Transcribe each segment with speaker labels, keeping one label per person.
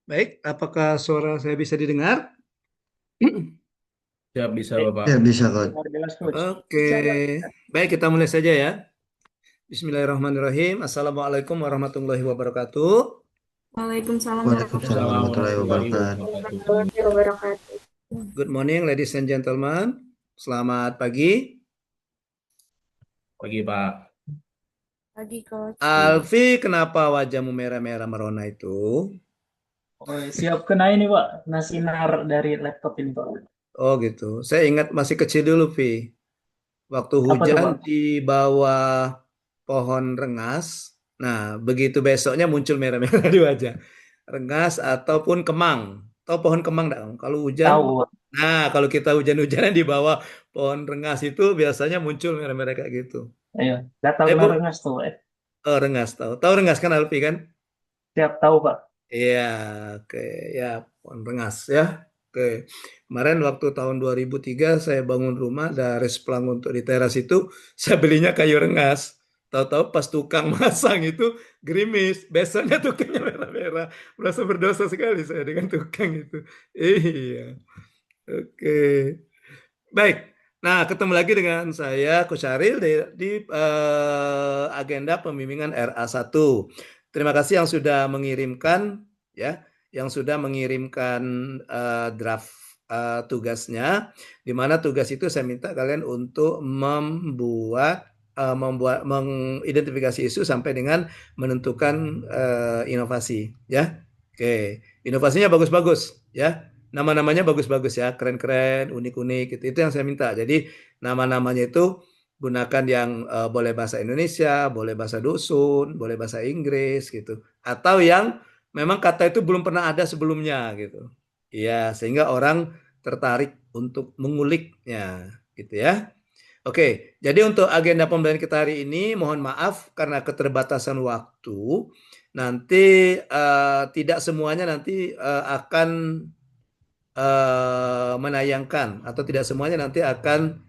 Speaker 1: Baik, apakah suara saya bisa didengar?
Speaker 2: Siap bisa
Speaker 3: Baik,
Speaker 2: Bapak.
Speaker 4: Ya bisa Coach.
Speaker 3: dengar jelas coach.
Speaker 1: Oke, baik kita mulai saja ya. Bismillahirrahmanirrahim. Assalamualaikum warahmatullahi wabarakatuh.
Speaker 5: Waalaikumsalam
Speaker 4: Waalaikumsalam
Speaker 2: Waalaikumsalam
Speaker 4: warahmatullahi
Speaker 2: warahmatullahi
Speaker 4: wabarakatuh.
Speaker 2: wabarakatuh.
Speaker 5: warahmatullahi wabarakatuh.
Speaker 1: Good morning, ladies and gentlemen. Selamat pagi.
Speaker 2: Pagi Pak.
Speaker 5: Pagi, Coach.
Speaker 4: Iya.
Speaker 1: Alfi, kenapa wajahmu merah-merah merona itu?
Speaker 3: Oh, siap kena ini Pak, kena sinar dari laptop ini Pak.
Speaker 1: Oh gitu. Saya ingat masih kecil dulu, Vi. Waktu
Speaker 3: Apa tuh
Speaker 1: hujan
Speaker 3: Pak?
Speaker 1: di bawah pohon rengas. Nah, begitu besoknya muncul merah-merah di wajah. Rengas ataupun kemang. Tahu pohon kemang enggak? Kalau hujan,
Speaker 3: Tahu Pak.
Speaker 1: nah kalau kita hujan-hujanan di bawah pohon rengas itu biasanya muncul merah-merah kayak gitu.
Speaker 3: Ayo, nggak tahu kena
Speaker 1: Bu,
Speaker 3: rengas tuh Pak.
Speaker 1: oh, rengas tahu. Tahu rengas kan Alfi kan?
Speaker 3: Siap tahu Pak.
Speaker 1: Iya, oke. Ya, pohon rengas ya. Oke. Kemarin waktu tahun 2003 saya bangun rumah, ada resplang untuk di teras itu, saya belinya kayu rengas. Tahu-tahu pas tukang masang itu gerimis, besoknya tukangnya merah-merah. Merasa berdosa sekali saya dengan tukang itu. Iya, oke. Baik. Nah, ketemu lagi dengan saya Coach Aril di agenda pembimbingan RA1. Terima kasih yang sudah mengirimkan ya, yang sudah mengirimkan draft tugasnya, di mana tugas itu saya minta kalian untuk mengidentifikasi isu sampai dengan menentukan inovasi ya. Oke, inovasinya bagus-bagus ya. Nama-namanya bagus-bagus ya, keren-keren, unik-unik gitu. Itu yang saya minta. Jadi nama-namanya itu gunakan yang boleh bahasa Indonesia, boleh bahasa dusun, boleh bahasa Inggris gitu. Atau yang memang kata itu belum pernah ada sebelumnya gitu. Iya, sehingga orang tertarik untuk menguliknya gitu ya. Oke, jadi untuk agenda pembelajaran kita hari ini, mohon maaf karena keterbatasan waktu, nanti tidak semuanya nanti akan menayangkan atau tidak semuanya nanti akan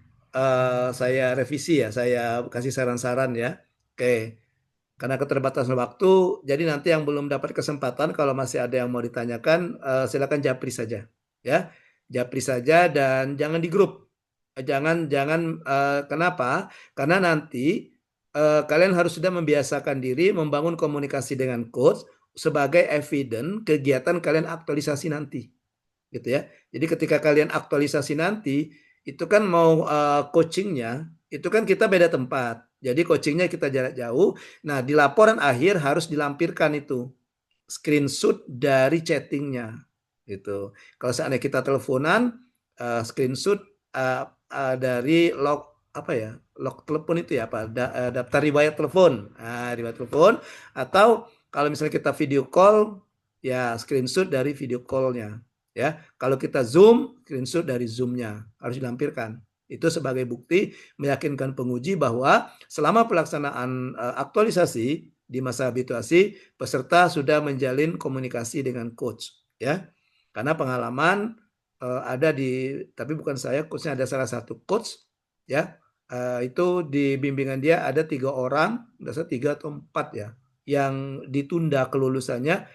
Speaker 1: saya revisi ya, saya kasih saran-saran ya. Oke, karena keterbatasan waktu, jadi nanti yang belum dapat kesempatan kalau masih ada yang mau ditanyakan, silakan japri saja ya. Japri saja dan jangan di grup. Jangan jangan kenapa? Karena nanti kalian harus sudah membiasakan diri membangun komunikasi dengan coach sebagai evidence kegiatan kalian aktualisasi nanti gitu ya. Jadi ketika kalian aktualisasi nanti itu kan mau coachingnya itu kan kita beda tempat. Jadi coachingnya kita jarak jauh. Nah di laporan akhir harus dilampirkan itu screenshot dari chattingnya gitu. Kalau seandainya kita teleponan screenshot dari log apa ya log telepon itu ya apa daftar riwayat telepon, riwayat telepon atau kalau misalnya kita video call ya screenshot dari video callnya ya. Kalau kita Zoom, screenshot dari Zoom-nya harus dilampirkan. Itu sebagai bukti meyakinkan penguji bahwa selama pelaksanaan aktualisasi di masa habituasi, peserta sudah menjalin komunikasi dengan coach, ya. Karena pengalaman ada di, tapi bukan saya, coachnya ada salah satu coach, ya. Itu di bimbingan dia ada 3 orang, biasa 3 atau 4 ya, yang ditunda kelulusannya.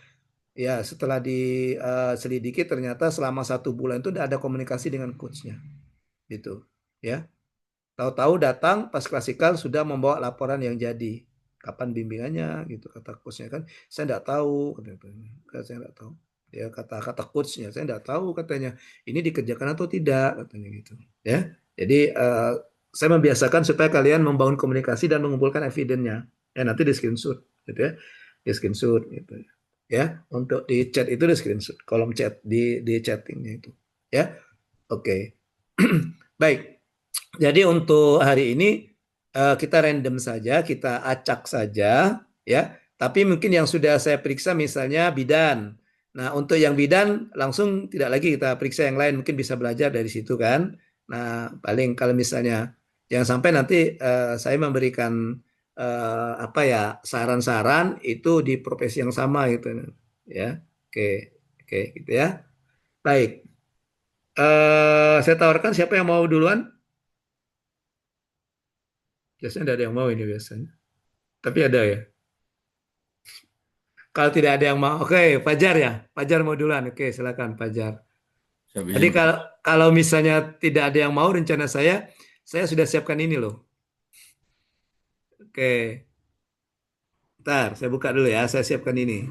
Speaker 1: Ya, setelah diselidiki ternyata selama 1 bulan itu tidak ada komunikasi dengan coachnya, gitu. Ya, tahu-tahu datang pas klasikal sudah membawa laporan yang jadi. Kapan bimbingannya, gitu kata coachnya kan. Saya tidak tahu, katanya. Saya tidak tahu. Ya kata coachnya, saya tidak tahu katanya. Ini dikerjakan atau tidak, katanya gitu. Ya, jadi saya membiasakan supaya kalian membangun komunikasi dan mengumpulkan evidennya. Ya nanti di screenshot, gitu ya, di screenshot gitu ya, untuk di chat itu di screenshot kolom chat di chattingnya itu ya. Oke. Baik, jadi untuk hari ini kita random saja, kita acak saja ya, tapi mungkin yang sudah saya periksa misalnya bidan. Nah untuk yang bidan langsung tidak lagi kita periksa yang lain, mungkin bisa belajar dari situ kan. Nah paling kalau misalnya jangan sampai nanti saya memberikan apa ya saran-saran itu di profesi yang sama gitu ya. Oke, oke gitu ya. Baik, saya tawarkan siapa yang mau duluan? Biasanya tidak ada yang mau ini biasanya. Tapi ada ya. Kalau tidak ada yang mau, oke, Fajar ya. Fajar mau duluan. Oke, silakan Fajar.
Speaker 4: Siap
Speaker 1: Jadi
Speaker 4: izin,
Speaker 1: kalau
Speaker 4: Coach.
Speaker 1: kalau misalnya tidak ada yang mau rencana saya sudah siapkan ini loh. Oke, ntar saya buka dulu ya. Saya siapkan ini.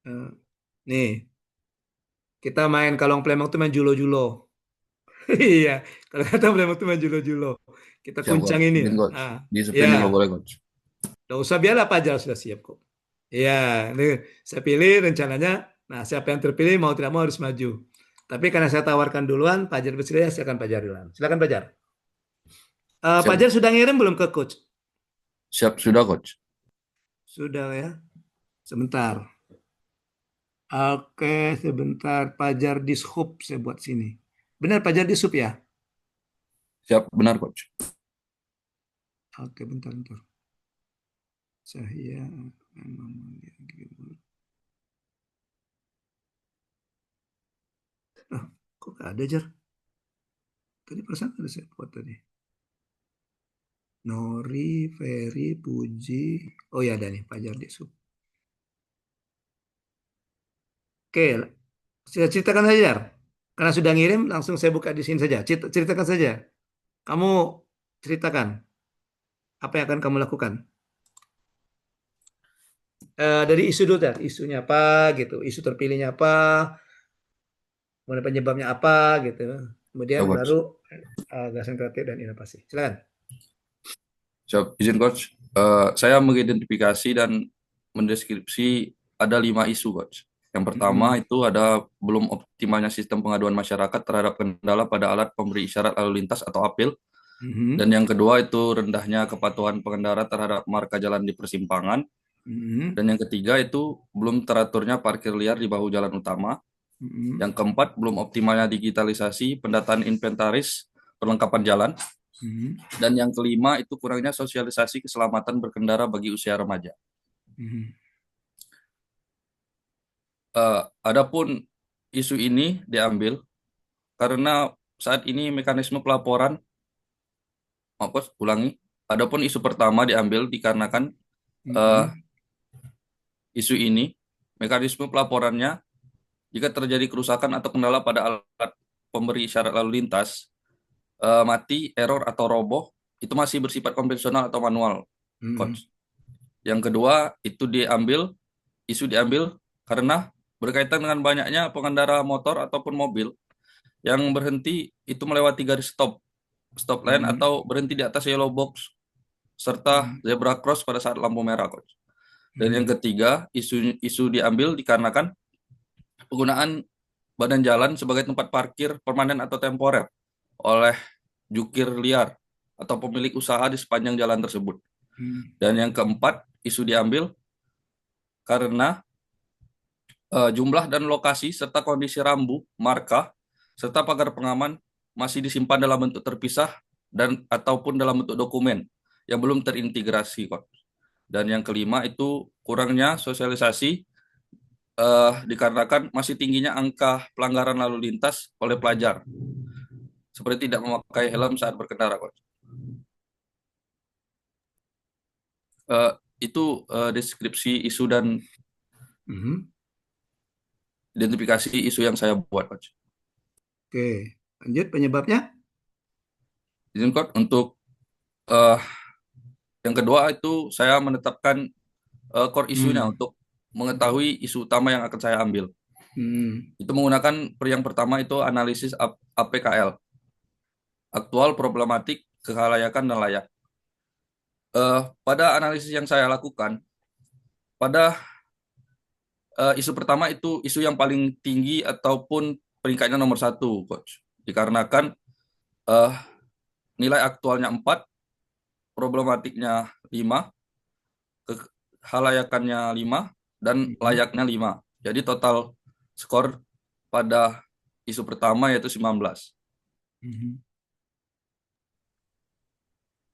Speaker 1: Eh, nih, kita main kalong Plembang itu main julo-julo. Iya, kalau kata Plembang itu main julo-julo. Kita
Speaker 4: Siap,
Speaker 1: kuncang
Speaker 4: Coach.
Speaker 1: ini.
Speaker 4: Izin, Coach.
Speaker 1: Ah, ya,
Speaker 4: Disiplin juga boleh, Coach.
Speaker 1: nggak usah biarlah Fajar sudah siap kok. Iya, ini saya pilih rencananya. Nah, siapa yang terpilih mau tidak mau harus maju. Tapi karena saya tawarkan duluan, Fajar bersedia, silakan Fajar duluan. Silakan Fajar.
Speaker 4: Siap,
Speaker 1: Fajar sudah ngirim belum ke coach?
Speaker 4: siap sudah, Coach.
Speaker 1: Sudah ya. Sebentar. Oke, sebentar. Fajar di Dishub saya buat sini. Benar Fajar di Dishub ya?
Speaker 4: Siap, benar, Coach.
Speaker 1: Oke, bentar. Saya memang kok gak ada Jar? Tadi perasaan ada saya buat tadi. Nori, Ferry, Puji. Oh ya ada nih Fajar di Dishub. Oke, saya ceritakan saja Jar. Karena sudah ngirim, langsung saya buka di sini saja. Ceritakan saja. Kamu ceritakan apa yang akan kamu lakukan. Dari isu dulu Jar. Isunya apa gitu. Isu terpilihnya apa. Kemudian penyebabnya apa gitu. Kemudian
Speaker 4: Siap, Coach.
Speaker 1: baru gagasan kreatif dan inovasi. Silakan.
Speaker 4: Siap, izin, Coach. Saya mengidentifikasi dan mendeskripsi ada 5 isu, Coach. Yang pertama itu ada belum optimalnya sistem pengaduan masyarakat terhadap kendala pada alat pemberi isyarat lalu lintas atau APIL. Dan yang kedua itu rendahnya kepatuhan pengendara terhadap marka jalan di persimpangan. Dan yang ketiga itu belum teraturnya parkir liar di bahu jalan utama. Yang keempat, belum optimalnya digitalisasi pendataan inventaris perlengkapan jalan. Dan yang kelima itu kurangnya sosialisasi keselamatan berkendara bagi usia remaja. Adapun isu ini diambil karena saat ini mekanisme pelaporan, adapun isu pertama diambil dikarenakan isu ini, mekanisme pelaporannya jika terjadi kerusakan atau kendala pada alat pemberi isyarat lalu lintas, mati, error, atau roboh, itu masih bersifat konvensional atau manual, Coach. Yang kedua, isu diambil karena berkaitan dengan banyaknya pengendara motor ataupun mobil yang berhenti itu melewati garis stop line atau berhenti di atas yellow box, serta zebra cross pada saat lampu merah, Coach. Dan yang ketiga, isu diambil dikarenakan penggunaan badan jalan sebagai tempat parkir permanen atau temporer oleh jukir liar atau pemilik usaha di sepanjang jalan tersebut. Dan yang keempat, isu diambil karena jumlah dan lokasi serta kondisi rambu, marka, serta pagar pengaman masih disimpan dalam bentuk terpisah dan ataupun dalam bentuk dokumen yang belum terintegrasi, Coach. Dan yang kelima itu kurangnya sosialisasi dikarenakan masih tingginya angka pelanggaran lalu lintas oleh pelajar, seperti tidak memakai helm saat berkendara, Coach. Itu deskripsi isu dan identifikasi isu yang saya buat, Coach.
Speaker 1: Oke, lanjut penyebabnya.
Speaker 4: Izin, Coach, untuk yang kedua itu saya menetapkan core isunya untuk mengetahui isu utama yang akan saya ambil. Itu menggunakan yang pertama itu analisis APKL, aktual, problematik, kelayakan, dan layak. Pada analisis yang saya lakukan, pada isu pertama itu isu yang paling tinggi ataupun peringkatnya nomor 1, Coach. Dikarenakan nilai aktualnya 4, problematiknya 5, kelayakannya 5, dan layaknya 5. Jadi total skor pada isu pertama yaitu 19.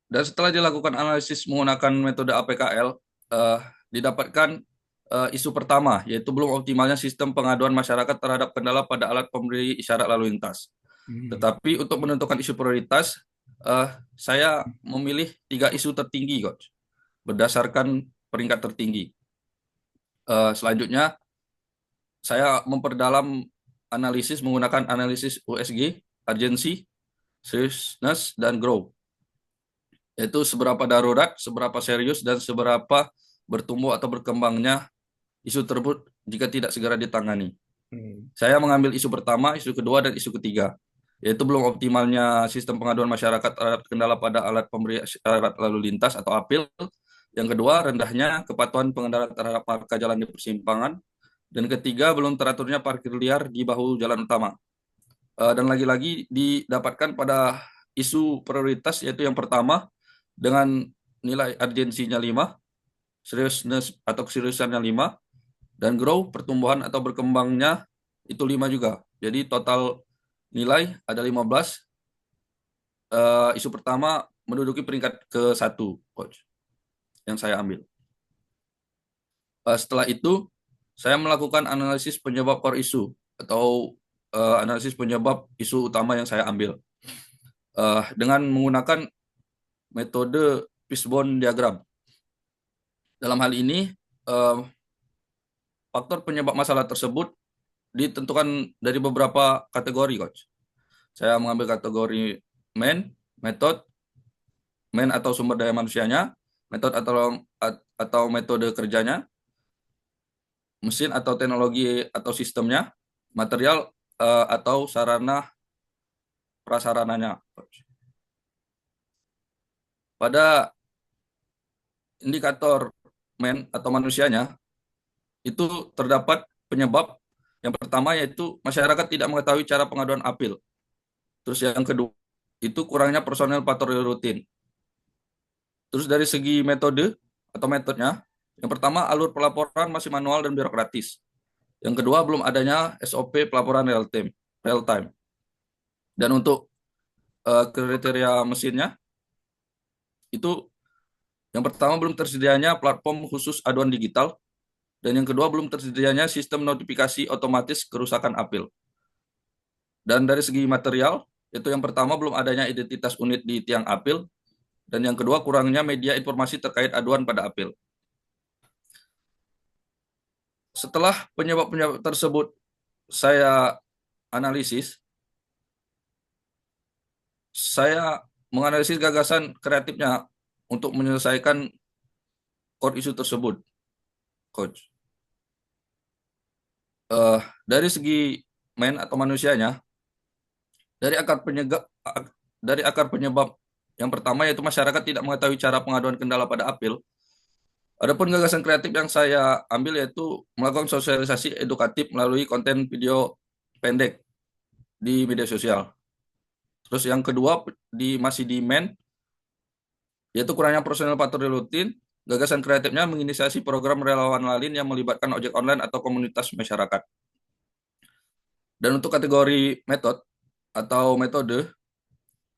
Speaker 4: Dan setelah dilakukan analisis menggunakan metode APKL, didapatkan isu pertama, yaitu belum optimalnya sistem pengaduan masyarakat terhadap kendala pada alat pemberi isyarat lalu lintas. Tetapi untuk menentukan isu prioritas, saya memilih 3 isu tertinggi, Coach, berdasarkan peringkat tertinggi. Selanjutnya, saya memperdalam analisis menggunakan analisis USG, urgency, seriousness, dan grow. Yaitu seberapa darurat, seberapa serius, dan seberapa bertumbuh atau berkembangnya isu tersebut jika tidak segera ditangani. Saya mengambil isu pertama, isu kedua, dan isu ketiga, yaitu belum optimalnya sistem pengaduan masyarakat terhadap kendala pada alat pemberi syarat lalu lintas atau APIL. Yang kedua, rendahnya kepatuhan pengendara terhadap marka jalan di persimpangan. Dan ketiga, belum teraturnya parkir liar di bahu jalan utama. Dan lagi-lagi didapatkan pada isu prioritas, yaitu yang pertama dengan nilai urgensinya 5, seriousness atau keseriusannya 5, dan grow, pertumbuhan atau berkembangnya itu 5 juga. Jadi total nilai ada 15. Isu pertama menduduki peringkat ke-1, Coach, yang saya ambil. Setelah itu, saya melakukan analisis penyebab core issue atau analisis penyebab isu utama yang saya ambil dengan menggunakan metode fishbone diagram. Dalam hal ini, faktor penyebab masalah tersebut ditentukan dari beberapa kategori, Coach. Saya mengambil kategori metode, atau sumber daya manusianya, metode atau metode kerjanya, mesin atau teknologi atau sistemnya, material atau sarana prasarananya. Pada indikator atau manusianya, itu terdapat penyebab yang pertama, yaitu masyarakat tidak mengetahui cara pengaduan APIL. Terus yang kedua, itu kurangnya personel patroli rutin. Terus dari segi metode atau metodenya, yang pertama, alur pelaporan masih manual dan birokratis. Yang kedua, belum adanya SOP pelaporan real time. Dan untuk kriteria mesinnya, itu yang pertama, belum tersedianya platform khusus aduan digital, dan yang kedua, belum tersedianya sistem notifikasi otomatis kerusakan APIL. Dan dari segi material, itu yang pertama, belum adanya identitas unit di tiang APIL, dan yang kedua, kurangnya media informasi terkait aduan pada APIL. Setelah penyebab-penyebab tersebut saya analisis, saya menganalisis gagasan kreatifnya untuk menyelesaikan core isu tersebut, Coach. Dari segi atau manusianya, dari akar penyebab yang pertama, yaitu masyarakat tidak mengetahui cara pengaduan kendala pada APIL. Adapun gagasan kreatif yang saya ambil yaitu melakukan sosialisasi edukatif melalui konten video pendek di media sosial. Terus yang kedua, masih di yaitu kurangnya personel patroli rutin. Gagasan kreatifnya menginisiasi program relawan lalin yang melibatkan ojek online atau komunitas masyarakat. Dan untuk kategori metode,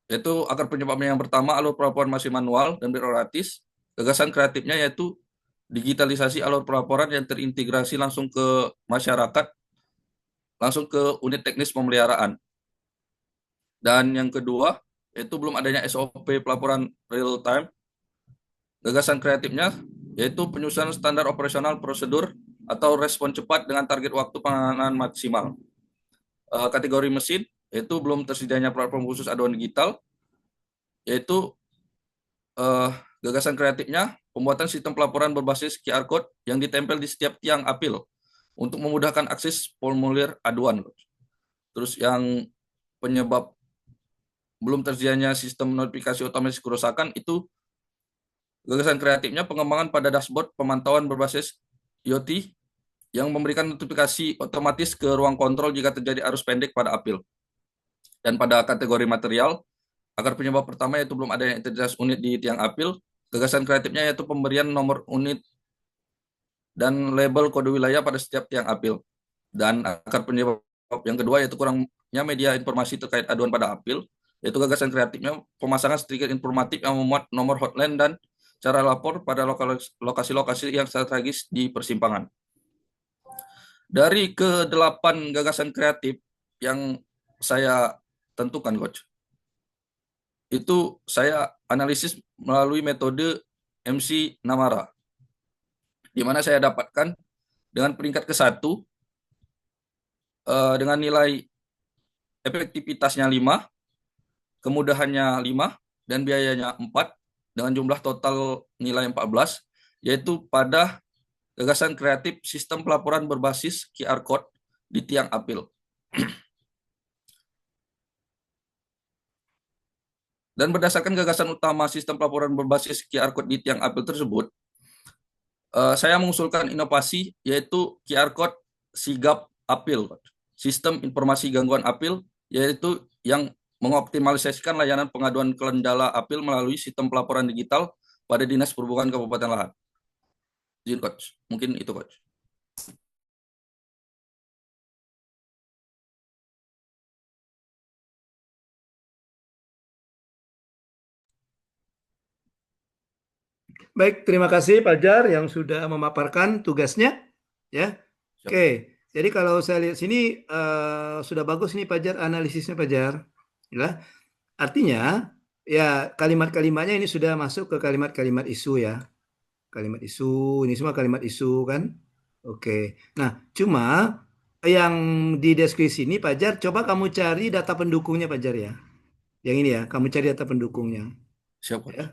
Speaker 4: yaitu akar penyebabnya yang pertama, alur pelaporan masih manual dan birokratis. Gagasan kreatifnya yaitu digitalisasi alur pelaporan yang terintegrasi langsung ke masyarakat, langsung ke unit teknis pemeliharaan. Dan yang kedua, yaitu belum adanya SOP pelaporan real time. Gagasan kreatifnya yaitu penyusunan standar operasional prosedur atau respon cepat dengan target waktu penanganan maksimal. Kategori mesin, yaitu belum tersedianya platform khusus aduan digital, yaitu gagasan kreatifnya pembuatan sistem pelaporan berbasis QR code yang ditempel di setiap tiang APIL untuk memudahkan akses formulir aduan. Terus yang penyebab belum tersedianya sistem notifikasi otomatis kerusakan, itu gagasan kreatifnya pengembangan pada dashboard pemantauan berbasis IoT yang memberikan notifikasi otomatis ke ruang kontrol jika terjadi arus pendek pada APIL. Dan pada kategori material, akar penyebab pertama yaitu belum adanya identitas unit di tiang APIL. Gagasan kreatifnya yaitu pemberian nomor unit dan label kode wilayah pada setiap tiang APIL. Dan akar penyebab yang kedua yaitu kurangnya media informasi terkait aduan pada APIL, yaitu gagasan kreatifnya pemasangan stiker informatif yang memuat nomor hotline dan cara lapor pada lokasi-lokasi yang strategis di persimpangan. Dari ke-8 gagasan kreatif yang saya tentukan, Coach. Itu saya analisis melalui metode MC Namara, di mana saya dapatkan dengan peringkat ke-1 dengan nilai efektivitasnya 5, kemudahannya 5, dan biayanya 4, dengan jumlah total nilai 14, yaitu pada gagasan kreatif sistem pelaporan berbasis QR Code di tiang apil. Dan berdasarkan gagasan utama sistem pelaporan berbasis QR Code di tiang apil tersebut, saya mengusulkan inovasi yaitu QR Code sigap apil, sistem informasi gangguan apil, yaitu yang mengoptimalisasikan layanan pengaduan kendala apil melalui sistem pelaporan digital pada Dinas Perhubungan Kabupaten Lahat. Izin, Coach. Mungkin itu, Coach.
Speaker 1: Baik, terima kasih Fajar yang sudah memaparkan tugasnya. Ya,
Speaker 4: Siap.
Speaker 1: oke. Jadi kalau saya lihat sini sudah bagus nih Fajar analisisnya Fajar. Ya, artinya ya kalimat-kalimatnya ini sudah masuk ke kalimat-kalimat isu ya. Kalimat isu, ini semua kalimat isu kan. Oke. Nah, cuma yang di deskripsi ini Fajar, coba kamu cari data pendukungnya Fajar ya. Yang ini ya, kamu cari data pendukungnya.
Speaker 4: Siap, Coach.
Speaker 1: Ya.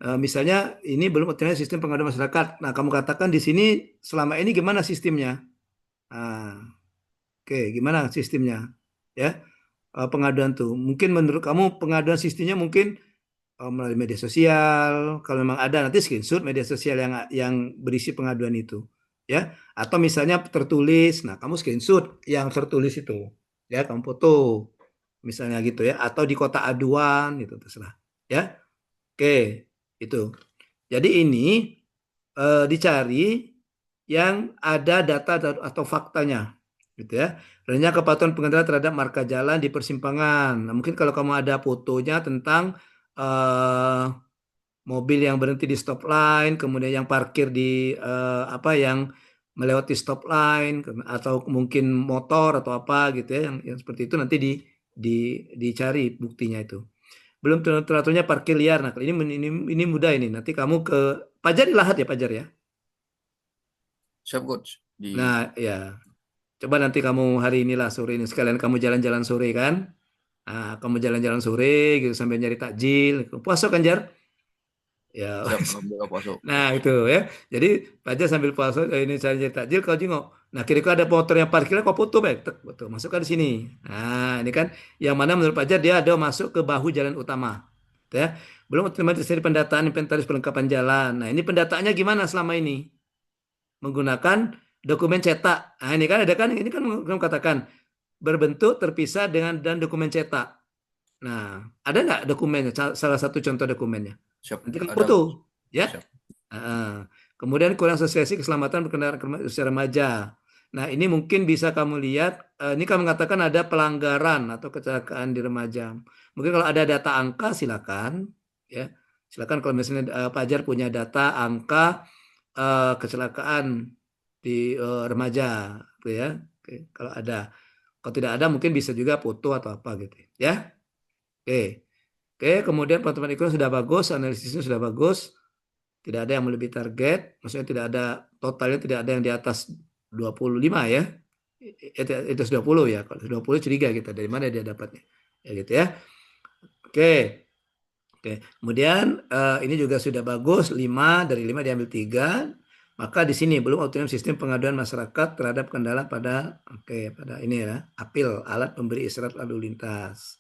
Speaker 1: Misalnya ini belum optimal sistem pengaduan masyarakat. Nah, kamu katakan di sini selama ini gimana sistemnya? Nah, oke, gimana sistemnya? Ya, pengaduan tuh. Mungkin menurut kamu pengaduan sistemnya mungkin melalui media sosial. Kalau memang ada nanti screenshot media sosial yang berisi pengaduan itu. Ya, atau misalnya tertulis. Nah, kamu screenshot yang tertulis itu. Ya, kamu foto. Misalnya gitu ya, atau di kotak aduan itu terserah. Ya. Oke, itu. Jadi ini dicari yang ada data atau faktanya, gitu ya. Rendahnya kepatuhan pengendara terhadap marka jalan di persimpangan. Nah, mungkin kalau kamu ada fotonya tentang mobil yang berhenti di stop line, kemudian yang parkir di yang melewati stop line, atau mungkin motor atau apa gitu ya, yang seperti itu nanti dicari buktinya itu. Belum teraturnya parkir liar. Nah, ini mudah ini. Nanti kamu ke Pajar di Lahat ya, Pajar ya.
Speaker 4: Siap, Coach.
Speaker 1: Nah, ya. Coba nanti kamu hari inilah sore ini sekalian kamu jalan-jalan sore kan. Nah, kamu jalan-jalan sore gitu sambil nyari takjil. Puasa kan, Jar? Ya.
Speaker 4: Siap, Alhamdulillah puasa.
Speaker 1: Nah, itu ya. Jadi Pajar sambil puasa ini cari takjil kau jengok. Nah, kira-kira ada motor yang parkirnya kau foto baik. Betul, masukkan di sini. Nah, ini kan yang mana menurut Pajar dia ada masuk ke bahu jalan utama. Ya. Belum otomatis dari pendataan inventaris perlengkapan jalan. Nah, ini pendataannya gimana selama ini? Menggunakan dokumen cetak. Nah, ini kan ada kan ini kan katakan berbentuk terpisah dan dokumen cetak. Nah, ada nggak dokumennya? Salah satu contoh dokumennya.
Speaker 4: Siap.
Speaker 1: Nanti kamu
Speaker 4: Ada.
Speaker 1: foto, ya.
Speaker 4: Siap.
Speaker 1: Kemudian kurang sosialisasi keselamatan berkendara usia remaja. Nah, ini mungkin bisa kamu lihat. Ini kamu mengatakan ada pelanggaran atau kecelakaan di remaja. Mungkin kalau ada data angka silakan, ya. Silakan kalau misalnya Pajar punya data angka kecelakaan di remaja, gitu ya. Oke, kalau ada. Kalau tidak ada mungkin bisa juga foto atau apa gitu, ya. Oke. Oke, kemudian pertemuan iklan sudah bagus, analisisnya sudah bagus. Tidak ada yang melebihi target, maksudnya tidak ada totalnya tidak ada yang di atas 25 ya. Itu 20 ya. Kalau 20 curiga kita dari mana dia dapatnya. Ya gitu ya. Oke. Oke. Kemudian ini juga sudah bagus, 5 dari 5 diambil 3. Maka di sini belum optimum sistem pengaduan masyarakat terhadap kendala pada pada ini ya, apil alat pemberi isyarat lalu lintas.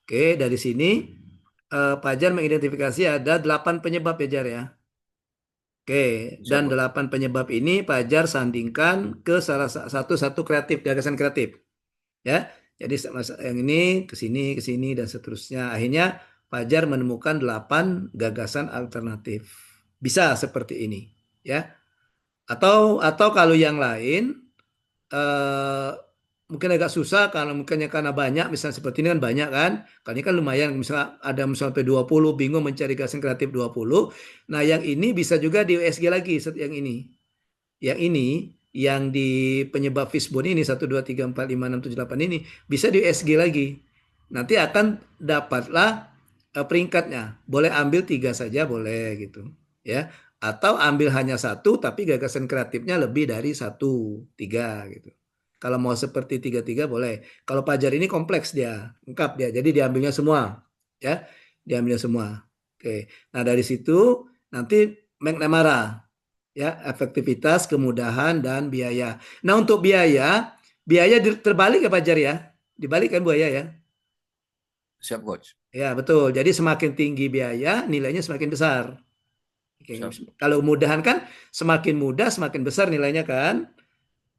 Speaker 1: Oke, dari sini Pajar mengidentifikasi ada 8 penyebab ya Jar ya. Oke, dan 8 penyebab ini Pajar sandingkan ke salah satu kreatif, gagasan kreatif. Ya. Jadi yang ini ke sini dan seterusnya. Akhirnya Pajar menemukan 8 gagasan alternatif. Bisa seperti ini, ya. Atau kalau yang lain mungkin agak susah karena banyak, misalnya seperti ini kan banyak kan. Kali ini kan lumayan, misalnya ada sampai 20, bingung mencari gagasan kreatif 20. Nah, yang ini bisa juga di USG lagi, yang ini. Yang ini, yang di penyebab Fishbone ini 1, 2, 3, 4, 5, 6, 7, 8 ini bisa di USG lagi. nanti akan dapatlah peringkatnya. Boleh ambil 3 saja boleh gitu ya. Atau ambil hanya satu tapi gagasan kreatifnya lebih dari satu, 3 gitu. Kalau mau seperti tiga-tiga boleh. Kalau Pajar ini kompleks dia, lengkap dia. Jadi diambilnya semua ya. Diambilnya semua. Oke. Nah, dari situ nanti McNamara ya, efektivitas, kemudahan dan biaya. Nah, untuk biaya, terbalik ya Pajar ya. Dibalik kan biaya ya.
Speaker 4: Siap, Coach.
Speaker 1: Ya, betul. Jadi semakin tinggi biaya, nilainya semakin besar. Oke,
Speaker 4: Siap.
Speaker 1: kalau mudahan kan semakin mudah semakin besar nilainya kan.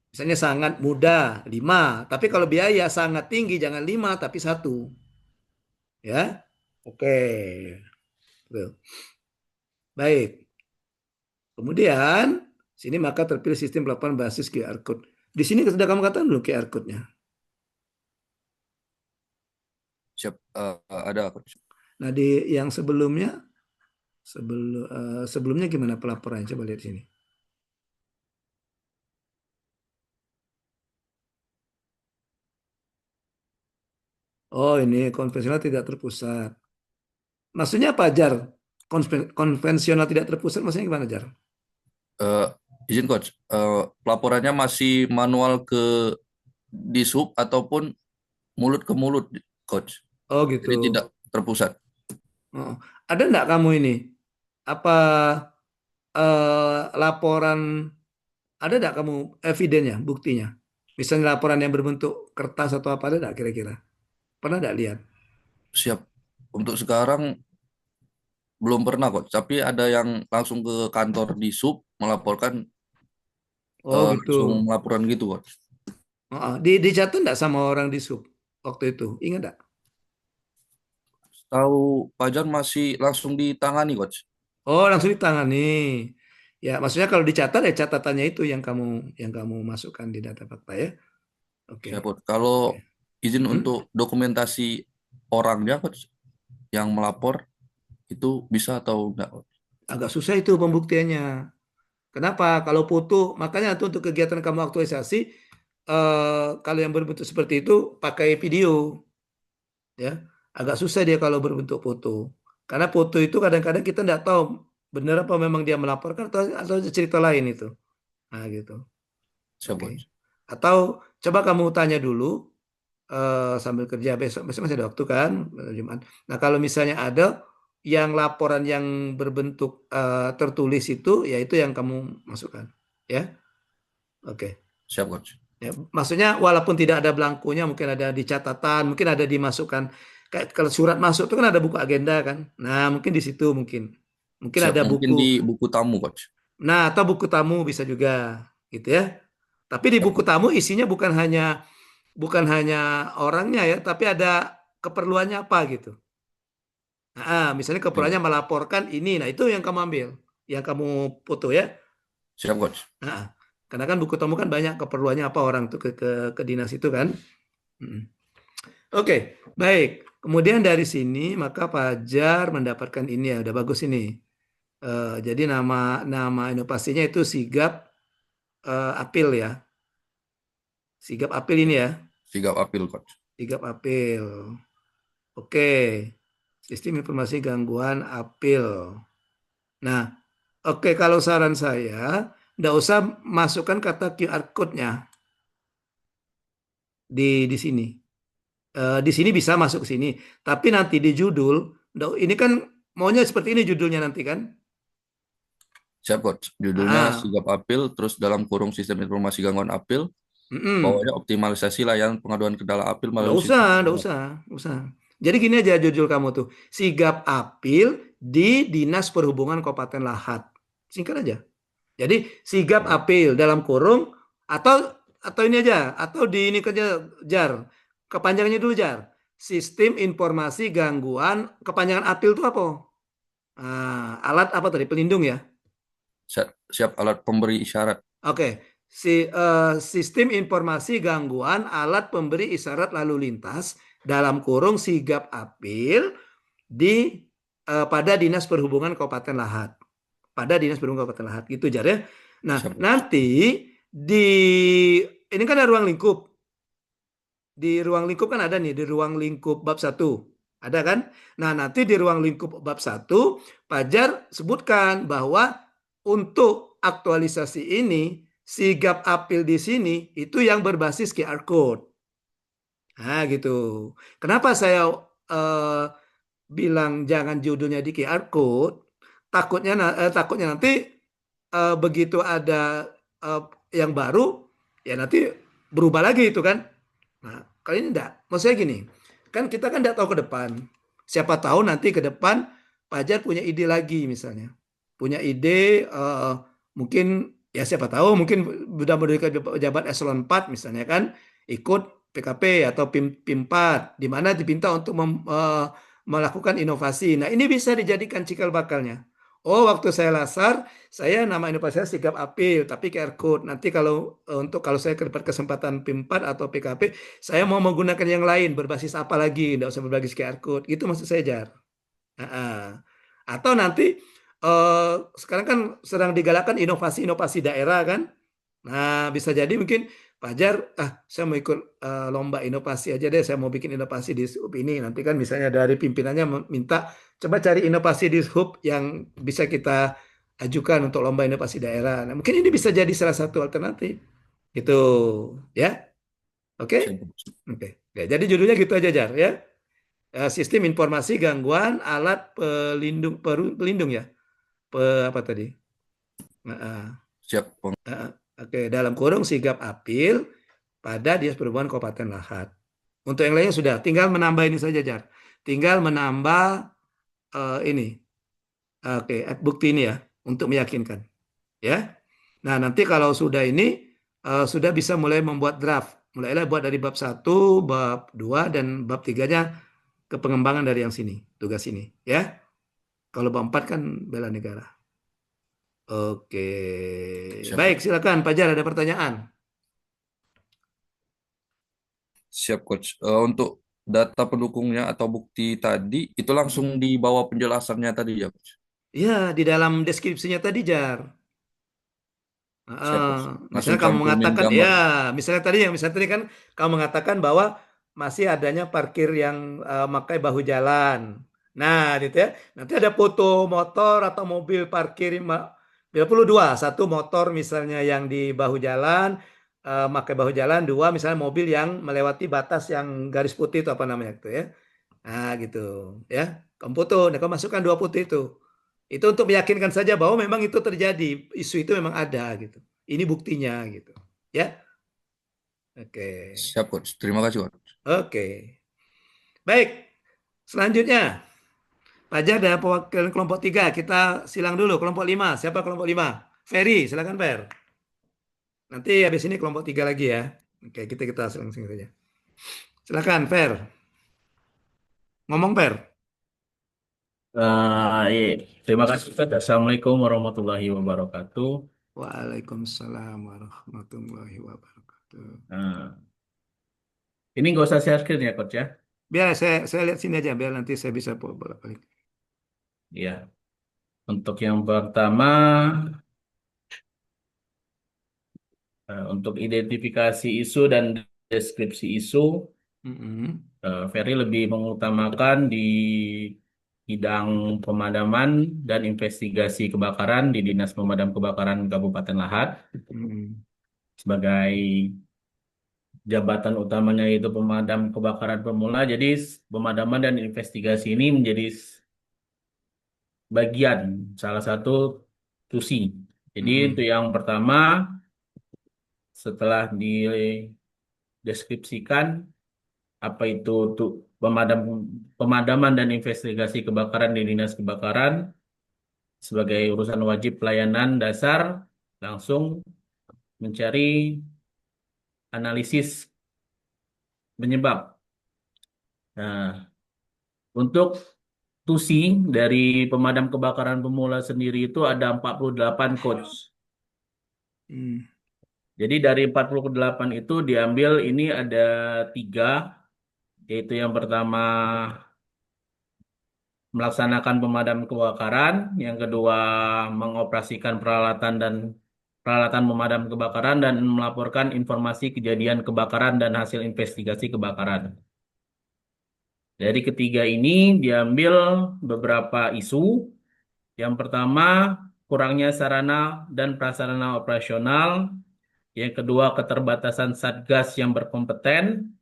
Speaker 1: Misalnya sangat mudah 5, tapi kalau biaya sangat tinggi jangan 5 tapi 1. Ya. Oke. Tuh. Baik. Kemudian sini maka terpilih sistem pelaporan basis QR code. Di sini sudah kamu katakan belum QR code-nya.
Speaker 4: Siap. Ada, Coach.
Speaker 1: Nah, di yang sebelumnya sebelumnya gimana pelaporannya? Coba lihat sini. Oh, ini konvensional tidak terpusat. Maksudnya apa, Jar? Konvensional tidak terpusat maksudnya gimana, Jar?
Speaker 4: Eh, izin, Coach. Pelaporannya masih manual ke Dishub ataupun mulut ke mulut, Coach.
Speaker 1: Oh, gitu.
Speaker 4: Jadi tidak terpusat.
Speaker 1: Oh. Ada enggak kamu ini? Apa laporan, ada enggak kamu evidennya, buktinya? Misalnya laporan yang berbentuk kertas atau apa, ada enggak kira-kira? Pernah enggak lihat?
Speaker 4: Siap. Untuk sekarang belum pernah, Coach. Tapi ada yang langsung ke kantor Dishub melaporkan,
Speaker 1: Oh, gitu.
Speaker 4: langsung laporan gitu, Coach.
Speaker 1: Dicatat enggak sama orang di sub waktu itu? Ingat enggak?
Speaker 4: Tahu Pajar masih langsung ditangani, Coach.
Speaker 1: Oh, langsung ditangani. Ya, maksudnya kalau dicatat ya catatannya itu yang kamu masukkan di data fakta ya. Oke.
Speaker 4: Siap, Coach. Kalau
Speaker 1: Oke.
Speaker 4: izin
Speaker 1: Hmm?
Speaker 4: untuk dokumentasi orangnya, Coach, yang melapor itu bisa atau enggak, Coach?
Speaker 1: Agak susah itu pembuktiannya. Kenapa? Kalau foto, makanya tuh untuk kegiatan kamu aktualisasi, kalau yang berbentuk seperti itu pakai video, ya. Agak susah dia kalau berbentuk foto. Karena foto itu kadang-kadang kita nggak tahu benar apa memang dia melaporkan atau cerita lain itu. Nah, gitu.
Speaker 4: Siap,
Speaker 1: Oke.
Speaker 4: Coach.
Speaker 1: Atau coba kamu tanya dulu sambil kerja besok masih ada waktu kan Jumat. Nah kalau misalnya ada yang laporan yang berbentuk tertulis itu, ya itu yang kamu masukkan, ya. Oke.
Speaker 4: Siap, Coach.
Speaker 1: Ya, maksudnya walaupun tidak ada belangkonya, mungkin ada di catatan, mungkin ada dimasukkan. Kayak kalau surat masuk itu kan ada buku agenda kan. Nah mungkin di situ mungkin
Speaker 4: Siap,
Speaker 1: ada
Speaker 4: mungkin
Speaker 1: buku.
Speaker 4: di buku tamu, Coach.
Speaker 1: Nah atau buku tamu bisa juga, gitu ya. Tapi di
Speaker 4: Siap,
Speaker 1: buku
Speaker 4: Coach.
Speaker 1: tamu isinya bukan hanya orangnya ya, tapi ada keperluannya apa gitu. Nah, misalnya
Speaker 4: Oke,
Speaker 1: keperluannya
Speaker 4: Coach.
Speaker 1: melaporkan ini, nah itu yang kamu ambil, yang kamu foto ya.
Speaker 4: Siap, Coach.
Speaker 1: Nah, karena kan buku tamu kan banyak keperluannya apa orang tuh ke dinas itu kan. Oke, baik. Kemudian dari sini maka Fajar mendapatkan ini ya, udah bagus ini. Jadi nama inovasinya itu Sigap Apil ya. Sigap Apil ini ya.
Speaker 4: Sigap apil, Coach.
Speaker 1: Sigap Apil. Oke. Sistem informasi gangguan apil. Nah, oke, kalau saran saya, nggak usah masukkan kata QR code-nya di sini. Di sini bisa masuk ke sini, tapi nanti di judul, ini kan maunya seperti ini judulnya nanti kan?
Speaker 4: Siap, Coach. Judulnya
Speaker 1: Ah,
Speaker 4: Sigap Apil, terus dalam kurung sistem informasi gangguan apil,
Speaker 1: mm-mm.
Speaker 4: bawahnya optimalisasi layanan pengaduan kendala apil
Speaker 1: Nggak
Speaker 4: melalui
Speaker 1: usah,
Speaker 4: sistem
Speaker 1: nggak
Speaker 4: internet.
Speaker 1: usah, nggak usah. Jadi gini aja judul kamu tuh, Sigap Apil di Dinas Perhubungan Kabupaten Lahat. Singkat aja. Jadi sigap
Speaker 4: Oke.
Speaker 1: apil dalam kurung atau ini aja atau di ini kerja jar. Kepanjangannya dulu jar. Sistem informasi gangguan kepanjangan apil itu apa? Alat apa tadi? Pelindung ya.
Speaker 4: Siap alat pemberi isyarat.
Speaker 1: Oke. Sistem informasi gangguan alat pemberi isyarat lalu lintas dalam kurung sigap apil di pada Dinas Perhubungan Kabupaten Lahat. Pada Dinas Perhubungan Kabupaten Lahat gitu jar ya. Nah,
Speaker 4: Siap, Coach.
Speaker 1: nanti di ini kan ada ruang lingkup. di ruang lingkup kan ada nih, di ruang lingkup bab 1. Ada kan? Nah, nanti di ruang lingkup bab 1, Pajar sebutkan bahwa untuk aktualisasi ini, sigap apil di sini itu yang berbasis QR code. Nah, gitu. Kenapa saya eh, bilang jangan judulnya di QR code? Takutnya nanti begitu ada eh, yang baru, ya nanti berubah lagi itu kan. Nah, kali ini enggak. Maksudnya gini, kan kita kan enggak tahu ke depan. Siapa tahu nanti ke depan Pajar punya ide lagi misalnya. Punya ide mungkin ya siapa tahu mungkin sudah menduduki jabat eselon 4 misalnya kan ikut PKP atau PIM 4 di mana dipinta untuk melakukan inovasi. Nah, ini bisa dijadikan cikal bakalnya. Oh, waktu saya lasar, saya nama inovasi saya sigap apil, tapi QR code. Nanti kalau saya dapat kesempatan PIM 4 atau PKP, saya mau menggunakan yang lain berbasis apa lagi? Tidak usah berbasis QR code. Itu maksud saya, Jar. Nah, atau nanti sekarang kan sedang digalakkan inovasi-inovasi daerah kan. Nah, bisa jadi mungkin Fajar, saya mau ikut lomba inovasi aja deh, saya mau bikin inovasi di hub ini. Nanti kan misalnya dari pimpinannya minta, coba cari inovasi di hub yang bisa kita ajukan untuk lomba inovasi daerah. Nah, mungkin ini bisa jadi salah satu alternatif. Gitu, ya. Oke?
Speaker 4: Siap, Coach.
Speaker 1: Oke. Oke, jadi judulnya gitu aja, Jar, ya. Sistem informasi gangguan alat pelindung ya. Apa tadi? Nah,
Speaker 4: Siap, Bang.
Speaker 1: Oke, dalam kurung sigap apil pada Dinas Perhubungan Kabupaten Lahat. Untuk yang lainnya sudah, tinggal menambah ini saja, Jar. Tinggal menambah ini. Oke, bukti ini ya untuk meyakinkan, ya. Nah, nanti kalau sudah ini sudah bisa mulai membuat draft. Mulailah buat dari bab 1, bab 2 dan bab 3-nya ke pengembangan dari yang sini, tugas ini, ya. Kalau bab 4 kan bela negara. Oke.
Speaker 4: Siap,
Speaker 1: Baik,
Speaker 4: Coach.
Speaker 1: silakan Pajar ada pertanyaan.
Speaker 4: Siap, Coach. Untuk data pendukungnya atau bukti tadi, itu langsung di bawah penjelasannya tadi ya, Coach?
Speaker 1: Iya, di dalam deskripsinya tadi, Jar.
Speaker 4: Siap, Coach. Langsung
Speaker 1: Misalnya kamu
Speaker 4: cantumin
Speaker 1: mengatakan,
Speaker 4: gambar.
Speaker 1: ya, misalnya tadi kan kamu mengatakan bahwa masih adanya parkir yang memakai bahu jalan. Nah, gitu ya. Nanti ada foto motor atau mobil parkir bila perlu dua, satu motor misalnya yang di bahu jalan, pakai bahu jalan, dua misalnya mobil yang melewati batas yang garis putih itu apa namanya itu ya. Nah, gitu ya. Kamu foto, nah kamu masukkan dua foto itu. Itu untuk meyakinkan saja bahwa memang itu terjadi, isu itu memang ada gitu. Ini buktinya gitu. Ya. Oke.
Speaker 4: Siap, Coach. Terima kasih, Coach.
Speaker 1: Oke. Baik. Selanjutnya, Fajar dan perwakilan kelompok 3. Kita silang dulu kelompok 5. Siapa kelompok 5? Ferry, silakan Fer. Nanti habis ini kelompok 3 lagi ya. Oke, kita silang-silang saja. Silakan Fer. Ngomong Fer.
Speaker 2: Iya. Terima kasih, Ustaz. Assalamualaikum warahmatullahi wabarakatuh.
Speaker 1: Waalaikumsalam warahmatullahi wabarakatuh.
Speaker 2: Nah, ini nggak usah share screen ya, Coach ya?
Speaker 1: Biar saya lihat sini aja, biar nanti saya bisa bolak-balik.
Speaker 2: Iya. Untuk yang pertama, untuk identifikasi isu dan deskripsi isu,
Speaker 1: Mm-mm.
Speaker 2: Ferry lebih mengutamakan di bidang pemadaman dan investigasi kebakaran di Dinas Pemadam Kebakaran Kabupaten Lahat
Speaker 1: Mm-mm.
Speaker 2: sebagai jabatan utamanya itu pemadam kebakaran pemula. Jadi pemadaman dan investigasi ini menjadi bagian salah satu tusi. Jadi
Speaker 1: Mm-mm.
Speaker 2: untuk yang pertama setelah dideskripsikan apa itu untuk pemadaman dan investigasi kebakaran di Dinas Kebakaran sebagai urusan wajib pelayanan dasar langsung mencari analisis penyebab. Nah, untuk tusi dari pemadam kebakaran pemula sendiri itu ada 48 codes.
Speaker 1: Mm.
Speaker 2: Jadi dari 48 itu diambil ini ada 3, yaitu yang pertama melaksanakan pemadam kebakaran, yang kedua mengoperasikan peralatan dan peralatan pemadam kebakaran dan melaporkan informasi kejadian kebakaran dan hasil investigasi kebakaran. Dari ketiga ini diambil beberapa isu. Yang pertama, kurangnya sarana dan prasarana operasional. Yang kedua, keterbatasan Satgas yang berkompeten.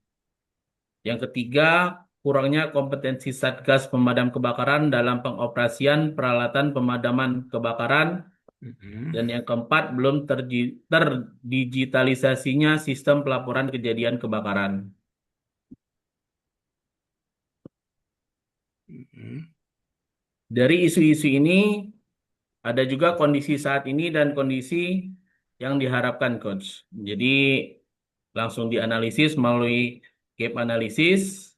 Speaker 2: Yang ketiga, kurangnya kompetensi Satgas pemadam kebakaran dalam pengoperasian peralatan pemadaman kebakaran. Dan yang keempat, belum terdigitalisasinya sistem pelaporan kejadian kebakaran. Dari isu-isu ini, ada juga kondisi saat ini dan kondisi yang diharapkan, Coach. Jadi, langsung dianalisis melalui gap analisis,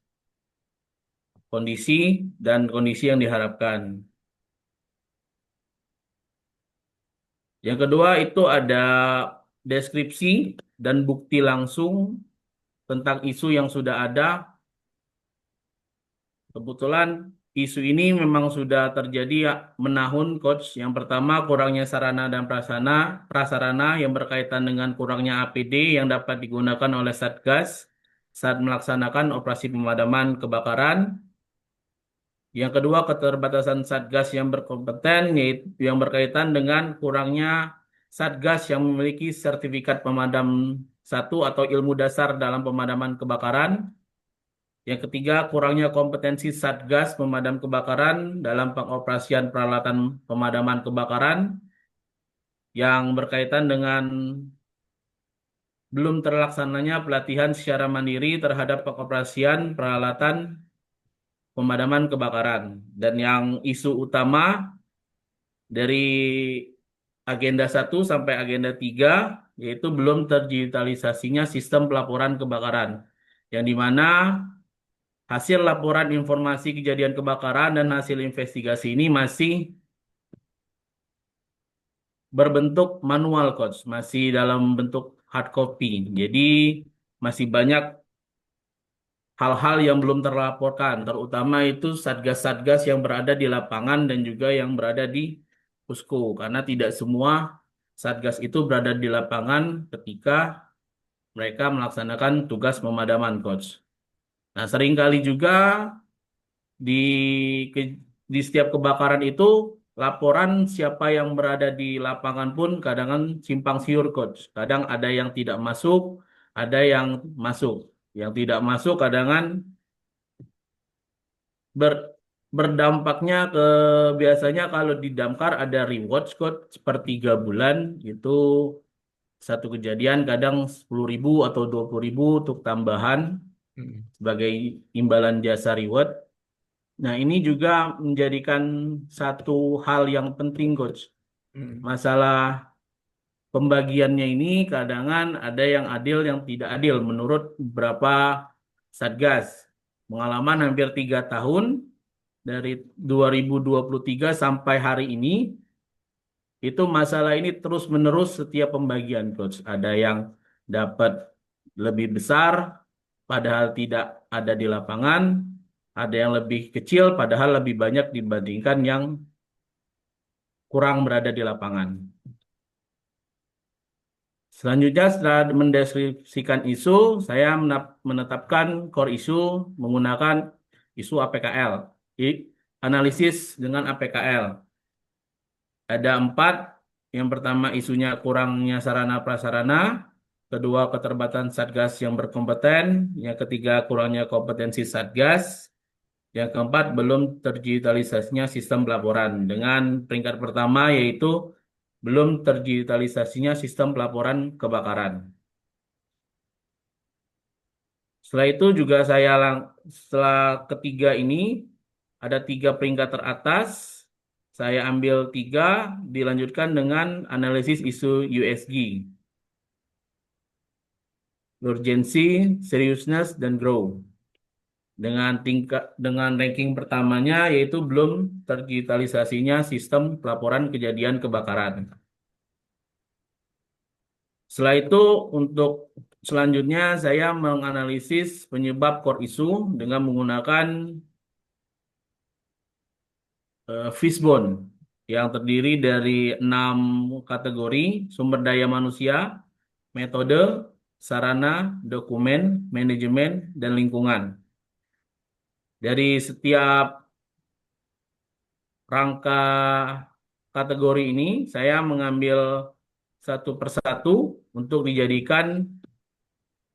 Speaker 2: kondisi, dan kondisi yang diharapkan. Yang kedua itu ada deskripsi dan bukti langsung tentang isu yang sudah ada. Kebetulan isu ini memang sudah terjadi menahun, Coach. Yang pertama, kurangnya sarana dan prasarana yang berkaitan dengan kurangnya APD yang dapat digunakan oleh Satgas saat melaksanakan operasi pemadaman kebakaran. Yang kedua, keterbatasan Satgas yang berkompeten, yaitu yang berkaitan dengan kurangnya Satgas yang memiliki sertifikat pemadam 1 atau ilmu dasar dalam pemadaman kebakaran. Yang ketiga, kurangnya kompetensi Satgas pemadam kebakaran dalam pengoperasian peralatan pemadaman kebakaran yang berkaitan dengan belum terlaksananya pelatihan secara mandiri terhadap pengoperasian peralatan pemadaman kebakaran. Dan yang isu utama dari agenda 1 sampai agenda 3 yaitu belum terdigitalisasinya sistem pelaporan kebakaran, yang dimana hasil laporan informasi kejadian kebakaran dan hasil investigasi ini masih berbentuk manual, Coach, masih dalam bentuk hard copy. Jadi masih banyak hal-hal yang belum terlaporkan, terutama itu satgas-satgas yang berada di lapangan dan juga yang berada di Pusko, karena tidak semua satgas itu berada di lapangan ketika mereka melaksanakan tugas pemadaman, Coach. Nah, seringkali juga di di setiap kebakaran itu laporan siapa yang berada di lapangan pun kadang simpang siur, Coach. Kadang ada yang tidak masuk, ada yang masuk. Yang tidak masuk kadang berdampaknya ke biasanya kalau di Damkar ada reward, Coach, per 3 bulan itu satu kejadian kadang 10.000 atau 20.000 untuk tambahan sebagai imbalan jasa reward. Nah, ini juga menjadikan satu hal yang penting, Coach. Masalah pembagiannya ini kadangan ada yang adil, yang tidak adil menurut beberapa satgas. Pengalaman hampir 3 tahun dari 2023 sampai hari ini, itu masalah ini terus-menerus setiap pembagian, Coach. Ada yang dapat lebih besar, padahal tidak ada di lapangan. Ada yang lebih kecil, padahal lebih banyak dibandingkan yang kurang berada di lapangan. Selanjutnya, setelah mendeskripsikan isu, saya menetapkan core isu menggunakan isu APKL. Analisis dengan APKL. Ada 4. Yang pertama, isunya kurangnya sarana prasarana. Kedua, keterbatasan Satgas yang berkompeten. Yang ketiga, kurangnya kompetensi Satgas. Yang keempat, belum terdigitalisasinya sistem pelaporan. Dengan peringkat pertama yaitu belum terdigitalisasinya sistem pelaporan kebakaran. Setelah itu juga setelah ketiga ini, ada 3 peringkat teratas. Saya ambil 3, dilanjutkan dengan analisis isu USG. Urgency, Seriousness, dan Grow. Dengan ranking pertamanya yaitu belum terdigitalisasinya sistem pelaporan kejadian kebakaran. Setelah itu untuk selanjutnya saya menganalisis penyebab core isu dengan menggunakan fishbone. yang terdiri dari 6 kategori: sumber daya manusia, metode, sarana, dokumen, manajemen, dan lingkungan. Dari setiap rangka kategori ini, saya mengambil satu persatu untuk dijadikan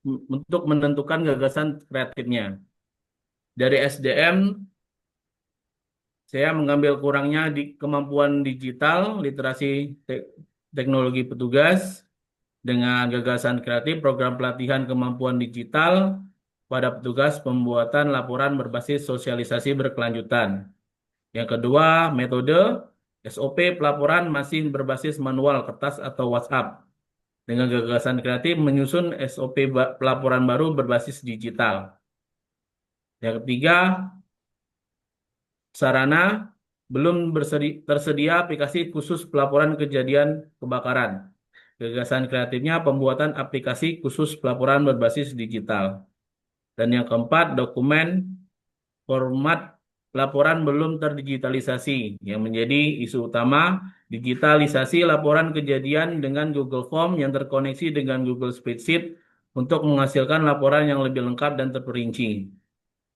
Speaker 2: untuk menentukan gagasan kreatifnya. Dari SDM, saya mengambil kurangnya di kemampuan digital, literasi teknologi petugas, dengan gagasan kreatif program pelatihan kemampuan digital pada petugas pembuatan laporan berbasis sosialisasi berkelanjutan. Yang kedua, metode SOP pelaporan masih berbasis manual kertas atau WhatsApp. Dengan gagasan kreatif menyusun SOP pelaporan baru berbasis digital. Yang ketiga, sarana belum tersedia aplikasi khusus pelaporan kejadian kebakaran. Gagasan kreatifnya pembuatan aplikasi khusus pelaporan berbasis digital. Dan yang keempat, dokumen format laporan belum terdigitalisasi, yang menjadi isu utama. Digitalisasi laporan kejadian dengan Google Form yang terkoneksi dengan Google Spreadsheet untuk menghasilkan laporan yang lebih lengkap dan terperinci.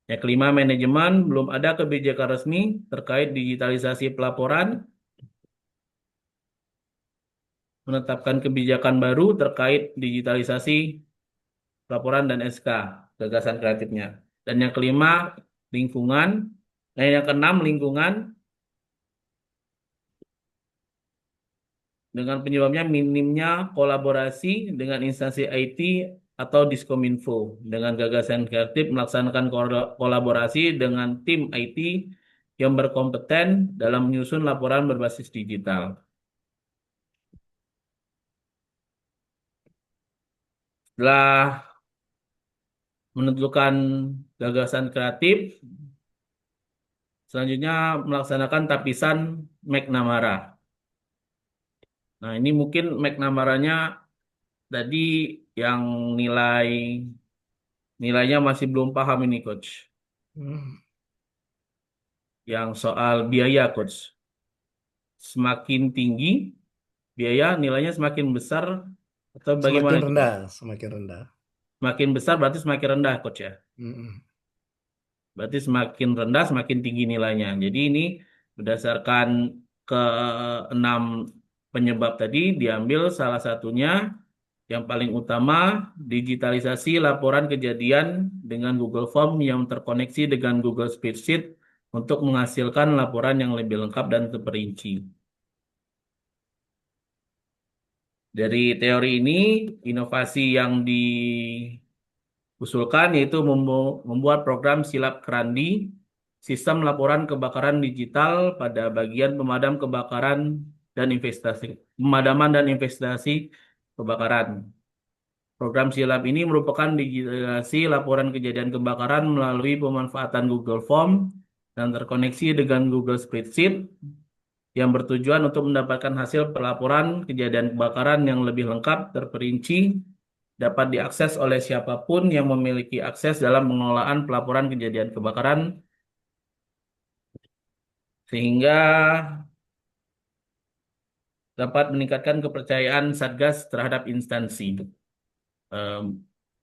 Speaker 2: Yang kelima, manajemen, belum ada kebijakan resmi terkait digitalisasi pelaporan, menetapkan kebijakan baru terkait digitalisasi laporan dan SK, gagasan kreatifnya. Dan yang kelima, lingkungan. Yang keenam, lingkungan. Dengan penyebabnya minimnya kolaborasi dengan instansi IT atau Diskominfo. Dengan gagasan kreatif melaksanakan kolaborasi dengan tim IT yang berkompeten dalam menyusun laporan berbasis digital. Setelah menentukan gagasan kreatif, selanjutnya melaksanakan tapisan McNamara. Nah, ini mungkin McNamara-nya tadi yang nilainya masih belum paham ini, Coach. Yang soal biaya, Coach. Semakin tinggi biaya, nilainya semakin besar atau bagaimana?
Speaker 1: Semakin rendah, semakin rendah.
Speaker 2: Semakin besar berarti semakin rendah, Coach ya. Berarti semakin rendah, semakin tinggi nilainya. Jadi ini berdasarkan ke-6 penyebab tadi, diambil salah satunya yang paling utama, digitalisasi laporan kejadian dengan Google Form yang terkoneksi dengan Google Spreadsheet untuk menghasilkan laporan yang lebih lengkap dan terperinci. Dari teori ini, inovasi yang diusulkan yaitu membuat program Silap Kerandi, sistem laporan kebakaran digital pada bagian pemadaman dan investasi kebakaran. Program Silap ini merupakan digitalisasi laporan kejadian kebakaran melalui pemanfaatan Google Form dan terkoneksi dengan Google Spreadsheet yang bertujuan untuk mendapatkan hasil pelaporan kejadian kebakaran yang lebih lengkap, terperinci, dapat diakses oleh siapapun yang memiliki akses dalam pengelolaan pelaporan kejadian kebakaran, sehingga dapat meningkatkan kepercayaan Satgas terhadap instansi.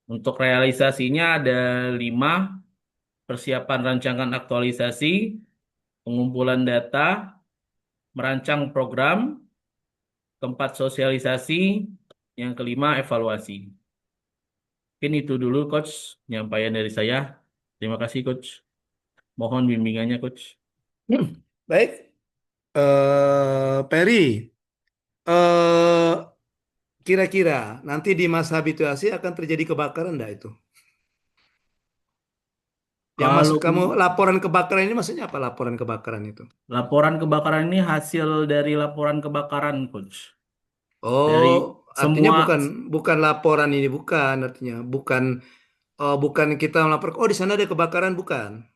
Speaker 2: Untuk realisasinya ada 5: persiapan rancangan aktualisasi, pengumpulan data, merancang program, keempat sosialisasi, yang kelima evaluasi. Mungkin itu dulu, Coach, penyampaian dari saya. Terima kasih, Coach. Mohon bimbingannya, Coach.
Speaker 1: Baik, Peri, kira-kira nanti di masa habituasi akan terjadi kebakaran enggak itu? Yang
Speaker 2: Kalau
Speaker 1: kamu laporan kebakaran ini maksudnya apa laporan kebakaran itu?
Speaker 2: laporan kebakaran ini hasil dari laporan kebakaran, Coach. Dari
Speaker 1: Oh, artinya
Speaker 2: semua
Speaker 1: bukan laporan ini, bukan artinya bukan kita melapor. Oh, di sana ada kebakaran, bukan?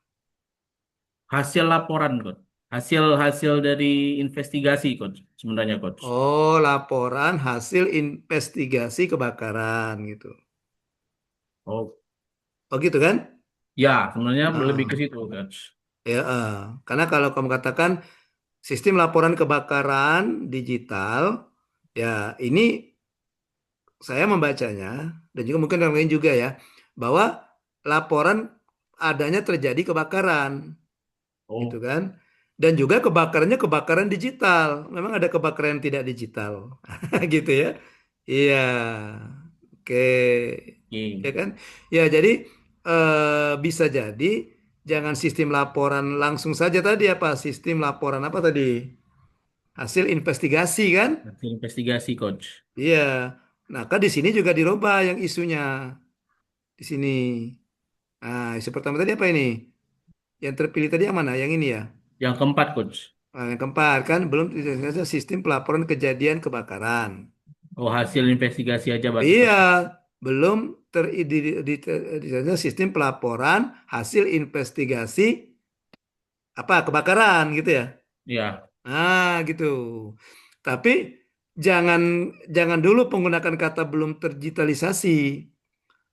Speaker 2: hasil laporan, Coach. Hasil dari investigasi, Coach. Sebenarnya, Coach.
Speaker 1: Oh, laporan hasil investigasi kebakaran gitu.
Speaker 2: Oh,
Speaker 1: Oh, gitu kan?
Speaker 2: ya, sebenarnya lebih ke
Speaker 1: Ah,
Speaker 2: situ, Coach.
Speaker 1: ya, karena kalau kamu katakan Sistem laporan kebakaran digital, ya ini saya membacanya, dan juga mungkin yang lain juga ya, bahwa laporan adanya terjadi kebakaran, gitu
Speaker 2: Oh,
Speaker 1: kan. Dan juga kebakarannya kebakaran digital. Memang ada kebakaran yang tidak digital, gitu ya. Iya, oke, ya
Speaker 2: oke.
Speaker 1: kan? Ya, jadi bisa jadi jangan sistem laporan langsung saja tadi apa? Sistem laporan apa tadi? Hasil investigasi kan?
Speaker 2: Hasil investigasi, Coach.
Speaker 1: Iya. Nah, kan di sini juga dirubah yang isunya di sini. Nah, isu pertama tadi apa ini? Yang terpilih tadi yang mana? Yang ini ya.
Speaker 2: Yang keempat, Coach.
Speaker 1: Nah, yang keempat kan belum tidak sistem pelaporan kejadian kebakaran.
Speaker 2: Oh, hasil investigasi aja berarti,
Speaker 1: Iya,
Speaker 2: Coach.
Speaker 1: belum sistem pelaporan hasil investigasi apa kebakaran gitu ya.
Speaker 2: Ya,
Speaker 1: Gitu. Tapi jangan jangan dulu menggunakan kata belum terdigitalisasi.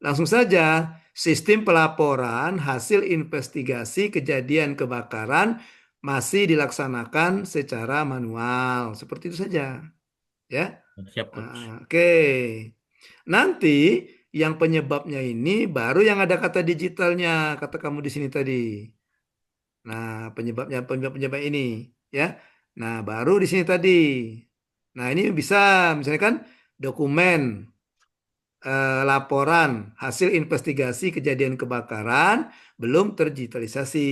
Speaker 1: Langsung saja sistem pelaporan hasil investigasi kejadian kebakaran masih dilaksanakan secara manual. Seperti itu saja, ya.
Speaker 2: siap, Coach.
Speaker 1: Oke. Nanti yang penyebabnya ini baru yang ada kata digitalnya, kata kamu di sini tadi. Nah, penyebab ini, ya. Nah, baru di sini tadi. Nah, ini bisa misalnya kan dokumen laporan hasil investigasi kejadian kebakaran belum terdigitalisasi.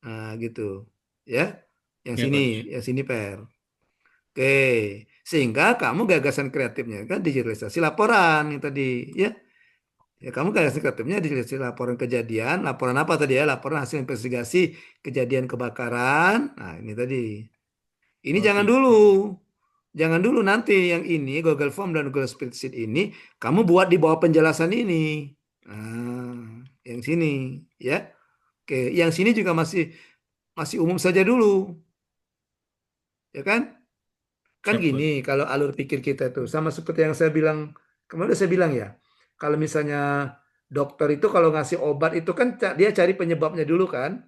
Speaker 1: Nah, gitu. Ya. Yang
Speaker 2: Ya,
Speaker 1: sini,
Speaker 2: Coach.
Speaker 1: yang sini Per. Oke. Sehingga kamu gagasan kreatifnya kan digitalisasi laporan yang tadi, ya. Ya, kamu gagasan kreatifnya digitalisasi laporan kejadian, laporan apa tadi ya? Laporan hasil investigasi kejadian kebakaran. Nah, ini tadi. Ini jangan
Speaker 2: Oke.
Speaker 1: dulu. Jangan dulu nanti yang ini Google Form dan Google Spreadsheet ini kamu buat di bawah penjelasan ini. Yang sini ya. Oke, yang sini juga masih masih umum saja dulu, ya kan? Kan
Speaker 2: Siap,
Speaker 1: gini,
Speaker 2: Coach.
Speaker 1: kalau alur pikir kita itu sama seperti yang saya bilang kemarin udah saya bilang ya. Kalau misalnya dokter itu kalau ngasih obat itu kan dia cari penyebabnya dulu kan,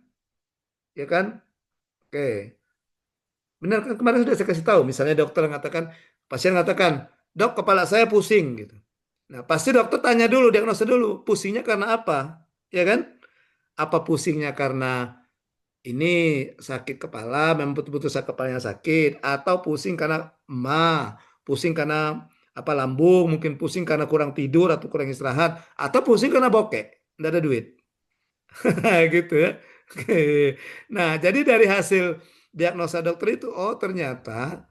Speaker 1: ya kan? Oke. Benar kan kemarin sudah saya kasih tahu, misalnya dokter mengatakan, pasien mengatakan, dok kepala saya pusing gitu. Nah pasti dokter tanya dulu, diagnosa dulu, pusingnya karena apa? Ya kan? Apa pusingnya karena ini sakit kepala, memang betul-betul kepalanya sakit, atau pusing karena pusing karena apa lambung, mungkin pusing karena kurang tidur atau kurang istirahat, atau pusing karena bokek, tidak ada duit. Gitu ya. Oke. Nah, jadi dari hasil diagnosa dokter itu, oh ternyata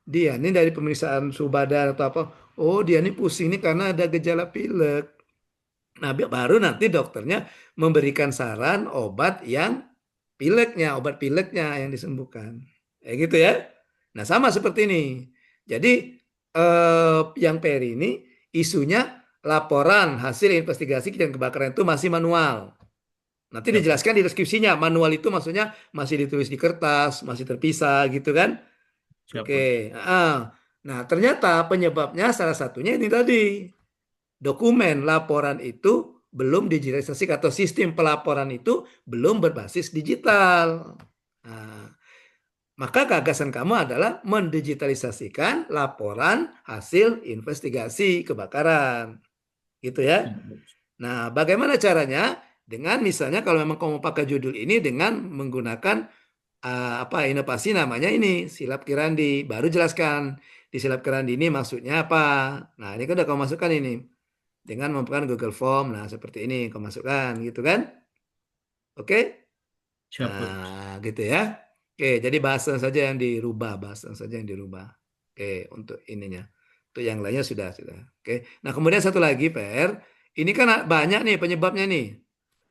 Speaker 1: dia ini dari pemeriksaan suhu badan atau apa, oh dia ini pusing ini karena ada gejala pilek. Nah, baru nanti dokternya memberikan saran obat pileknya yang disembuhkan. Kayak gitu ya. Nah, sama seperti ini. Jadi yang Peri ini isunya laporan hasil investigasi kejadian kebakaran itu masih manual. Nanti
Speaker 2: Siap, Coach.
Speaker 1: dijelaskan di deskripsinya. Manual itu maksudnya masih ditulis di kertas, masih terpisah gitu kan.
Speaker 2: Siap, Coach.
Speaker 1: Oke. Nah, ternyata penyebabnya salah satunya ini tadi. Dokumen laporan itu belum digitalisasi atau sistem pelaporan itu belum berbasis digital. Nah, maka gagasan kamu adalah mendigitalisasikan laporan hasil investigasi kebakaran. Gitu ya.
Speaker 2: Siap, Coach.
Speaker 1: Nah, bagaimana caranya? Dengan misalnya kalau memang kamu pakai judul ini dengan menggunakan apa inovasi namanya ini silap kirandi. Baru jelaskan di silap kirandi ini maksudnya apa. Nah, ini kan udah kamu masukkan ini dengan menggunakan Google Form. Nah, seperti ini kamu masukkan gitu kan? Oke?
Speaker 2: Siap, Coach.
Speaker 1: Gitu ya. Oke, jadi bahasan saja yang dirubah, bahasan saja yang dirubah. Oke, untuk ininya. Untuk yang lainnya sudah. Oke. Nah, kemudian satu lagi, PR. Ini kan banyak nih penyebabnya nih.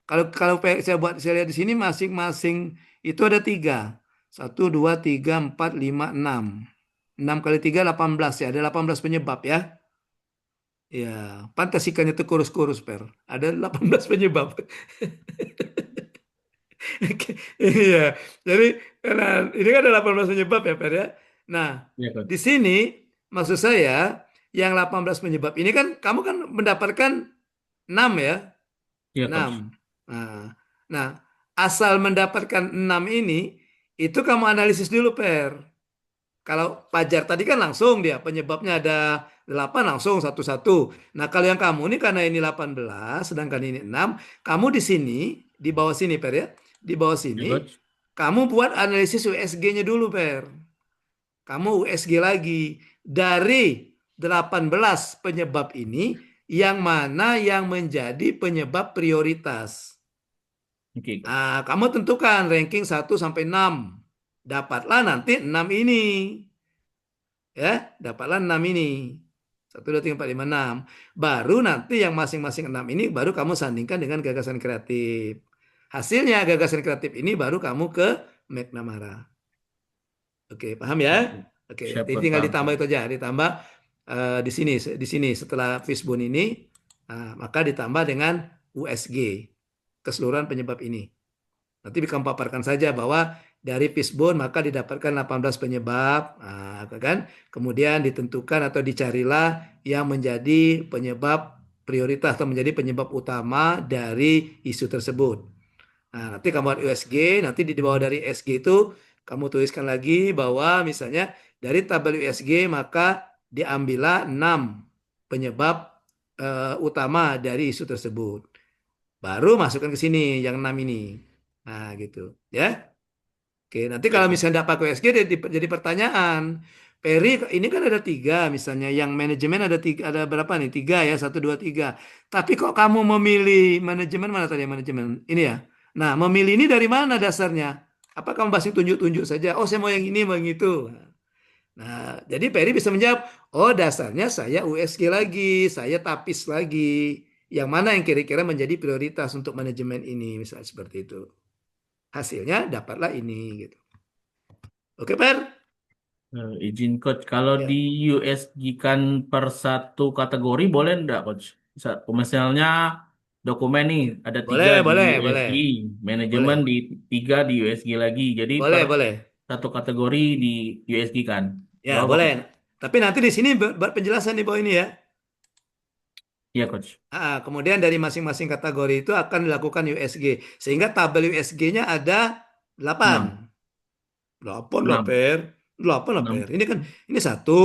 Speaker 1: Kalau kalau saya lihat di sini masing-masing itu ada tiga. Satu, dua, tiga, empat, lima, enam. 6 kali 3, 18 ya. Ada 18 penyebab ya. Ya, pantas ikannya tuh kurus-kurus, Per. Ada 18 penyebab. Oke, iya. Jadi karena ini kan ada 18 penyebab ya, Per ya. Nah,
Speaker 2: Ya,
Speaker 1: di
Speaker 2: Coach.
Speaker 1: sini maksud saya yang 18 penyebab ini kan kamu kan mendapatkan 6 ya.
Speaker 2: Ya,
Speaker 1: Enam.
Speaker 2: Coach.
Speaker 1: Nah, nah, asal mendapatkan 6 ini Itu kamu analisis dulu, Per. Kalau Pajar tadi kan langsung dia penyebabnya ada 8 langsung satu-satu. Nah, kalau yang kamu ini karena ini 18 sedangkan ini 6, kamu di sini di bawah sini Per ya. Di bawah
Speaker 2: Ya,
Speaker 1: sini
Speaker 2: coach.
Speaker 1: kamu buat analisis USG-nya dulu Per. Kamu USG lagi dari 18 penyebab ini yang mana yang menjadi penyebab prioritas.
Speaker 2: Oke, coach.
Speaker 1: Nah, kamu tentukan ranking 1 sampai 6. Dapatlah nanti 6 ini. Ya, dapatlah 6 ini. 1, 2, 3, 4, 5, 6. Baru nanti yang masing-masing 6 ini baru kamu sandingkan dengan gagasan kreatif. Hasilnya gagasan kreatif ini baru kamu ke McNamara. Oke, paham ya? Oke,
Speaker 2: Siap,
Speaker 1: jadi
Speaker 2: coach.
Speaker 1: tinggal
Speaker 2: Paham,
Speaker 1: ditambah
Speaker 2: coach.
Speaker 1: itu aja, ditambah di sini setelah fishbone ini, maka ditambah dengan USG keseluruhan penyebab ini. Nanti kamu paparkan saja bahwa dari fishbone maka didapatkan 18 penyebab, kan? Kemudian ditentukan atau dicarilah yang menjadi penyebab prioritas atau menjadi penyebab utama dari isu tersebut. Nah, nanti kamu buat USG, nanti di bawah dari SG itu kamu tuliskan lagi bahwa misalnya dari tabel USG maka diambillah 6 penyebab utama dari isu tersebut. Baru masukkan ke sini yang 6 ini. Nah, gitu ya. Oke, nanti
Speaker 4: Oke,
Speaker 1: kalau
Speaker 4: coach.
Speaker 1: misalnya tidak pakai USG jadi pertanyaan. Peri ini kan ada 3 misalnya, yang manajemen ada 3, ada berapa nih? 3 ya, 1, 2, 3. Tapi kok kamu memilih manajemen mana tadi manajemen? Ini ya. Nah, memilih ini dari mana dasarnya? Apa kamu pasti tunjuk-tunjuk saja? Oh, saya mau yang ini, mau yang itu. Nah, jadi Peri bisa menjawab, oh dasarnya saya USG lagi, saya tapis lagi. Yang mana yang kira-kira menjadi prioritas untuk manajemen ini, misalnya seperti itu. Hasilnya dapatlah ini, gitu. Oke, Per?
Speaker 2: Izin, coach. Kalau di
Speaker 1: Ya.
Speaker 2: USG kan per satu kategori boleh enggak, coach? Misalnya dokumen nih ada 3
Speaker 1: Boleh,
Speaker 2: di
Speaker 1: boleh, boleh.
Speaker 2: USG, manajemen
Speaker 1: Boleh.
Speaker 2: di 3 di USG lagi. Jadi per
Speaker 1: Boleh, boleh.
Speaker 2: satu kategori di USG kan.
Speaker 1: Ya,
Speaker 2: Gak apa,
Speaker 1: boleh.
Speaker 2: coach?
Speaker 1: Tapi nanti di sini buat penjelasan di bawah ini ya.
Speaker 2: Iya, coach.
Speaker 1: Kemudian dari masing-masing kategori itu akan dilakukan USG. Sehingga tabel USG-nya ada 8.
Speaker 2: 6.
Speaker 1: 8 lah,
Speaker 2: 6.
Speaker 1: Per. 8 lah, Per.
Speaker 2: 6.
Speaker 1: Ini kan, ini satu.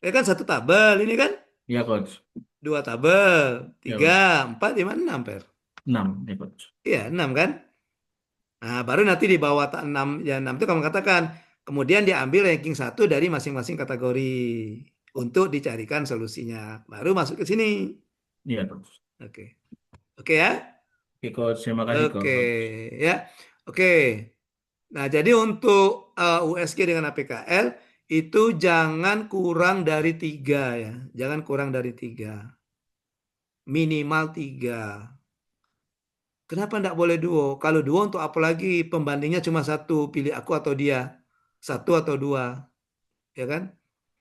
Speaker 1: Ya kan satu tabel. Ini kan
Speaker 2: Iya, coach.
Speaker 1: 2 tabel.
Speaker 2: Iya,
Speaker 1: 3,
Speaker 2: coach.
Speaker 1: 4, 5, 6, Per.
Speaker 2: 6, ya, coach.
Speaker 1: Iya, 6 kan? Nah, baru nanti di bawah 6, ya 6 itu kamu katakan. Kemudian diambil ranking 1 dari masing-masing kategori untuk dicarikan solusinya. Baru masuk ke sini.
Speaker 2: Iya, coach.
Speaker 1: Oke. Oke ya?
Speaker 2: Oke, coach. Terima kasih,
Speaker 1: Oke,
Speaker 2: coach.
Speaker 1: ya. Oke. Nah, jadi untuk USG dengan APKL itu jangan kurang dari 3 ya. Jangan kurang dari 3. Minimal 3. Kenapa tidak boleh duo? Kalau duo untuk apa lagi? Pembandingnya cuma satu, pilih aku atau dia. Satu atau dua, ya kan?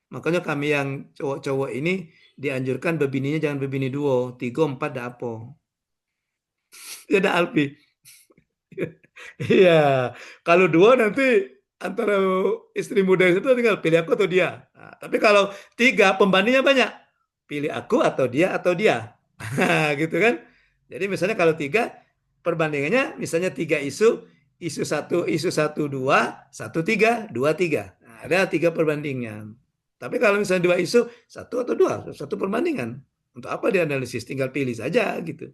Speaker 1: Makanya kami yang cowok-cowok ini dianjurkan bebininya jangan bebini duo. 3, 4, dah apa. Ya dah Alpi. Iya. Kalau duo nanti antara istri muda itu tinggal pilih aku atau dia. Nah, tapi kalau 3, pembandingnya banyak. Pilih aku atau dia atau dia. Gitu kan? Jadi misalnya kalau 3, perbandingannya misalnya 3 isu, isu satu 2, satu 3, 2 3. Nah, ada 3 perbandingan. Tapi kalau misalnya 2 isu, satu atau 2, satu perbandingan. Untuk apa dianalisis? Tinggal pilih saja gitu.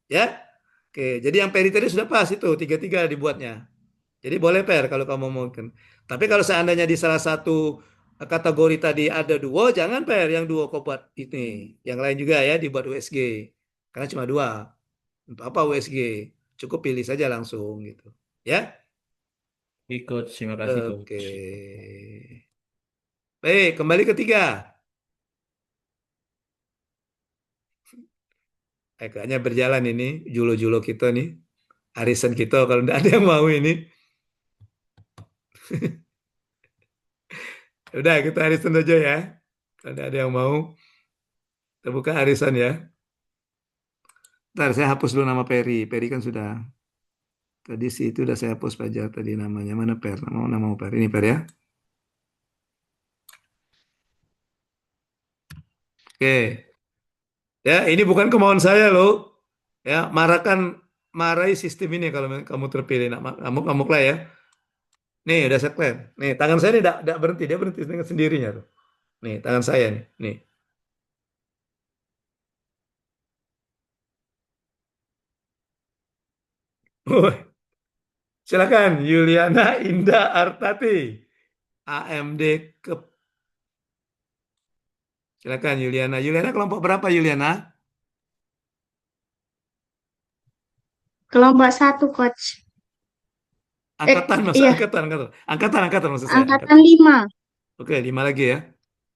Speaker 1: Ya. Oke, jadi yang peri tadi sudah pas itu, 3-3 dibuatnya. Jadi boleh Per kalau kamu mungkin. Tapi kalau seandainya di salah satu kategori tadi ada duo, jangan Per yang duo kau buat ini. Yang lain juga ya dibuat USG. Karena cuma 2. Untuk apa USG? Cukup pilih saja langsung gitu. Ya?
Speaker 2: Oke, coach. Terima kasih,
Speaker 1: Oke.
Speaker 2: coach.
Speaker 1: Baik, kembali ke 3. Kayaknya berjalan ini julo-julo kita nih. Arisan kita kalau tidak ada yang mau ini. Udah kita arisan aja ya. Kalau tidak ada yang mau, kita buka arisan ya. Ntar saya hapus dulu nama Peri. Peri kan sudah. Tadi sih itu udah saya hapus aja tadi namanya. Mana Per? Nama Per. Ini Per ya. Oke. Ya, ini bukan kemauan saya loh. Ya, marahi sistem ini kalau kamu terpilih. Nah, kamu lah ya. Nih, udah saya klaim. Nih, tangan saya ini tidak berhenti, dia berhenti dengan sendirinya tuh. Nih, tangan saya nih. Nih. Woi, silakan Yuliana Indah Artati, AMD ke. Silakan Yuliana. Yuliana kelompok berapa Yuliana?
Speaker 5: Kelompok satu, Coach.
Speaker 1: Angkatan maksud
Speaker 5: Iya,
Speaker 1: angkatan maksud saya.
Speaker 5: angkatan
Speaker 1: Angkatan.
Speaker 5: 5.
Speaker 1: Oke, 5 lagi ya.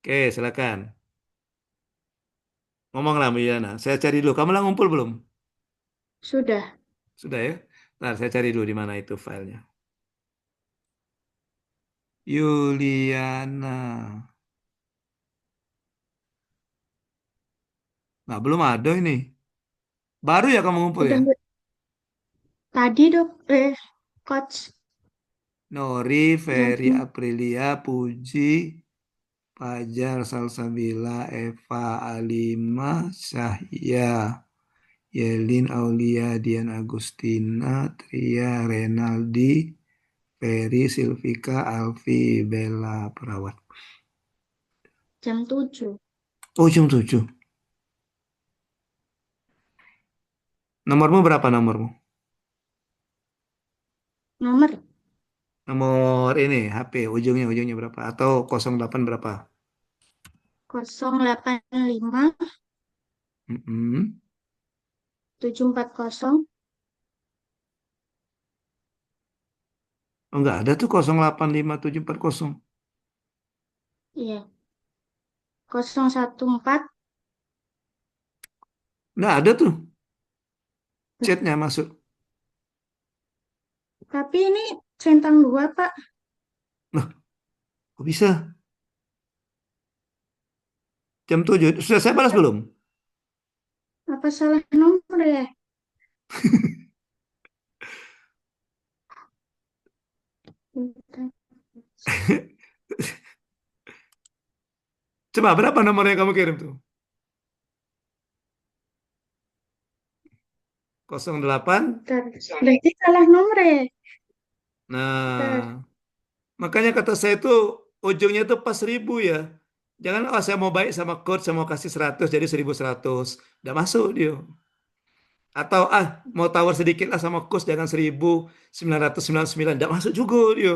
Speaker 1: Oke, silakan. Ngomonglah Mbak Yuliana. Saya cari dulu. Kamu lah ngumpul belum?
Speaker 5: Sudah.
Speaker 1: Sudah ya? Nah, saya cari dulu di mana itu filenya. Yuliana. Nah, belum ada ini. Baru ya kamu ngumpul ya?
Speaker 5: Udah tadi, Dok. Coach.
Speaker 1: Nori, Ferry,
Speaker 5: Nanti
Speaker 1: Aprilia, Puji, Fajar, Salsabila, Eva, Alima, Syahya, Yelin, Aulia, Dian Agustina, Tria, Renaldi, Ferry, Silvika, Alfi, Bella, Perawat.
Speaker 5: jam 7.
Speaker 1: Oh, jam 7. Nomormu berapa nomormu?
Speaker 5: Nomor
Speaker 1: Nomor ini, HP, ujungnya berapa? Atau 08 berapa?
Speaker 5: 085
Speaker 1: Mm-mm.
Speaker 5: 740.
Speaker 1: Oh, enggak ada tuh 085740.
Speaker 5: Iya. 014.
Speaker 1: Enggak ada tuh chatnya masuk.
Speaker 5: Tapi ini centang 2, Pak.
Speaker 1: Loh, kok bisa? Jam 7. Sudah saya balas belum?
Speaker 5: Apa salah nomor ya?
Speaker 1: Coba berapa nomor yang kamu kirim tuh? 08.
Speaker 5: Bentar. Berarti salah nomor ya? Bentar.
Speaker 1: Nah, makanya kata saya tuh ujungnya tuh pas 1000 ya. Jangan, oh saya mau baik sama coach, saya mau kasih 100 jadi 1100. Udah masuk dia. Atau mau tawar sedikit lah sama coach, jangan 1999. Udah masuk juga dia.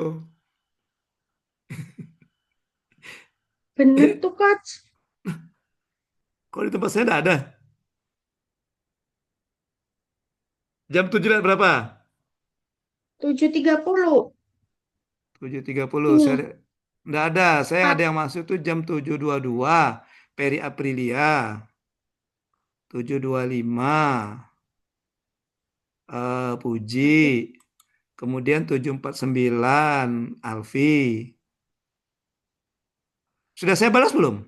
Speaker 5: Bener tuh, Coach.
Speaker 1: Kalau di tempat saya enggak ada. Jam 7 lihat berapa?
Speaker 5: 7.30.
Speaker 1: 7.30.
Speaker 5: Ini.
Speaker 1: Saya enggak ada. Saya
Speaker 5: Pak.
Speaker 1: ada yang masuk tuh jam 7.22. Peri Aprilia. 7.25. Puji. Kemudian 7.49. Alfi. Sudah saya balas belum?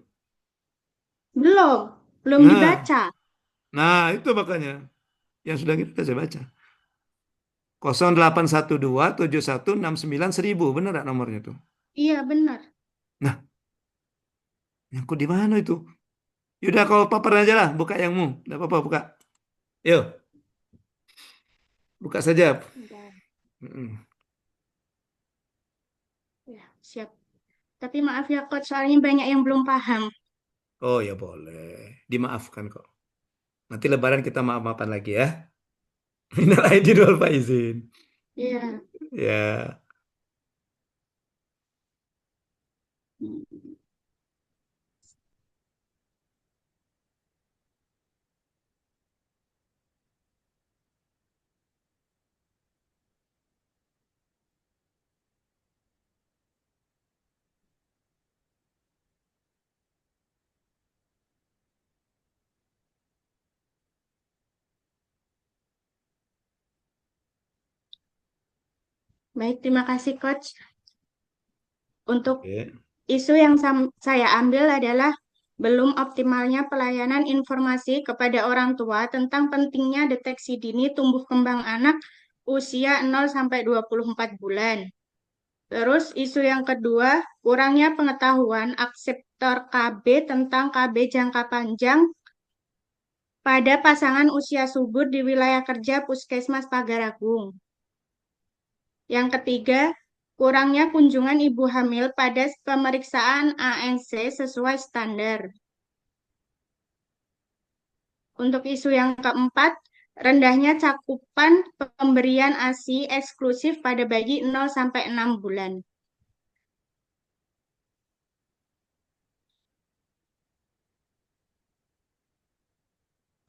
Speaker 5: Belum. Belum
Speaker 1: Nah,
Speaker 5: dibaca.
Speaker 1: itu makanya. Yang sudah kita saya baca. 081271691000. Benar nggak nomornya tuh?
Speaker 5: Iya, benar.
Speaker 1: Nah, nyangkut di mana itu? Yaudah kalau paparan aja lah. Buka yangmu. Nggak apa-apa, buka. Yuk, buka saja.
Speaker 5: Udah.
Speaker 1: Mm-mm.
Speaker 5: Ya, siap. Tapi maaf ya, Coach. Soalnya banyak yang belum paham.
Speaker 1: Oh ya boleh. Dimaafkan kok. Nanti Lebaran kita maaf-maafan lagi ya. Minal aidin wal faizin.
Speaker 5: Iya.
Speaker 1: Ya.
Speaker 5: Baik, terima kasih, Coach. Untuk
Speaker 1: Oke.
Speaker 5: isu yang saya ambil adalah belum optimalnya pelayanan informasi kepada orang tua tentang pentingnya deteksi dini tumbuh kembang anak usia 0 sampai 24 bulan. Terus isu yang kedua, kurangnya pengetahuan akseptor KB tentang KB jangka panjang pada pasangan usia subur di wilayah kerja Puskesmas Pagar Agung. Yang ketiga, kurangnya kunjungan ibu hamil pada pemeriksaan ANC sesuai standar. Untuk isu yang keempat, rendahnya cakupan pemberian ASI eksklusif pada bayi 0-6 bulan.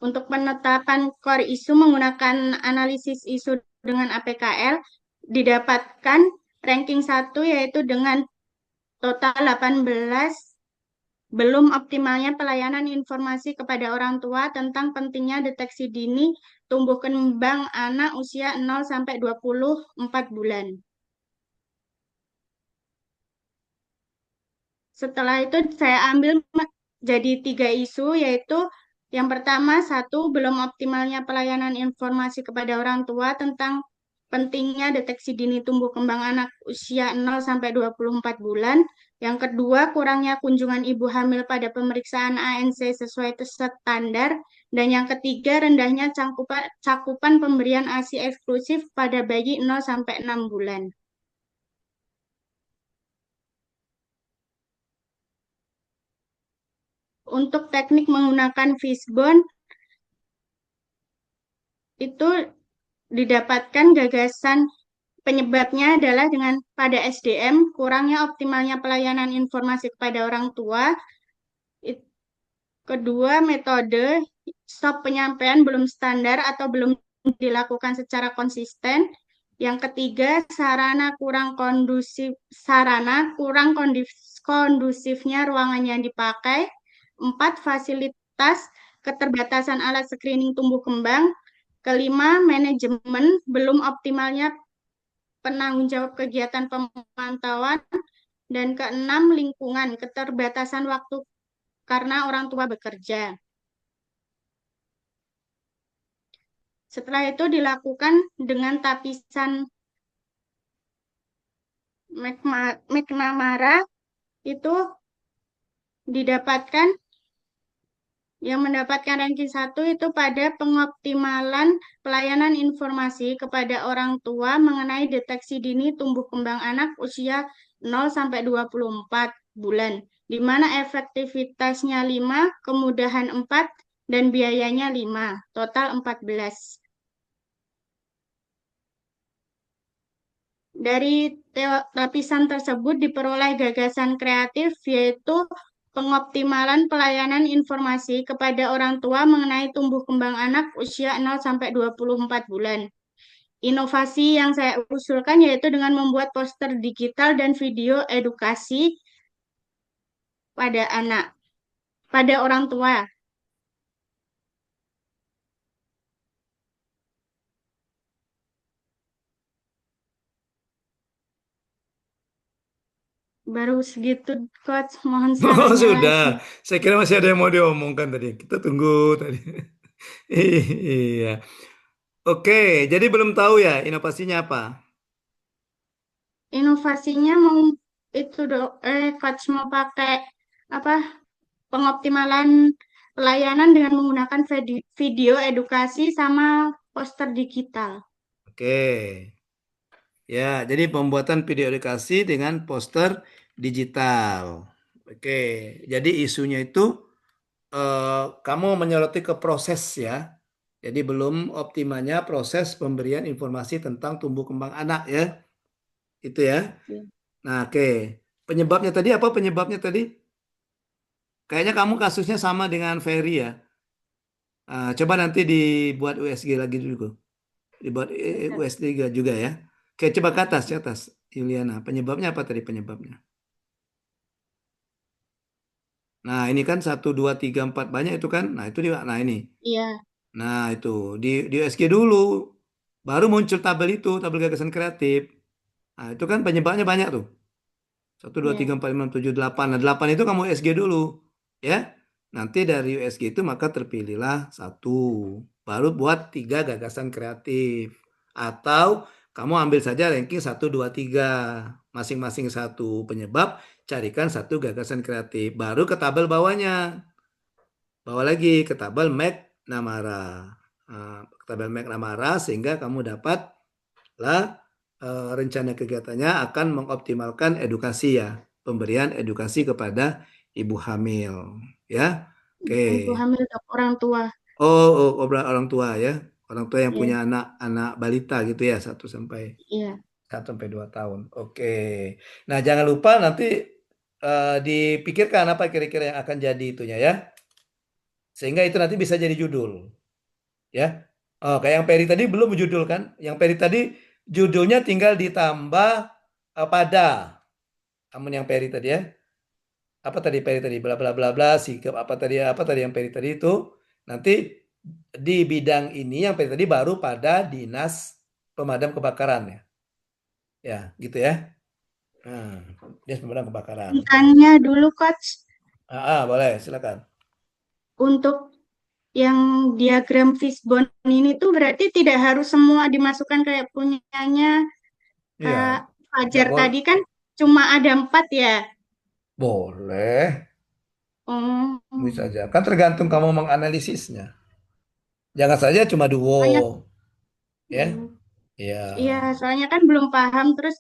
Speaker 5: Untuk penetapan core isu menggunakan analisis isu dengan APKL, didapatkan ranking 1 yaitu dengan total 18, belum optimalnya pelayanan informasi kepada orang tua tentang pentingnya deteksi dini tumbuh kembang anak usia 0-24 bulan. Setelah itu saya ambil jadi 3 isu, yaitu yang pertama, 1, belum optimalnya pelayanan informasi kepada orang tua tentang pentingnya deteksi dini tumbuh kembang anak usia 0-24 bulan. Yang kedua, kurangnya kunjungan ibu hamil pada pemeriksaan ANC sesuai standar. Dan yang ketiga, rendahnya cakupan pemberian ASI eksklusif pada bayi 0-6 bulan. Untuk teknik menggunakan fishbone, itu didapatkan gagasan penyebabnya adalah dengan pada SDM, kurangnya optimalnya pelayanan informasi kepada orang tua. Kedua, metode stop penyampaian belum standar atau belum dilakukan secara konsisten. Yang ketiga, sarana kurang kondusifnya ruangan yang dipakai. 4, fasilitas keterbatasan alat screening tumbuh kembang. Kelima, manajemen belum optimalnya penanggung jawab kegiatan pemantauan. Dan keenam, lingkungan keterbatasan waktu karena orang tua bekerja. Setelah itu dilakukan dengan tapisan McNamara, itu didapatkan yang mendapatkan ranking 1 itu pada pengoptimalan pelayanan informasi kepada orang tua mengenai deteksi dini tumbuh kembang anak usia 0-24 bulan, di mana efektivitasnya 5, kemudahan 4, dan biayanya 5, total 14. Dari lapisan tersebut diperoleh gagasan kreatif, yaitu pengoptimalan pelayanan informasi kepada orang tua mengenai tumbuh kembang anak usia 0-24 bulan. Inovasi yang saya usulkan yaitu dengan membuat poster digital dan video edukasi pada orang tua. Baru segitu, Coach. Mohon
Speaker 1: Oh,
Speaker 5: sarannya
Speaker 1: sudah.
Speaker 5: lagi.
Speaker 1: Saya kira masih ada yang mau diomongkan tadi. Kita tunggu tadi. Iya. Oke, jadi belum tahu ya inovasinya apa?
Speaker 5: Inovasinya mau itu Coach mau pakai apa? Pengoptimalan pelayanan dengan menggunakan video edukasi sama poster digital.
Speaker 1: Oke. Ya, jadi pembuatan video edukasi dengan poster digital. Oke, jadi isunya itu kamu menyoroti ke proses ya. Jadi belum optimalnya proses pemberian informasi tentang tumbuh kembang anak ya. Itu ya.
Speaker 5: Ya.
Speaker 1: Nah, oke. Penyebabnya tadi apa penyebabnya tadi? Kayaknya kamu kasusnya sama dengan Ferry ya. Coba nanti dibuat USG lagi dulu. Dibuat USG juga ya. Oke, coba ke atas, Yuliana. Penyebabnya apa tadi penyebabnya? Nah, ini kan 1, 2, 3, 4 banyak itu kan. Nah, itu dia. Nah, ini.
Speaker 5: Iya.
Speaker 1: Nah, itu di USG dulu. Baru muncul tabel itu, tabel gagasan kreatif. Nah, itu kan penyebabnya banyak tuh. 1, 2, 3, 4, 5, 7, 8. Nah, 8 itu kamu USG dulu. Ya. Nanti dari USG itu maka terpilihlah 1. Baru buat 3 gagasan kreatif. Atau kamu ambil saja ranking 1, 2, 3. Masing-masing 1 penyebab, carikan 1 gagasan kreatif. Baru ke tabel bawahnya. Bawa lagi ke tabel McNamara. Ke tabel McNamara sehingga kamu dapatlah rencana kegiatannya akan mengoptimalkan edukasi ya, pemberian edukasi kepada ibu hamil ya.
Speaker 5: Ibu
Speaker 1: Oke.
Speaker 5: hamil atau orang tua.
Speaker 1: Obrolan orang tua ya. Orang tua yang
Speaker 5: Iya,
Speaker 1: punya anak-anak balita gitu ya,
Speaker 5: iya.
Speaker 1: 1 sampai 2 tahun. Oke. Nah, jangan lupa nanti dipikirkan apa kira-kira yang akan jadi itunya ya. Sehingga itu nanti bisa jadi judul ya. Oh, kayak yang Peri tadi belum judul kan? Yang Peri tadi judulnya tinggal ditambah pada. Namun yang Peri tadi ya, apa tadi Peri tadi bla bla bla bla sikap apa tadi yang Peri tadi itu nanti di bidang ini yang Peri tadi baru pada dinas pemadam kebakaran ya. Ya, gitu ya. Nah, dinas pemadam kebakaran.
Speaker 5: Tanya dulu, Coach.
Speaker 1: Boleh, silakan.
Speaker 5: Untuk yang diagram fishbone ini tuh berarti tidak harus semua dimasukkan kayak punyanya
Speaker 1: Iya,
Speaker 5: Kak
Speaker 1: nggak
Speaker 5: Fajar
Speaker 1: boleh.
Speaker 5: tadi kan cuma ada 4 ya.
Speaker 1: Boleh,
Speaker 5: Oh,
Speaker 1: bisa aja. Kan tergantung kamu menganalisisnya. Jangan saja cuma duo,
Speaker 5: soalnya,
Speaker 1: ya.
Speaker 5: oh,
Speaker 1: Iya.
Speaker 5: iya, soalnya kan belum paham terus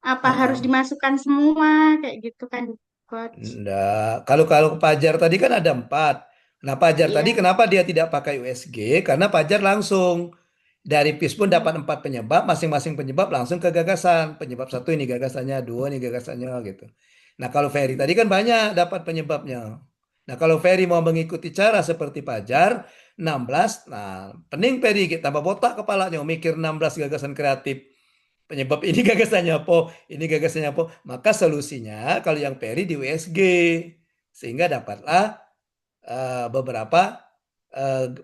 Speaker 5: apa harus
Speaker 1: Heeh.
Speaker 5: dimasukkan semua kayak gitu kan, Coach.
Speaker 1: Enggak. Kalau kalau Pajar tadi kan ada 4. Nah, Pajar tadi
Speaker 5: Iya.
Speaker 1: kenapa dia tidak pakai USG? Karena Pajar langsung dari PIS pun
Speaker 5: Hmm.
Speaker 1: dapat 4 penyebab, masing-masing penyebab langsung ke gagasan. Penyebab satu ini gagasannya, dua ini gagasannya gitu. Nah, kalau Ferry tadi kan banyak dapat penyebabnya. Nah, kalau Ferry mau mengikuti cara seperti Pajar, 16, nah, pening Ferry kita tambah botak kepalanya, mikir 16 gagasan kreatif. Penyebab ini gagasannya apa, ini gagasannya apa. Maka solusinya kalau yang Perry di USG sehingga dapatlah beberapa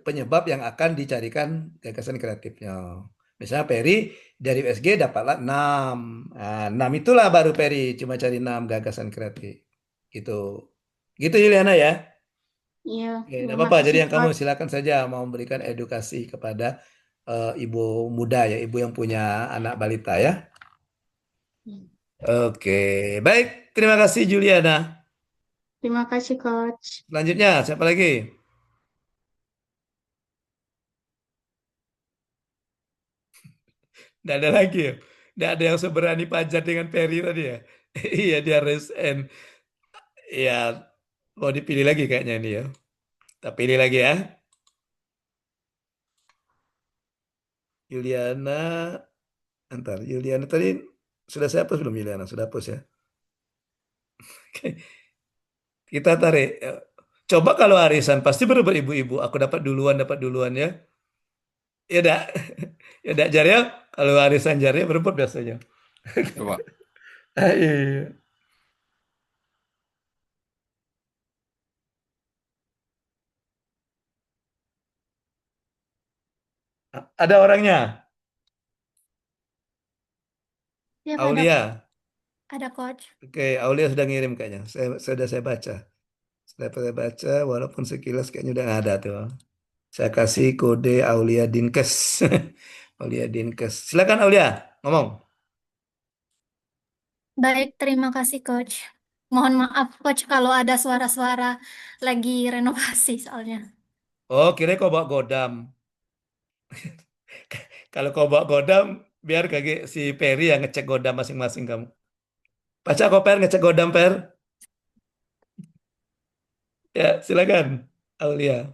Speaker 1: penyebab yang akan dicarikan gagasan kreatifnya. Misalnya Perry dari USG dapatlah 6. Nah, 6 itulah baru Perry cuma cari 6 gagasan kreatif. Gitu. Gitu Juliana ya.
Speaker 5: Iya,
Speaker 1: Oke, tidak
Speaker 5: terima
Speaker 1: apa-apa. Jadi
Speaker 5: kasih,
Speaker 1: yang kamu
Speaker 5: Coach.
Speaker 1: silakan saja mau memberikan edukasi kepada ibu muda ya, ibu yang punya anak balita ya. Oke, baik. Terima kasih Juliana.
Speaker 5: Terima kasih, Coach.
Speaker 1: Selanjutnya, siapa lagi? Tidak ada lagi ya? Tidak ada yang seberani Pajar dengan Perry tadi ya? Iya, dia resign. Iya, mau dipilih lagi kayaknya ini ya. Kita pilih lagi ya. Juliana, ntar. Juliana tadi sudah saya hapus belum Juliana? Sudah hapus ya? Oke, kita tarik. Coba kalau arisan, pasti berubah ibu-ibu. Aku dapat duluan ya. Ya udah, ya udah Jar ya. Kalau arisan Jar ya berebut biasanya.
Speaker 4: Coba.
Speaker 1: Iya. Ada orangnya,
Speaker 6: Ya,
Speaker 1: Aulia.
Speaker 6: ada coach.
Speaker 1: Oke, Aulia sudah ngirim kayaknya. Sudah saya baca. Sudah saya baca, walaupun sekilas kayaknya udah nggak ada tuh. Saya kasih kode Aulia Dinkes. Aulia Dinkes. Silakan Aulia, ngomong.
Speaker 6: Baik, terima kasih coach. Mohon maaf coach kalau ada suara-suara lagi renovasi soalnya.
Speaker 1: Oh, kira kau bawa godam. Kalau kau bawa godam, biar kaki si Peri yang ngecek godam masing-masing kamu. Baca kok Per, ngecek godam Per. Ya, silakan Aulia.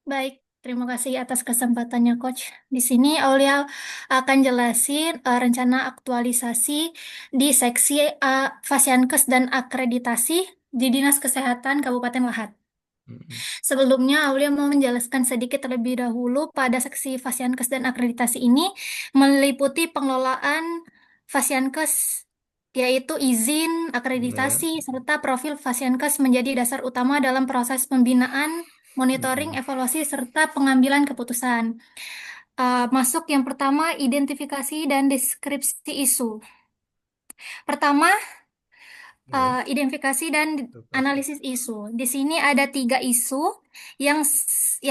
Speaker 6: Baik, terima kasih atas kesempatannya coach. Di sini Aulia akan jelasin rencana aktualisasi di seksi Fasiankes dan akreditasi di Dinas Kesehatan Kabupaten Lahat.
Speaker 1: Mm-mm.
Speaker 6: Sebelumnya, Aulia mau menjelaskan sedikit terlebih dahulu pada seksi Fasiankes dan akreditasi ini meliputi pengelolaan Fasiankes, yaitu izin,
Speaker 1: Ya.
Speaker 6: akreditasi, serta profil Fasiankes menjadi dasar utama dalam proses pembinaan, monitoring,
Speaker 1: Mm-mm.
Speaker 6: evaluasi, serta pengambilan keputusan. Masuk yang pertama, identifikasi dan deskripsi isu. Pertama,
Speaker 1: Ya.
Speaker 6: identifikasi dan
Speaker 1: Lokasi.
Speaker 6: analisis isu. Di sini ada 3 isu yang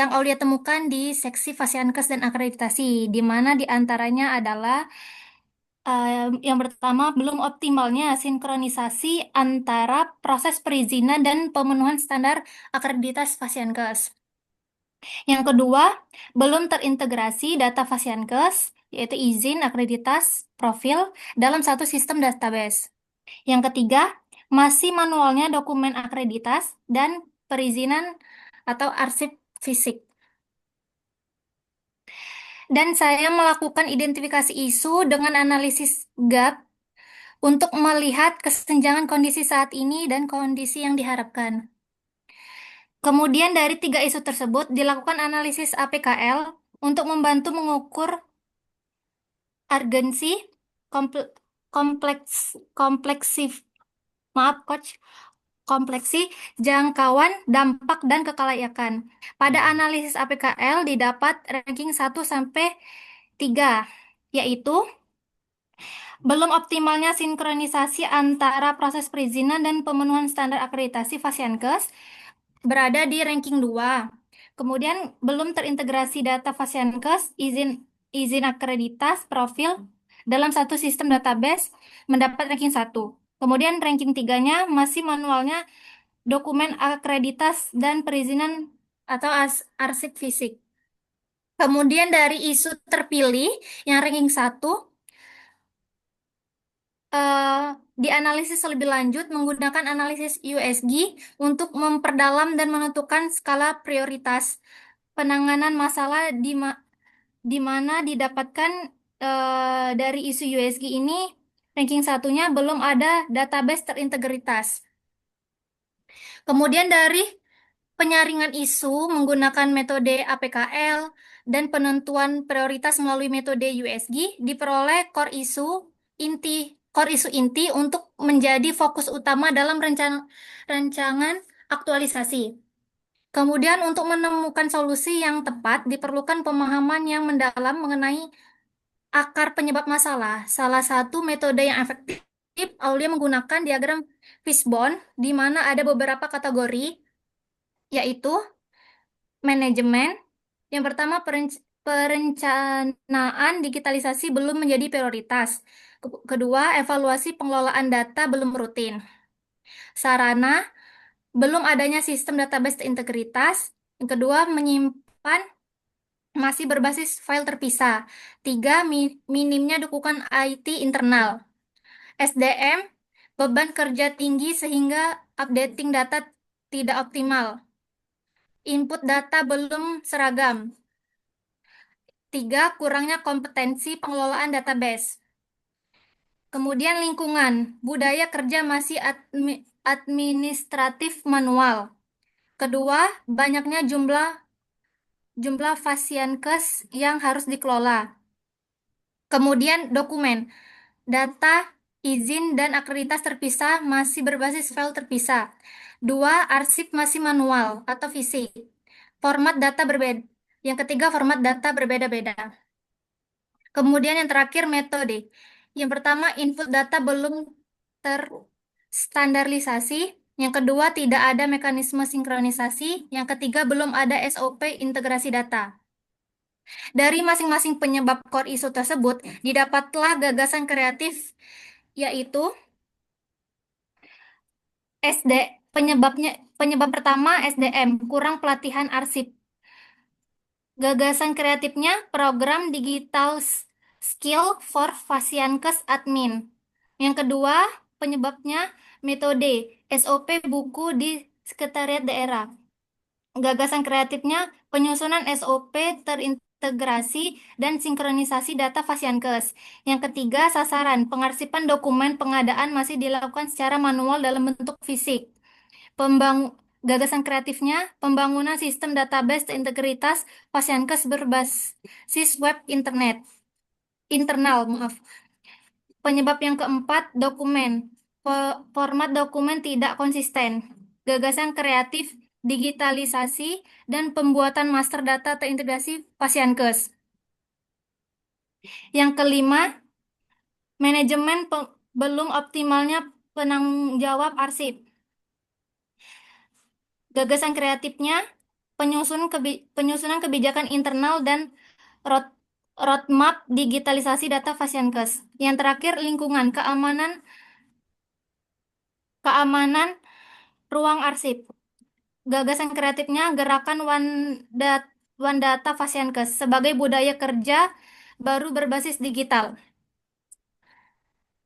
Speaker 6: Aulia temukan di seksi Fasiankes dan akreditasi, di mana diantaranya adalah yang pertama belum optimalnya sinkronisasi antara proses perizinan dan pemenuhan standar akreditas Fasiankes. Yang kedua, belum terintegrasi data Fasiankes yaitu izin, akreditas, profil dalam satu sistem database. Yang ketiga, masih manualnya dokumen akreditas dan perizinan atau arsip fisik. Dan saya melakukan identifikasi isu dengan analisis gap untuk melihat kesenjangan kondisi saat ini dan kondisi yang diharapkan. Kemudian dari 3 isu tersebut dilakukan analisis APKL untuk membantu mengukur urgensi, komple- kompleksif, maaf coach, kompleksi, jangkauan, dampak, dan kekelayakan. Pada analisis APKL didapat ranking 1 sampai 3, yaitu belum optimalnya sinkronisasi antara proses perizinan dan pemenuhan standar akreditasi Fasiankes berada di ranking 2. Kemudian belum terintegrasi data Fasiankes, izin akreditas, profil dalam satu sistem database mendapat ranking 1. Kemudian ranking 3-nya masih manualnya dokumen akreditas dan perizinan atau arsip fisik. Kemudian dari isu terpilih yang ranking 1 dianalisis lebih lanjut menggunakan analisis USG untuk memperdalam dan menentukan skala prioritas penanganan masalah di mana didapatkan dari isu USG ini ranking 1-nya belum ada database terintegritas. Kemudian dari penyaringan isu menggunakan metode APKL dan penentuan prioritas melalui metode USG diperoleh core isu inti untuk menjadi fokus utama dalam rancangan aktualisasi. Kemudian untuk menemukan solusi yang tepat diperlukan pemahaman yang mendalam mengenai akar penyebab masalah. Salah satu metode yang efektif Aulia menggunakan diagram fishbone di mana ada beberapa kategori, yaitu manajemen. Yang pertama, perencanaan digitalisasi belum menjadi prioritas. Kedua, evaluasi pengelolaan data belum rutin. Sarana, belum adanya sistem database integritas. Yang kedua, menyimpan masih berbasis file terpisah. Tiga, minimnya dukungan IT internal. SDM, beban kerja tinggi sehingga updating data tidak optimal. Input data belum seragam. Tiga, kurangnya kompetensi pengelolaan database. Kemudian lingkungan, budaya kerja masih administratif manual. Kedua, banyaknya jumlah Fasiankes yang harus dikelola. Kemudian dokumen, data, izin, dan akreditas terpisah masih berbasis file terpisah. Dua, arsip masih manual atau fisik. Format data berbeda. Yang ketiga, format data berbeda-beda. Kemudian yang terakhir, metode. Yang pertama, input data belum terstandarisasi. Yang kedua, tidak ada mekanisme sinkronisasi. Yang ketiga, belum ada SOP integrasi data. Dari masing-masing penyebab core isu tersebut, didapatlah gagasan kreatif, yaitu penyebab pertama SDM, kurang pelatihan arsip. Gagasan kreatifnya program digital skill for Fasiankes admin. Yang kedua, penyebabnya metode SOP buku di sekretariat daerah. Gagasan kreatifnya penyusunan SOP terintegrasi dan sinkronisasi data Fasiankes. Yang ketiga, sasaran pengarsipan dokumen pengadaan masih dilakukan secara manual dalam bentuk fisik. Gagasan kreatifnya pembangunan sistem database integritas Fasiankes berbasis web internal, maaf. Penyebab yang keempat, dokumen. Format dokumen tidak konsisten. Gagasan kreatif, digitalisasi, dan pembuatan master data terintegrasi Fasiankes. Yang kelima, manajemen belum optimalnya penanggung jawab arsip. Gagasan kreatifnya penyusunan kebijakan internal dan roadmap digitalisasi data Fasiankes. Yang terakhir, lingkungan, keamanan ruang arsip. Gagasan kreatifnya gerakan One Data Fasiankes sebagai budaya kerja baru berbasis digital.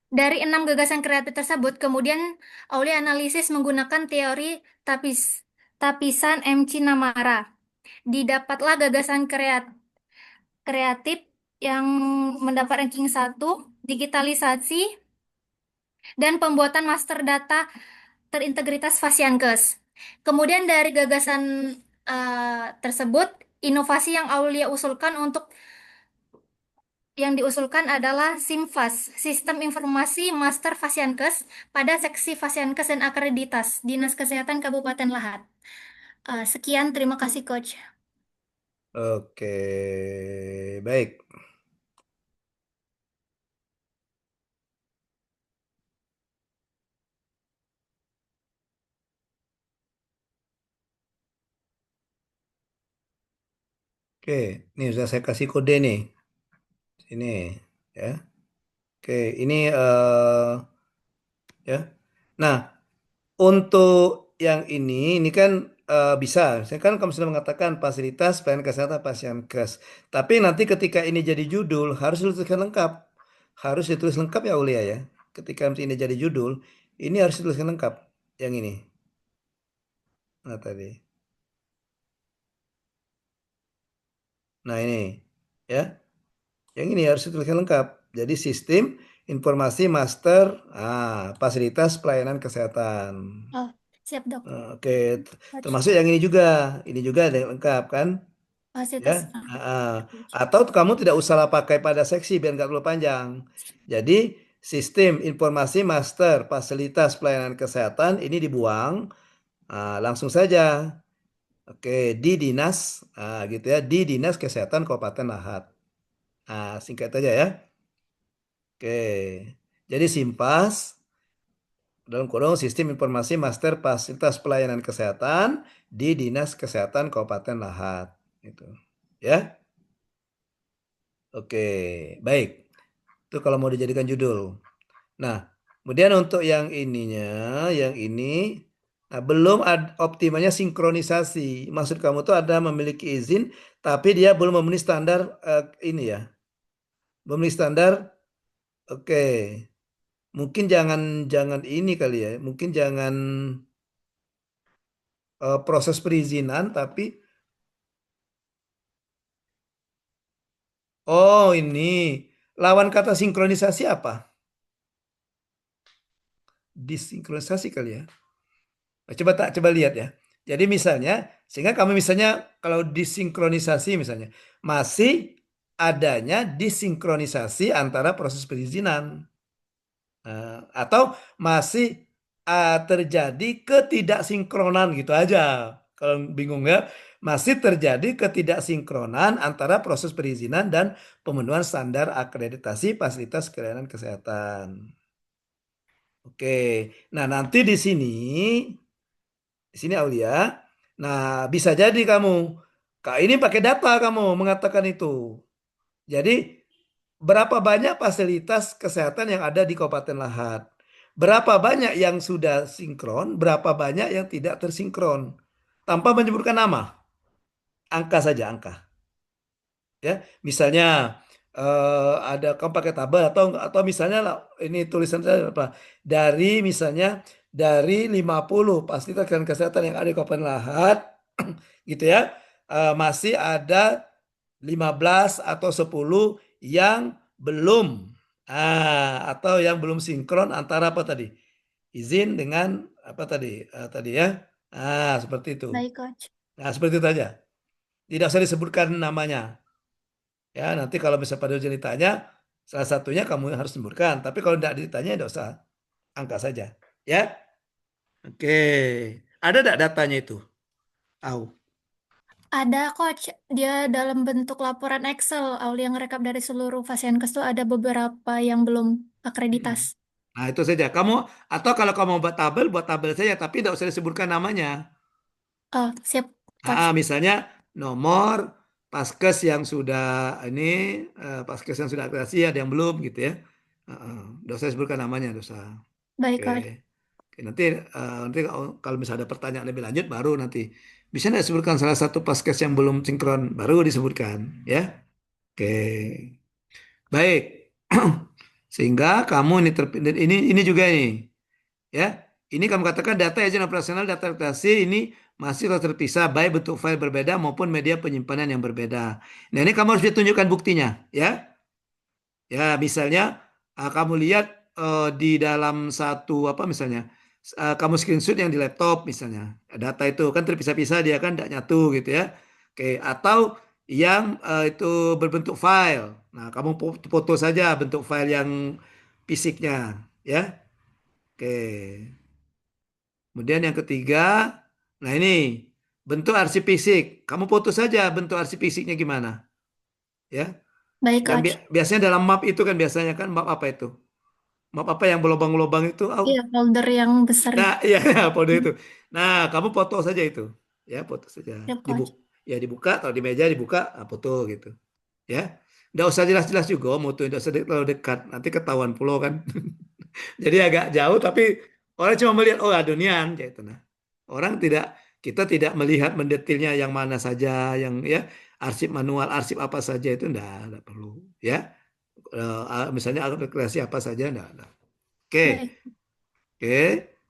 Speaker 6: Dari 6 gagasan kreatif tersebut, kemudian Aulia analisis menggunakan teori tapisan MC Namara. Didapatlah gagasan kreatif yang mendapat ranking 1, digitalisasi, dan pembuatan master data terintegritas Fasiankes. Kemudian dari gagasan tersebut, inovasi yang diusulkan adalah SIMFAS, Sistem Informasi Master Fasiankes pada Seksi Fasiankes dan Akreditas Dinas Kesehatan Kabupaten Lahat. Sekian, terima kasih Coach.
Speaker 1: Oke, baik. Oke, ini sudah saya kasih kode nih. Ini ya. Oke, ini ya. Nah, untuk yang ini kan bisa. Saya kan kamu sudah mengatakan fasilitas pelayanan kesehatan pasien kes. Tapi nanti ketika ini jadi judul harus dituliskan lengkap. Harus ditulis lengkap ya Aulia ya. Ketika ini jadi judul, ini harus dituliskan lengkap. Yang ini. Nah tadi. Nah ini ya. Yang ini harus dituliskan lengkap. Jadi sistem informasi master fasilitas pelayanan kesehatan.
Speaker 6: Oh, siap dok.
Speaker 1: Oke,
Speaker 6: Coach.
Speaker 1: termasuk yang ini juga. Ini juga ada yang lengkap kan? Ya.
Speaker 6: Fasilitas.
Speaker 1: Atau kamu tidak usah pakai pada seksi biar nggak terlalu panjang. Jadi sistem informasi master fasilitas pelayanan kesehatan ini dibuang. Langsung saja. Oke, di dinas, gitu ya, di Dinas Kesehatan Kabupaten Lahat. Singkat aja ya. Oke, jadi SIMPAS dalam kurung sistem informasi master fasilitas pelayanan kesehatan di Dinas Kesehatan Kabupaten Lahat. Gitu. Ya. Oke, baik. Itu kalau mau dijadikan judul. Nah, kemudian untuk yang ininya, yang ini belum optimalnya sinkronisasi. Maksud kamu tuh ada memiliki izin, tapi dia belum memenuhi standar ini ya. Belum memenuhi standar. Oke. Mungkin jangan ini kali ya. Mungkin jangan proses perizinan, tapi ini lawan kata sinkronisasi apa? Disinkronisasi kali ya. Coba lihat ya. Jadi misalnya, sehingga kami misalnya kalau disinkronisasi misalnya, masih adanya disinkronisasi antara proses perizinan. Atau masih terjadi ketidaksinkronan gitu aja. Kalau bingung ya, masih terjadi ketidaksinkronan antara proses perizinan dan pemenuhan standar akreditasi fasilitas pelayanan kesehatan. Oke, nah nanti di sini Aulia. Nah, bisa jadi kamu, Kak ini pakai data kamu mengatakan itu. Jadi berapa banyak fasilitas kesehatan yang ada di Kabupaten Lahat? Berapa banyak yang sudah sinkron, berapa banyak yang tidak tersinkron? Tanpa menyebutkan nama, angka saja angka. Ya, misalnya ada kamu pakai tabel atau misalnya ini tulisan saya apa? Misalnya dari 50 fasilitas kesehatan yang ada di Kabupaten Lahat, gitu ya, masih ada 15 atau 10 yang belum atau yang belum sinkron antara apa tadi? Izin dengan apa tadi? Tadi ya. Seperti itu.
Speaker 6: Baik, Coach.
Speaker 1: Nah, seperti itu aja. Tidak usah disebutkan namanya. Ya, nanti kalau misalnya pada ujian ditanya, salah satunya kamu yang harus sebutkan. Tapi kalau tidak ditanya, tidak usah. Angka saja. Ya. Oke. Ada tidak datanya itu? Au.
Speaker 6: Ada Coach, dia dalam bentuk laporan Excel. Aulia ngerekap dari seluruh Fasiankes itu ada beberapa yang belum akreditas.
Speaker 1: Nah, itu saja. Atau kalau kamu buat tabel saja, tapi tidak usah disebutkan namanya.
Speaker 6: Oh, siap, Coach.
Speaker 1: Misalnya nomor paskes yang sudah ini, paskes yang sudah akreditasi ada yang belum gitu ya. Tidak usah disebutkan namanya, tidak usah.
Speaker 6: Baik,
Speaker 1: Oke.
Speaker 6: Coach.
Speaker 1: Oke, nanti kalau misalnya ada pertanyaan lebih lanjut baru nanti bisa nggak disebutkan salah satu paskes yang belum sinkron baru disebutkan ya. Oke. Baik. Sehingga kamu ini juga nih, ya. Ini kamu katakan data izin operasional data aplikasi ini masih harus terpisah baik bentuk file berbeda maupun media penyimpanan yang berbeda. Nah, ini kamu harus ditunjukkan buktinya, ya. Ya, misalnya kamu lihat di dalam satu apa misalnya kamu screenshot yang di laptop misalnya data itu kan terpisah-pisah dia kan tidak nyatu gitu ya. Oke, atau yang itu berbentuk file. Nah, kamu foto saja bentuk file yang fisiknya ya. Oke. Kemudian yang ketiga, nah ini bentuk arsip fisik. Kamu foto saja bentuk arsip fisiknya gimana ya.
Speaker 6: Baik,
Speaker 1: Yang
Speaker 6: Coach.
Speaker 1: biasanya dalam map itu kan biasanya kan map apa itu? Map apa yang berlubang-lubang itu? Oh,
Speaker 6: Iya, folder yang besar
Speaker 1: nah,
Speaker 6: itu.
Speaker 1: iya, foto itu. Nah, kamu foto saja itu. Ya, foto saja.
Speaker 6: Siap, Coach.
Speaker 1: Ya dibuka, atau di meja dibuka, foto gitu. Ya. Nggak usah jelas-jelas juga, foto nggak usah terlalu dekat. Nanti ketahuan pulau kan. Jadi agak jauh, tapi orang cuma melihat, oh adonian, gitu. Nah, orang tidak, kita tidak melihat mendetailnya yang mana saja, yang ya, arsip manual, arsip apa saja itu enggak perlu. Ya. Misalnya aplikasi apa saja, enggak. Oke.
Speaker 6: Baik.
Speaker 1: Oke,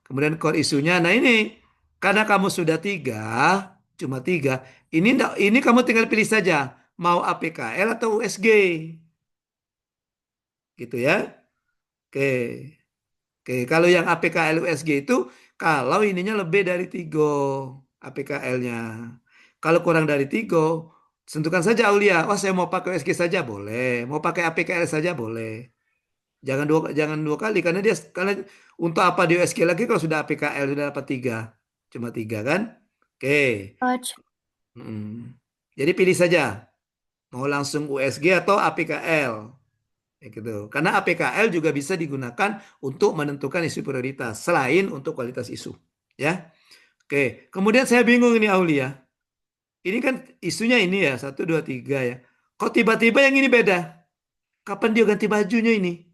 Speaker 1: kemudian core isunya. Nah ini karena kamu sudah tiga, cuma tiga. Ini kamu tinggal pilih saja mau APKL atau USG, gitu ya. Oke, oke. Kalau yang APKL USG itu kalau ininya lebih dari tiga APKL-nya. Kalau kurang dari tiga, tentukan saja Aulia. Oh saya mau pakai USG saja boleh, mau pakai APKL saja boleh. Jangan dua kali karena untuk apa di USG lagi kalau sudah APKL sudah dapat tiga, cuma tiga kan? Oke.
Speaker 6: Coach.
Speaker 1: Mm. Jadi pilih saja mau langsung USG atau APKL, ya gitu. Karena APKL juga bisa digunakan untuk menentukan isu prioritas selain untuk kualitas isu, ya. Oke. Kemudian saya bingung ini Aulia. Ini kan isunya ini ya satu dua tiga ya. Kok tiba-tiba yang ini beda? Kapan dia ganti bajunya ini?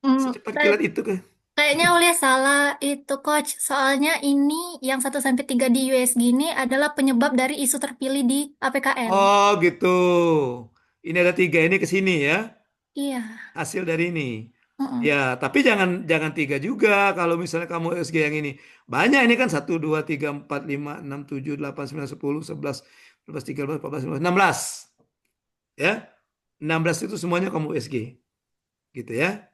Speaker 6: Hmm,
Speaker 1: Secepat kilat itu kan?
Speaker 6: kayaknya Aulia salah itu, Coach. Soalnya ini yang 1 sampai 3 di USG ini adalah penyebab dari isu terpilih di APKL.
Speaker 1: Oh gitu. Ini ada tiga ini ke sini ya.
Speaker 6: Iya.
Speaker 1: Hasil dari ini.
Speaker 6: Mm-mm.
Speaker 1: Ya, tapi jangan jangan tiga juga. Kalau misalnya kamu SG yang ini. Banyak ini kan satu, dua, tiga, empat, lima, enam, tujuh, delapan, sembilan, sepuluh, sebelas, 12, 13, 14, 15, 16. Ya. 16 itu semuanya kamu SG. Gitu ya.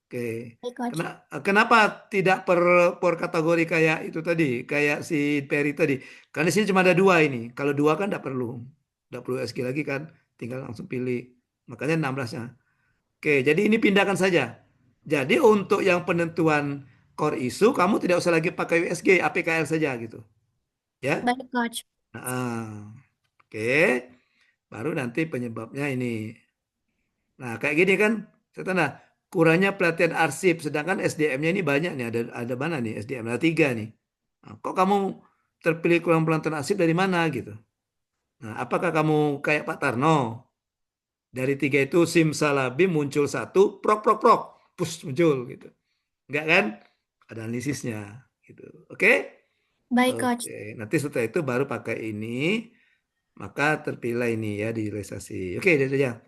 Speaker 1: Oke.
Speaker 6: Baik, Coach.
Speaker 1: Kenapa tidak per kategori kayak itu tadi, kayak si Perry tadi? Karena di sini cuma ada dua ini. Kalau dua kan tidak perlu SG lagi kan, tinggal langsung pilih. Makanya 16-nya. Oke, jadi ini pindahkan saja. Jadi untuk yang penentuan core issue, kamu tidak usah lagi pakai USG, APKL saja gitu. Ya.
Speaker 6: Baik, Coach.
Speaker 1: Nah, oke. Baru nanti penyebabnya ini. Nah, kayak gini kan, saya tanda kurangnya pelatihan arsip, sedangkan SDM-nya ini banyak nih. Ada mana nih SDM? Ada tiga nih. Nah, kok kamu terpilih kurang pelatihan arsip dari mana gitu? Nah, apakah kamu kayak Pak Tarno? Dari tiga itu simsalabim muncul satu, prok prok prok, push muncul gitu. Enggak kan? Ada analisisnya gitu. Oke?
Speaker 6: Baik, Coach.
Speaker 1: Oke. Nanti setelah itu baru pakai ini, maka terpilih ini ya di realisasi. Oke, itu saja.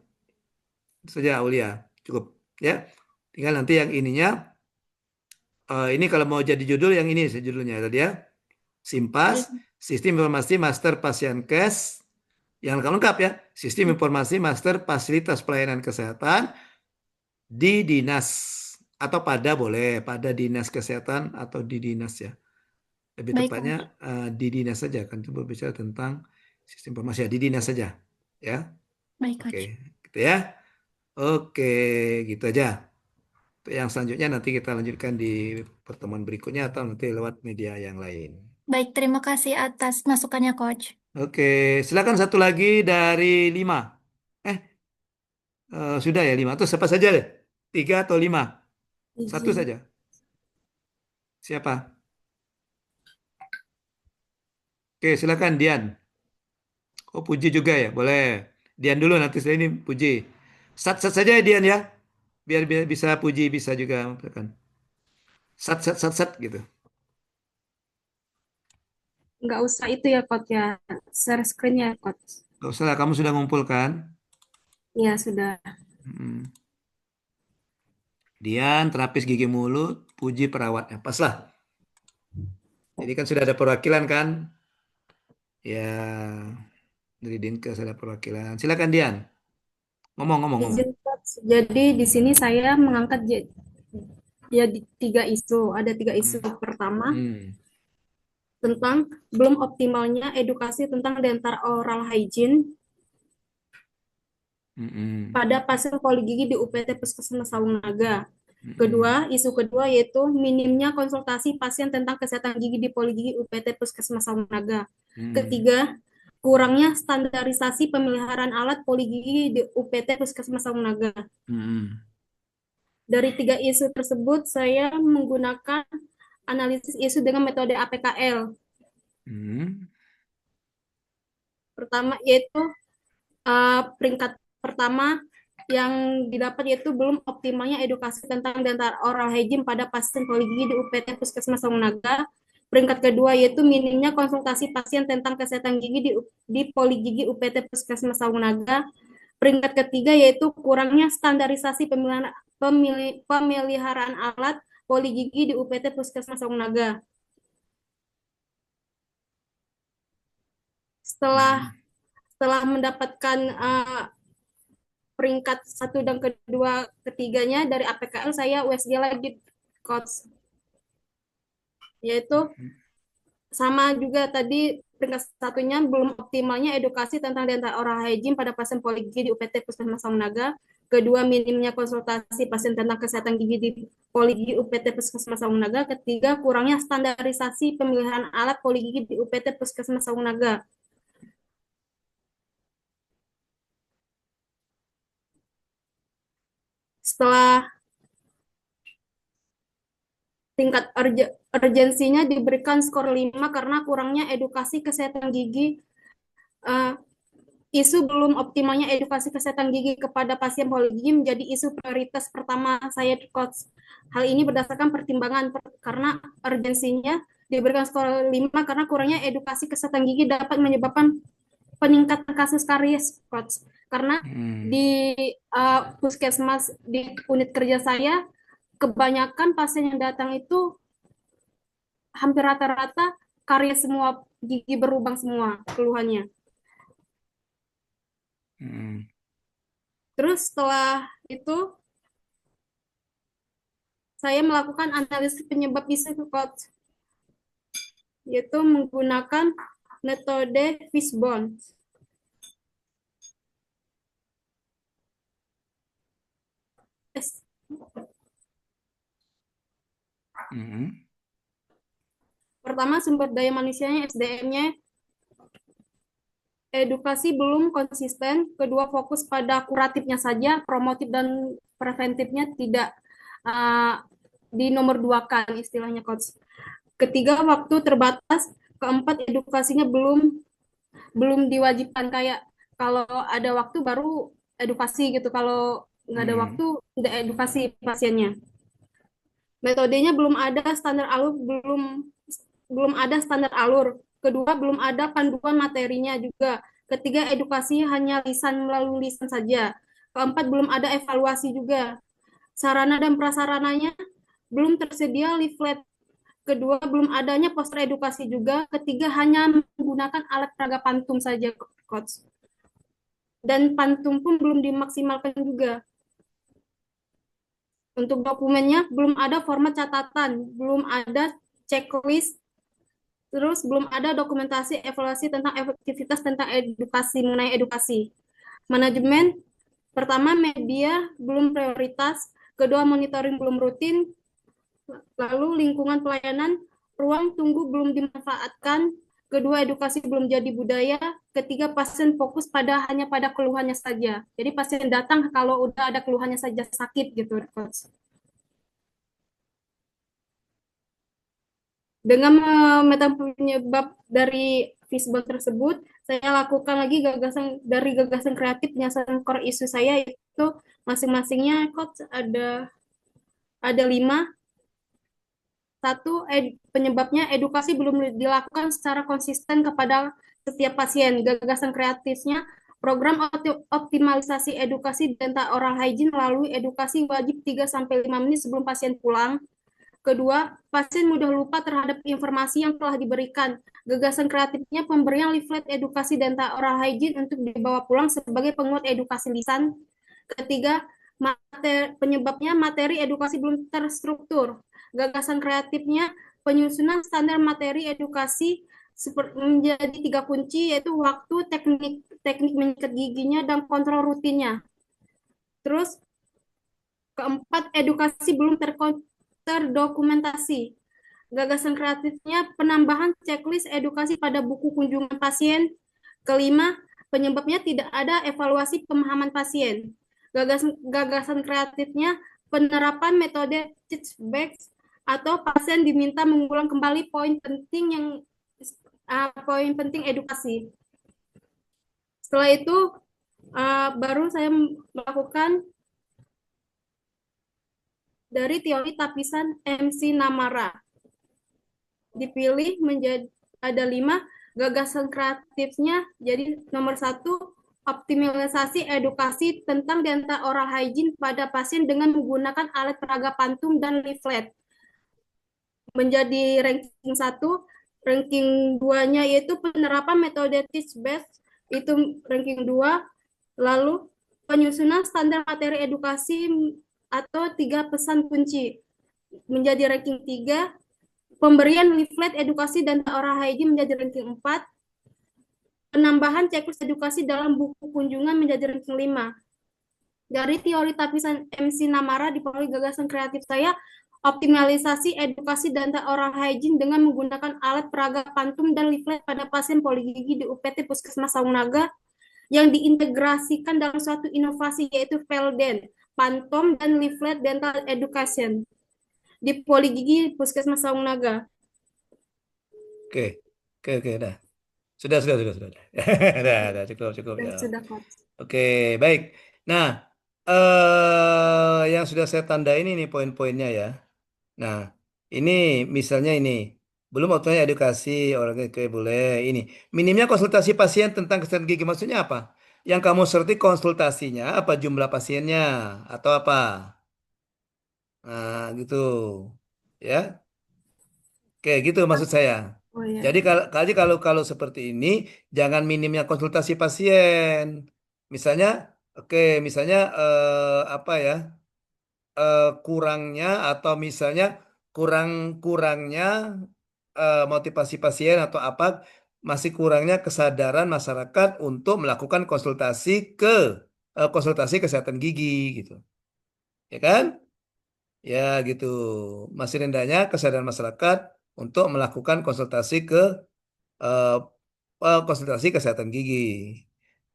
Speaker 1: Itu saja Aulia. Cukup ya. Tinggal nanti yang ininya ini kalau mau jadi judul yang ini judulnya tadi ya. SIMPAS,
Speaker 6: Baik.
Speaker 1: Sistem Informasi Master Pasien Kes yang lengkap ya. Sistem Informasi Master Fasilitas Pelayanan Kesehatan di dinas atau pada boleh pada dinas kesehatan atau di dinas ya. Lebih
Speaker 6: Baik,
Speaker 1: tepatnya
Speaker 6: Coach.
Speaker 1: di dinas saja kan itu berbicara tentang sistem informasi ya di dinas saja ya.
Speaker 6: Baik,
Speaker 1: Oke,
Speaker 6: Coach.
Speaker 1: gitu ya. Oke, gitu aja. Untuk yang selanjutnya nanti kita lanjutkan di pertemuan berikutnya atau nanti lewat media yang lain.
Speaker 6: Baik, terima kasih atas masukannya, Coach.
Speaker 1: Oke, silakan satu lagi dari 5. Eh, sudah ya 5. Atau siapa saja deh? 3 atau 5? Satu
Speaker 7: Izin.
Speaker 1: saja. Siapa? Oke, silakan Dian. Oh, Puji juga ya, boleh. Dian dulu nanti setelah ini Puji. Sat-sat saja ya Dian ya, biar bisa Puji bisa juga kan. Sat gitu.
Speaker 7: Nggak usah itu ya, Coach ya. Share screen ya, Coach.
Speaker 1: Gak usah lah, kamu sudah ngumpulkan.
Speaker 7: Iya, sudah.
Speaker 1: Mm. Dian, terapis gigi mulut, Puji perawatnya. Pas lah. Jadi kan sudah ada perwakilan kan? Ya, dari Dinkes ada perwakilan. Silakan Dian. Ngomong.
Speaker 7: Izin Coach. Jadi di sini saya mengangkat jadi tiga isu. Ada tiga isu. Pertama,
Speaker 1: Hmm.
Speaker 7: tentang belum optimalnya edukasi tentang dental oral hygiene
Speaker 1: Mm-mm.
Speaker 7: pada pasien poligigi di UPT Puskesmas Sawung Naga.
Speaker 1: Mm-mm.
Speaker 7: Isu kedua yaitu minimnya konsultasi pasien tentang kesehatan gigi di poligigi UPT Puskesmas Sawung Naga.
Speaker 1: Mm-mm.
Speaker 7: Ketiga, kurangnya standarisasi pemeliharaan alat poligigi di UPT Puskesmas Sawung Naga.
Speaker 1: Mm-mm.
Speaker 7: Dari tiga isu tersebut, saya menggunakan analisis isu dengan metode APKL.
Speaker 1: Mm-mm.
Speaker 7: Pertama yaitu peringkat pertama yang didapat yaitu belum optimalnya edukasi tentang dental oral hygiene pada pasien poligigi di UPT Puskesmas Sawung Naga. Peringkat kedua yaitu minimnya konsultasi pasien tentang kesehatan gigi di poligigi UPT Puskesmas Sawung Naga. Peringkat ketiga yaitu kurangnya standarisasi pemeliharaan alat poligigi di UPT Puskesmas Sawung Naga. Setelah mendapatkan peringkat satu dan kedua ketiganya dari APKL, saya USG lagi coach, yaitu sama juga tadi peringkat satunya belum optimalnya edukasi tentang dental oral hygiene pada pasien poligigi di UPT Puskesmas Sawung Naga. Kedua, minimnya konsultasi pasien tentang kesehatan gigi di poligigi UPT Puskesmas Sawung Naga. Ketiga, kurangnya standarisasi pemeliharaan alat poligigi di UPT Puskesmas Sawung Naga. Setelah tingkat urgensinya diberikan skor 5 karena kurangnya edukasi kesehatan gigi. Isu belum optimalnya edukasi kesehatan gigi kepada pasien poligigi menjadi isu prioritas pertama saya coach. Hal ini berdasarkan pertimbangan karena urgensinya diberikan skor 5 karena kurangnya edukasi kesehatan gigi dapat menyebabkan peningkatan kasus karies coach. Karena di puskesmas di unit kerja saya kebanyakan pasien yang datang itu hampir rata-rata karies semua, gigi berlubang semua keluhannya. Terus setelah itu saya melakukan analisis penyebab isu coach, yaitu menggunakan metode Fishbone. Pertama, sumber daya manusianya, SDM-nya, edukasi belum konsisten. Kedua, fokus pada kuratifnya saja, promotif dan preventifnya tidak di nomor 2-kan istilahnya coach. Ketiga, waktu terbatas. Keempat, edukasinya belum diwajibkan, kayak kalau ada waktu baru edukasi gitu, kalau nggak ada waktu tidak edukasi pasiennya. Metodenya belum ada standar alur, belum ada standar alur. Kedua, belum ada panduan materinya juga. Ketiga, edukasi hanya lisan melalui lisan saja. Keempat, belum ada evaluasi juga. Sarana dan prasarananya belum tersedia leaflet. Kedua, belum adanya poster edukasi juga. Ketiga, hanya menggunakan alat peraga pantum saja, coach. Dan pantum pun belum dimaksimalkan juga. Untuk dokumennya belum ada format catatan, belum ada checklist, terus belum ada dokumentasi evaluasi tentang efektivitas tentang edukasi, mengenai edukasi. Manajemen, pertama media belum prioritas, kedua monitoring belum rutin, lalu lingkungan pelayanan, ruang tunggu belum dimanfaatkan, kedua edukasi belum jadi budaya, ketiga pasien fokus hanya pada keluhannya saja. Jadi pasien datang kalau udah ada keluhannya saja sakit gitu, coach. Dengan memetakan penyebab dari Fishbone tersebut, saya lakukan lagi gagasan kreatif penyelesaian core isu saya, itu masing-masingnya coach ada 5. Satu, penyebabnya edukasi belum dilakukan secara konsisten kepada setiap pasien. Gagasan kreatifnya Program optimalisasi edukasi dental oral hygiene melalui edukasi wajib 3-5 menit sebelum pasien pulang. Kedua, pasien mudah lupa terhadap informasi yang telah diberikan. Gagasan kreatifnya pemberian leaflet edukasi dental oral hygiene untuk dibawa pulang sebagai penguat edukasi lisan. Ketiga, penyebabnya materi edukasi belum terstruktur. Gagasan kreatifnya penyusunan standar materi edukasi menjadi 3 kunci, yaitu waktu, teknik menyikat giginya, dan kontrol rutinnya. Terus, keempat, edukasi belum terdokumentasi. Gagasan kreatifnya penambahan checklist edukasi pada buku kunjungan pasien. Kelima, penyebabnya tidak ada evaluasi pemahaman pasien. Gagasan kreatifnya penerapan metode teach back atau pasien diminta mengulang kembali poin penting edukasi. Setelah itu baru saya melakukan dari teori tapisan MC Namara. Dipilih menjadi ada 5 gagasan kreatifnya. Jadi nomor 1, optimalisasi edukasi tentang dental oral hygiene pada pasien dengan menggunakan alat peraga pantum dan leaflet. Menjadi ranking 1, ranking 2-nya yaitu penerapan metode teach back, itu ranking 2. Lalu penyusunan standar materi edukasi atau 3 pesan kunci menjadi ranking 3. Pemberian leaflet edukasi dan oral hygiene menjadi ranking 4. Penambahan checklist edukasi dalam buku kunjungan menjadi ranking 5. Dari teori tapisan MC Namara dipengaruhi gagasan kreatif saya, optimalisasi edukasi dental oral hygiene dengan menggunakan alat peraga pantum dan leaflet pada pasien poligigi di UPT Puskesmas Saungnaga yang diintegrasikan dalam suatu inovasi yaitu Velden, Pantom, dan leaflet dental education di poligigi Puskesmas Saungnaga.
Speaker 1: Oke, dah. Sudah. Dah, cukup ya.
Speaker 7: Sudah, Coach.
Speaker 1: Oke, baik. Nah, yang sudah saya tandain ini poin-poinnya ya. Nah, ini misalnya ini belum waktunya edukasi orang boleh ini. Minimnya konsultasi pasien tentang kesehatan gigi maksudnya apa? Yang kamu serti konsultasinya apa jumlah pasiennya atau apa? Nah, gitu. Ya. Oke, gitu maksud saya.
Speaker 7: Oh ya.
Speaker 1: Jadi kalau seperti ini jangan minimnya konsultasi pasien. Misalnya, misalnya apa ya? Kurangnya atau misalnya kurangnya motivasi pasien atau apa masih kurangnya kesadaran masyarakat untuk melakukan konsultasi kesehatan gigi gitu. Ya kan? Ya gitu. Masih rendahnya kesadaran masyarakat untuk melakukan eh, konsultasi kesehatan gigi.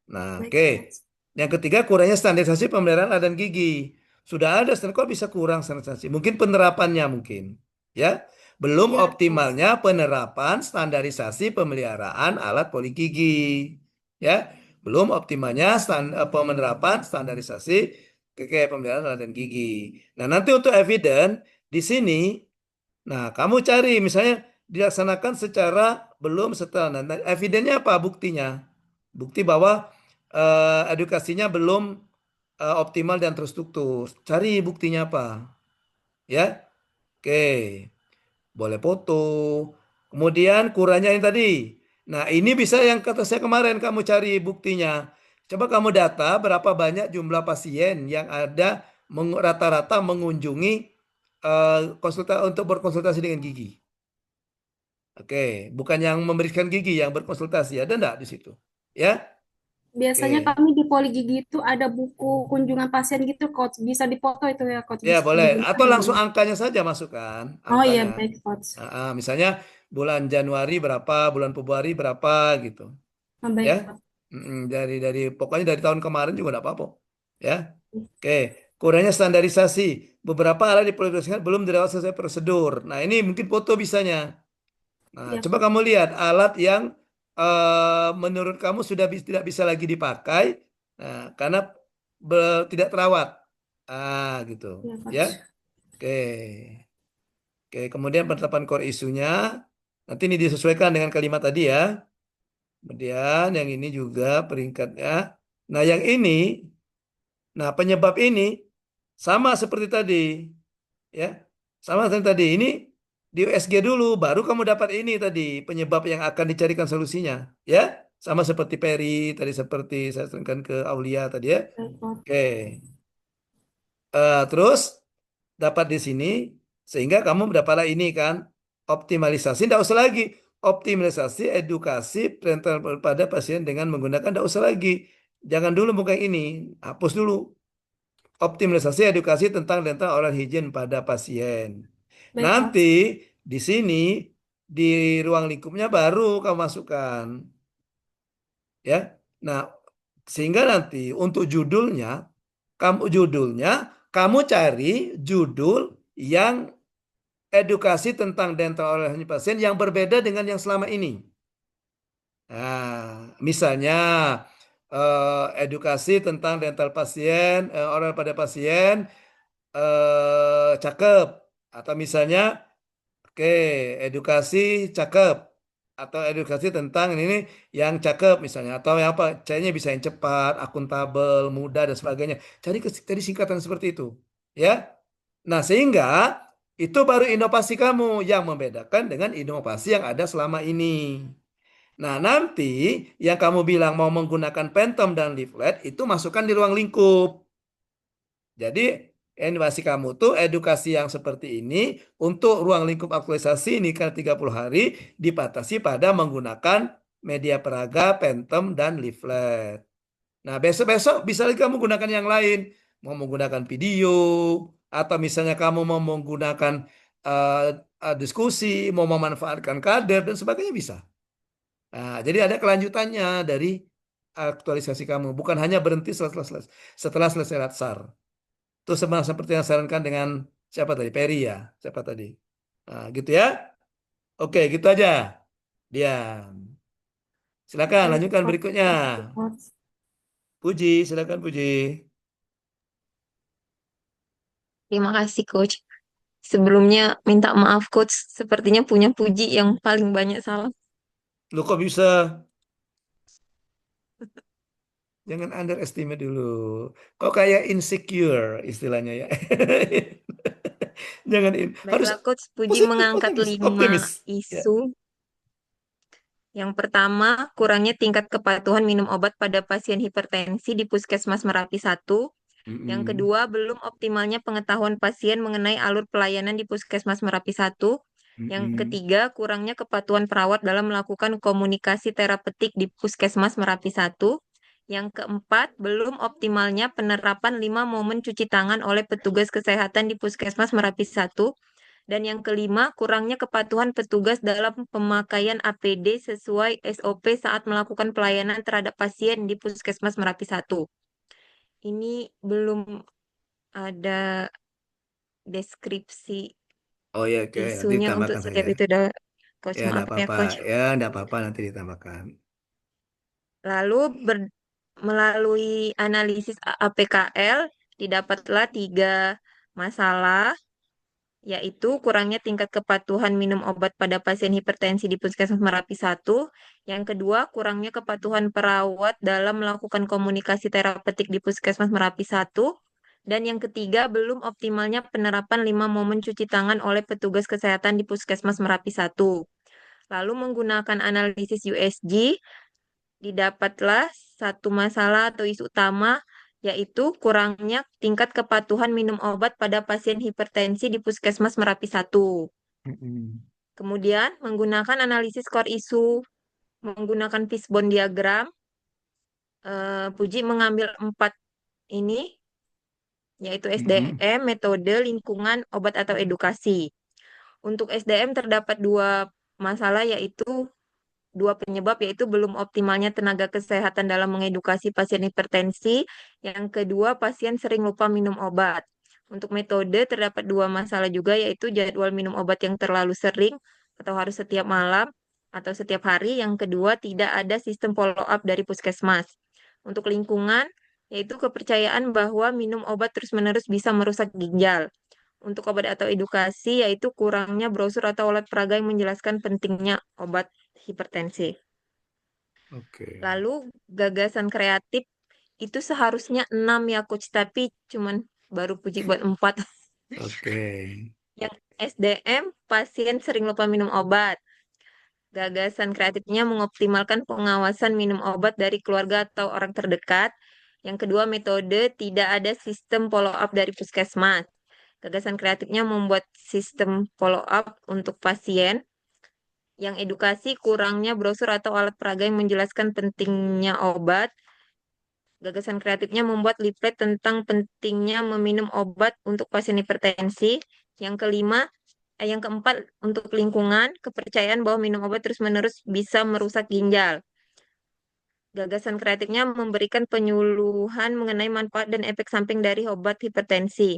Speaker 1: Nah,
Speaker 7: Baik,
Speaker 1: oke.
Speaker 7: Coach.
Speaker 1: Yang ketiga, kurangnya standarisasi pemeliharaan alat dan gigi. Sudah ada standar, kok bisa kurang standarisasi? Mungkin penerapannya mungkin, ya. Belum
Speaker 7: Ya,
Speaker 1: optimalnya penerapan standarisasi pemeliharaan alat poligigi, ya. Belum optimalnya penerapan standarisasi pemeliharaan alat dan gigi. Nah, nanti untuk evidence di sini, nah kamu cari misalnya dilaksanakan secara belum setelah. Nah, evidennya apa? Buktinya. Bukti bahwa edukasinya belum optimal dan terstruktur. Cari buktinya apa? Ya, oke. Boleh foto. Kemudian kurangnya ini tadi. Nah, ini bisa yang kata saya kemarin kamu cari buktinya. Coba kamu data berapa banyak jumlah pasien yang ada rata-rata mengunjungi untuk berkonsultasi dengan gigi. Oke, bukan yang memberikan gigi, yang berkonsultasi. Ada enggak di situ? Ya?
Speaker 7: biasanya
Speaker 1: Oke.
Speaker 7: kami di poli gigi itu ada buku kunjungan pasien gitu, Coach. Bisa dipoto itu ya, Coach.
Speaker 1: Ya
Speaker 7: Bisa
Speaker 1: boleh.
Speaker 7: dilihat.
Speaker 1: Atau langsung angkanya saja masukkan.
Speaker 7: Oh iya,
Speaker 1: Angkanya.
Speaker 7: baik, Coach.
Speaker 1: Misalnya bulan Januari berapa, bulan Februari berapa gitu.
Speaker 7: Oh, baik,
Speaker 1: Ya.
Speaker 7: Coach.
Speaker 1: Dari pokoknya dari tahun kemarin juga enggak apa-apa. Ya. Oke. Kurangnya standarisasi. Beberapa alat diproduksikan belum dirawat sesuai prosedur. Nah, ini mungkin foto bisanya. Nah,
Speaker 7: Ya,
Speaker 1: coba kamu lihat alat yang menurut kamu sudah tidak bisa lagi dipakai, nah, karena tidak terawat. Gitu.
Speaker 7: ya, Coach.
Speaker 1: Ya. Oke. Oke, kemudian penetapan core isunya. Nanti ini disesuaikan dengan kalimat tadi ya. Kemudian yang ini juga peringkatnya. Nah, yang ini, nah penyebab ini sama seperti tadi, ya. Sama seperti tadi. Ini di USG dulu, baru kamu dapat ini tadi penyebab yang akan dicarikan solusinya, ya. Sama seperti Peri tadi, seperti saya terangkan ke Aulia tadi ya.
Speaker 7: Baik, Coach.
Speaker 1: Oke. Terus dapat di sini sehingga kamu mendapatlah ini kan optimalisasi. Tidak usah lagi optimalisasi edukasi parental pada pasien dengan menggunakan, tidak usah lagi. Jangan dulu buka yang ini, hapus dulu. Optimalisasi edukasi tentang dental oral hygiene pada pasien.
Speaker 7: Baik,
Speaker 1: Nanti
Speaker 7: Coach.
Speaker 1: di sini di ruang lingkupnya baru kamu masukkan, ya. Nah, sehingga nanti untuk kamu cari judul yang edukasi tentang dental oral hygiene pasien yang berbeda dengan yang selama ini. Nah, misalnya edukasi tentang dental pasien, oral pada pasien, cakep. Atau misalnya, oke, edukasi cakep. Atau edukasi tentang ini yang cakep misalnya. Atau yang apa, caranya bisa yang cepat, akuntabel, mudah, dan sebagainya. Cari singkatan seperti itu. Ya. Nah, sehingga itu baru inovasi kamu yang membedakan dengan inovasi yang ada selama ini. Nah, nanti yang kamu bilang mau menggunakan Phantom dan leaflet itu masukkan di ruang lingkup. Jadi, inovasi kamu tuh edukasi yang seperti ini untuk ruang lingkup aktualisasi ini kan 30 hari dibatasi pada menggunakan media peraga, Phantom, dan leaflet. Nah, besok-besok bisa lagi kamu gunakan yang lain. Mau menggunakan video, atau misalnya kamu mau menggunakan diskusi, mau memanfaatkan kader, dan sebagainya bisa. Nah, jadi ada kelanjutannya dari aktualisasi kamu. Bukan hanya berhenti setelah selesai latsar. Itu sama seperti yang saya sarankan dengan siapa tadi? Peri ya? Siapa tadi? Nah, gitu ya. Oke, gitu aja. Diam. Silakan
Speaker 7: Baik,
Speaker 1: lanjutkan
Speaker 7: Coach.
Speaker 1: berikutnya.
Speaker 7: Coach.
Speaker 1: Puji, silakan Puji.
Speaker 8: Terima kasih, Coach. Sebelumnya minta maaf, Coach. Sepertinya punya Puji yang paling banyak salah.
Speaker 1: Lu kok bisa? Jangan underestimate dulu. Kok kayak insecure istilahnya ya. Jangan harus
Speaker 8: Baiklah, Coach. Puji
Speaker 1: positif,
Speaker 8: mengangkat
Speaker 1: optimis,
Speaker 8: 5
Speaker 1: optimis. Ya.
Speaker 8: isu. Yang pertama, kurangnya tingkat kepatuhan minum obat pada pasien hipertensi di Puskesmas Merapi 1. Yang
Speaker 1: Mm-mm.
Speaker 8: kedua, belum optimalnya pengetahuan pasien mengenai alur pelayanan di Puskesmas Merapi 1. Yang
Speaker 1: Mm-mm.
Speaker 8: ketiga, kurangnya kepatuhan perawat dalam melakukan komunikasi terapeutik di Puskesmas Merapi 1. Yang keempat, belum optimalnya penerapan 5 momen cuci tangan oleh petugas kesehatan di Puskesmas Merapi 1. Dan yang kelima, kurangnya kepatuhan petugas dalam pemakaian APD sesuai SOP saat melakukan pelayanan terhadap pasien di Puskesmas Merapi 1. Ini belum ada deskripsi
Speaker 1: Oh ya, oke. Nanti
Speaker 8: isunya untuk
Speaker 1: ditambahkan saja.
Speaker 8: setiap itu, Coach.
Speaker 1: Ya,
Speaker 8: Maaf
Speaker 1: enggak
Speaker 8: ya,
Speaker 1: apa-apa.
Speaker 8: Coach.
Speaker 1: Ya, enggak apa-apa nanti ditambahkan.
Speaker 8: Lalu melalui analisis APKL didapatlah 3 masalah, yaitu kurangnya tingkat kepatuhan minum obat pada pasien hipertensi di Puskesmas Merapi 1. Yang kedua, kurangnya kepatuhan perawat dalam melakukan komunikasi terapeutik di Puskesmas Merapi 1. Dan yang ketiga, belum optimalnya penerapan 5 momen cuci tangan oleh petugas kesehatan di Puskesmas Merapi 1. Lalu menggunakan analisis USG, didapatlah 1 masalah atau isu utama, yaitu kurangnya tingkat kepatuhan minum obat pada pasien hipertensi di Puskesmas Merapi 1.
Speaker 1: Mm-mm.
Speaker 8: Kemudian menggunakan analisis core isu, menggunakan fishbone diagram, Puji mengambil 4 ini, yaitu
Speaker 1: Mm-mm.
Speaker 8: SDM, metode, lingkungan, obat atau edukasi. Untuk SDM terdapat 2 masalah, yaitu 2 penyebab, yaitu belum optimalnya tenaga kesehatan dalam mengedukasi pasien hipertensi. Yang kedua, pasien sering lupa minum obat. Untuk metode terdapat 2 masalah juga, yaitu jadwal minum obat yang terlalu sering atau harus setiap malam atau setiap hari. Yang kedua, tidak ada sistem follow up dari puskesmas. Untuk lingkungan, yaitu kepercayaan bahwa minum obat terus-menerus bisa merusak ginjal. Untuk obat atau edukasi, yaitu kurangnya brosur atau alat peraga yang menjelaskan pentingnya obat hipertensi.
Speaker 1: Oke.
Speaker 8: Lalu gagasan kreatif itu seharusnya 6 ya coach, tapi cuman baru Puji buat 4.
Speaker 1: Oke.
Speaker 8: Yang SDM, pasien sering lupa minum obat. Gagasan kreatifnya mengoptimalkan pengawasan minum obat dari keluarga atau orang terdekat. Yang kedua, metode tidak ada sistem follow up dari puskesmas. Gagasan kreatifnya membuat sistem follow up untuk pasien. Yang edukasi kurangnya brosur atau alat peraga yang menjelaskan pentingnya obat. Gagasan kreatifnya membuat leaflet tentang pentingnya meminum obat untuk pasien hipertensi. Yang kelima, yang keempat, untuk lingkungan, kepercayaan bahwa minum obat terus-menerus bisa merusak ginjal. Gagasan kreatifnya memberikan penyuluhan mengenai manfaat dan efek samping dari obat hipertensi.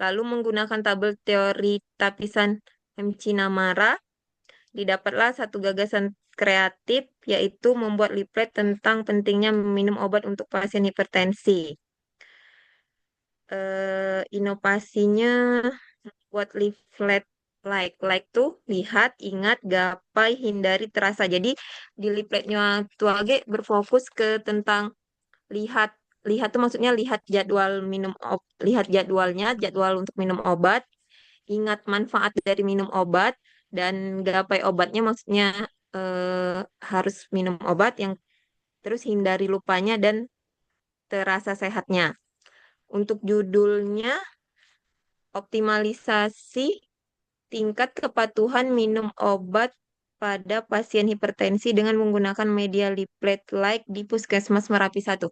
Speaker 8: Lalu menggunakan tabel teori tapisan Mcnamara, didapatlah satu gagasan kreatif, yaitu membuat leaflet tentang pentingnya meminum obat untuk pasien hipertensi. Inovasinya buat leaflet like tuh lihat, ingat, gapai, hindari, terasa. Jadi di leafletnya Tuage berfokus ke tentang lihat. Lihat tuh maksudnya lihat jadwal lihat jadwalnya, jadwal untuk minum obat, ingat manfaat dari minum obat, dan gapai obatnya maksudnya harus minum obat yang terus hindari lupanya dan terasa sehatnya. Untuk judulnya, optimalisasi tingkat kepatuhan minum obat pada pasien hipertensi dengan menggunakan media leaflet like di Puskesmas Merapi 1.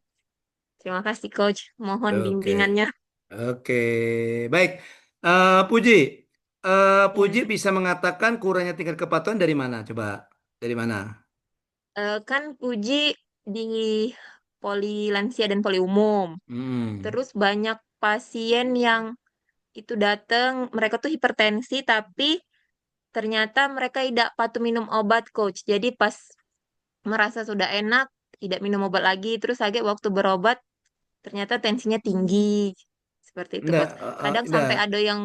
Speaker 8: Terima kasih, Coach. Mohon
Speaker 1: Oke.
Speaker 8: bimbingannya.
Speaker 1: Oke. Baik. Puji. Puji
Speaker 8: Ya.
Speaker 1: bisa mengatakan kurangnya tingkat kepatuhan dari mana? Coba. Dari mana?
Speaker 8: Kan Puji di poli lansia dan poli umum.
Speaker 1: Hmm.
Speaker 8: Terus banyak pasien yang itu datang, mereka tuh hipertensi, tapi ternyata mereka tidak patuh minum obat, Coach. Jadi pas merasa sudah enak, tidak minum obat lagi, terus lagi waktu berobat, ternyata tensinya tinggi. Seperti itu,
Speaker 1: Enggak,
Speaker 8: Coach. Kadang
Speaker 1: enggak.
Speaker 8: sampai ada yang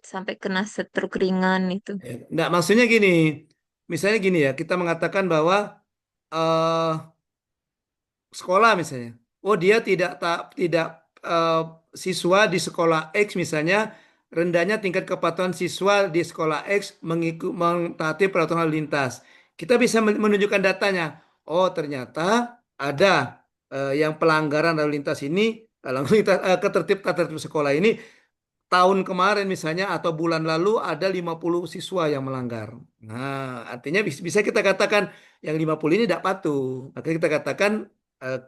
Speaker 8: sampai kena stroke ringan itu.
Speaker 1: Enggak, maksudnya gini. Misalnya gini ya, kita mengatakan bahwa eh sekolah misalnya. Oh, dia tidak eh, siswa di sekolah X misalnya rendahnya tingkat kepatuhan siswa di sekolah X mentaati peraturan lalu lintas. Kita bisa menunjukkan datanya. Oh, ternyata ada yang pelanggaran lalu lintas ini, lalu lintas, tata tertib sekolah ini tahun kemarin misalnya atau bulan lalu ada 50 siswa yang melanggar. Nah, artinya bisa kita katakan yang 50 ini tidak patuh. Maka kita katakan eh,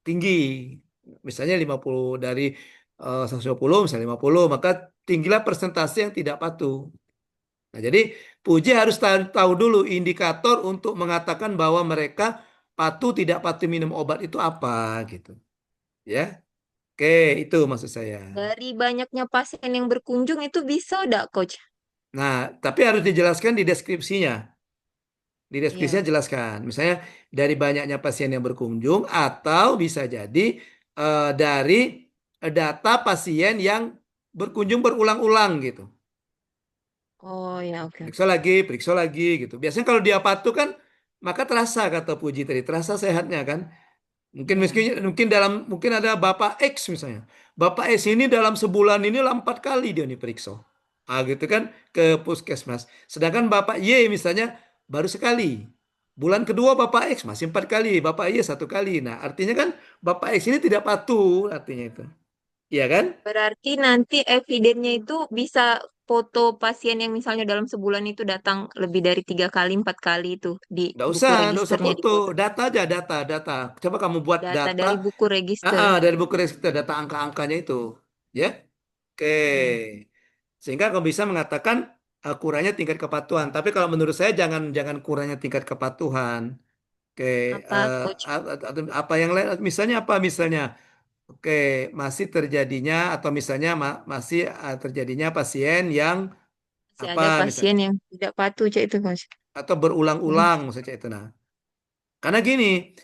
Speaker 1: tinggi. Misalnya 50 dari 120 misalnya 50, maka tinggilah persentase yang tidak patuh. Nah, jadi Puji harus tahu dulu indikator untuk mengatakan bahwa mereka patuh tidak patuh minum obat itu apa gitu. Ya. Oke, itu maksud saya.
Speaker 8: Dari banyaknya pasien yang berkunjung itu bisa enggak, Coach?
Speaker 1: Nah, tapi harus dijelaskan di deskripsinya. Di deskripsinya
Speaker 8: Iya.
Speaker 1: jelaskan. Misalnya dari banyaknya pasien yang berkunjung atau bisa jadi dari data pasien yang berkunjung berulang-ulang gitu.
Speaker 8: Oh ya, oke.
Speaker 1: Periksa lagi gitu. Biasanya kalau dia patuh kan maka terasa kata Puji tadi, terasa sehatnya kan. Mungkin
Speaker 8: Iya.
Speaker 1: mungkin ada Bapak X misalnya. Bapak X ini dalam sebulan ini 4 kali dia nih periksa. Ah gitu kan ke puskesmas. Sedangkan Bapak Y misalnya baru sekali. Bulan kedua Bapak X masih 4 kali, Bapak Y 1 kali. Nah artinya kan Bapak X ini tidak patuh artinya itu. Iya kan?
Speaker 8: Berarti nanti evidennya itu bisa foto pasien yang misalnya dalam sebulan itu datang lebih dari 3 kali, 4 kali itu di buku
Speaker 1: Nggak usah
Speaker 8: registernya di
Speaker 1: foto,
Speaker 8: foto.
Speaker 1: data aja, data. Coba kamu buat
Speaker 8: Data
Speaker 1: data,
Speaker 8: dari buku register.
Speaker 1: dari buku register, data angka-angkanya itu, ya. Oke.
Speaker 8: Ya.
Speaker 1: Sehingga kamu bisa mengatakan kurangnya tingkat kepatuhan. Tapi kalau menurut saya jangan jangan kurangnya tingkat kepatuhan. Oke,
Speaker 8: Apa, Coach?
Speaker 1: apa yang lain? Misalnya apa? Misalnya, oke, masih terjadinya atau misalnya masih terjadinya pasien yang
Speaker 8: Masih
Speaker 1: apa
Speaker 8: ada
Speaker 1: misalnya
Speaker 8: pasien yang tidak patuh, Cak, itu, Coach.
Speaker 1: atau
Speaker 8: Hmm.
Speaker 1: berulang-ulang misalnya itu. Nah, karena gini,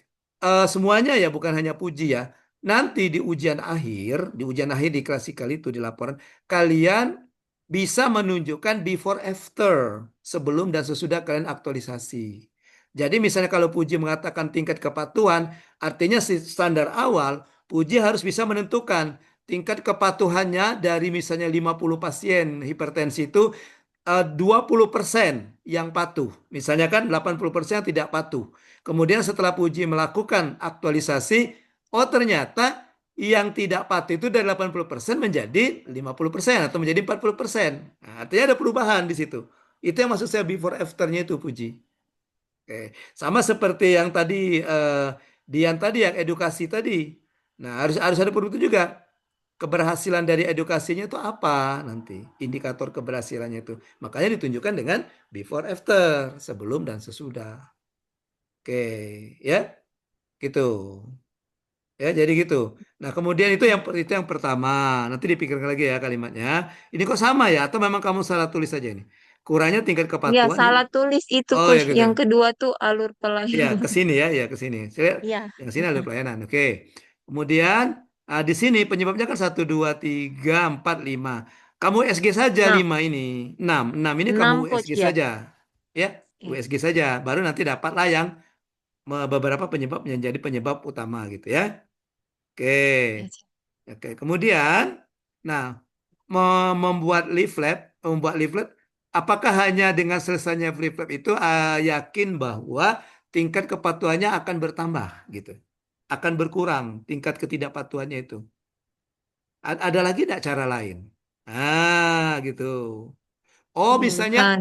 Speaker 1: semuanya ya bukan hanya Puji ya. Nanti di ujian akhir di klasikal itu di laporan, kalian bisa menunjukkan before after sebelum dan sesudah kalian aktualisasi. Jadi misalnya kalau Puji mengatakan tingkat kepatuhan, artinya standar awal, Puji harus bisa menentukan tingkat kepatuhannya dari misalnya 50 pasien hipertensi itu 20% yang patuh. Misalnya kan 80% tidak patuh. Kemudian setelah Puji melakukan aktualisasi, oh ternyata yang tidak patuh itu dari 80% menjadi 50% atau menjadi 40%. Nah, artinya ada perubahan di situ. Itu yang maksud saya before afternya itu Puji. Oke. Sama seperti yang tadi Dian tadi yang edukasi tadi. Nah, harus ada perbedaan juga. Keberhasilan dari edukasinya itu apa nanti? Indikator keberhasilannya itu. Makanya ditunjukkan dengan before after, sebelum dan sesudah. Oke, ya. Gitu. Ya, jadi gitu. Nah, kemudian itu yang pertama. Nanti dipikirkan lagi ya kalimatnya. Ini kok sama ya atau memang kamu salah tulis saja ini? Kurangnya tingkat
Speaker 8: Ya,
Speaker 1: kepatuhan ini.
Speaker 8: salah tulis itu,
Speaker 1: Oh, ya
Speaker 8: Coach.
Speaker 1: gitu.
Speaker 8: Yang kedua tuh alur
Speaker 1: Ya,
Speaker 8: pelayanan.
Speaker 1: ke sini ya, ya ke sini. Saya
Speaker 8: Ya.
Speaker 1: yang sini ada pelayanan. Oke. Kemudian di sini penyebabnya kan 1, 2, 3, 4, 5. Kamu USG saja
Speaker 8: Nah,
Speaker 1: 5 ini. 6. 6 ini kamu
Speaker 8: 6,
Speaker 1: USG
Speaker 8: Coach, ya.
Speaker 1: saja. Ya,
Speaker 8: Ya.
Speaker 1: USG saja. Baru nanti dapatlah yang beberapa penyebab yang jadi penyebab utama gitu ya. Oke.
Speaker 8: Ya.
Speaker 1: Oke. Kemudian nah, membuat leaflet, apakah hanya dengan selesainya leaflet itu yakin bahwa tingkat kepatuhannya akan bertambah gitu, akan berkurang tingkat ketidakpatuhannya itu? Ada lagi tidak cara lain? Gitu. Oh, misalnya
Speaker 8: Bukan.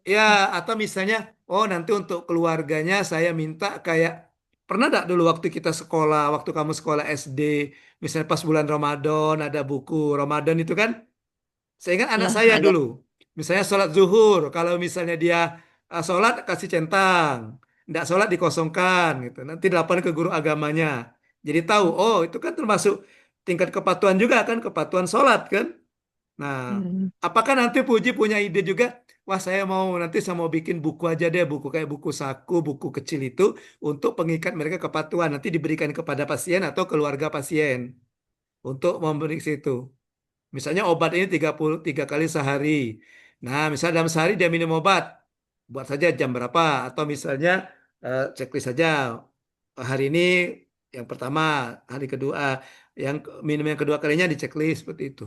Speaker 1: ya, atau misalnya, oh nanti untuk keluarganya saya minta kayak pernah enggak dulu waktu kita sekolah, waktu kamu sekolah SD, misalnya pas bulan Ramadan ada buku Ramadan itu kan? Saya ingat anak
Speaker 8: Ya,
Speaker 1: saya
Speaker 8: ada.
Speaker 1: dulu, misalnya sholat zuhur, kalau misalnya dia sholat kasih centang, tidak sholat dikosongkan gitu. Nanti lapor ke guru agamanya. Jadi tahu, oh itu kan termasuk tingkat kepatuhan juga kan, kepatuhan sholat kan. Nah,
Speaker 8: Hmm.
Speaker 1: apakah nanti Puji punya ide juga? Wah, nanti saya mau bikin buku aja deh, buku kayak buku saku, buku kecil itu untuk pengikat mereka kepatuhan. Nanti diberikan kepada pasien atau keluarga pasien untuk memberi situ. Misalnya obat ini 33 kali sehari. Nah, misalnya dalam sehari dia minum obat. Buat saja jam berapa. Atau misalnya checklist saja. Hari ini yang pertama, hari kedua, minum yang kedua kalinya di checklist seperti itu.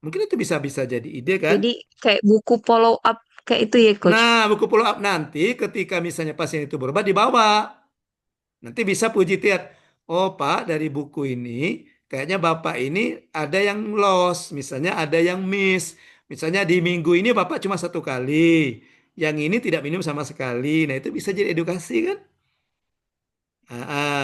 Speaker 1: Mungkin itu bisa jadi ide kan?
Speaker 8: Jadi kayak buku follow up kayak itu ya, Coach.
Speaker 1: Nah, buku follow up nanti ketika misalnya pasien itu berubah dibawa. Nanti bisa Puji lihat, oh Pak dari buku ini kayaknya Bapak ini ada yang loss, misalnya ada yang miss. Misalnya di minggu ini Bapak cuma 1 kali, yang ini tidak minum sama sekali. Nah itu bisa jadi edukasi kan?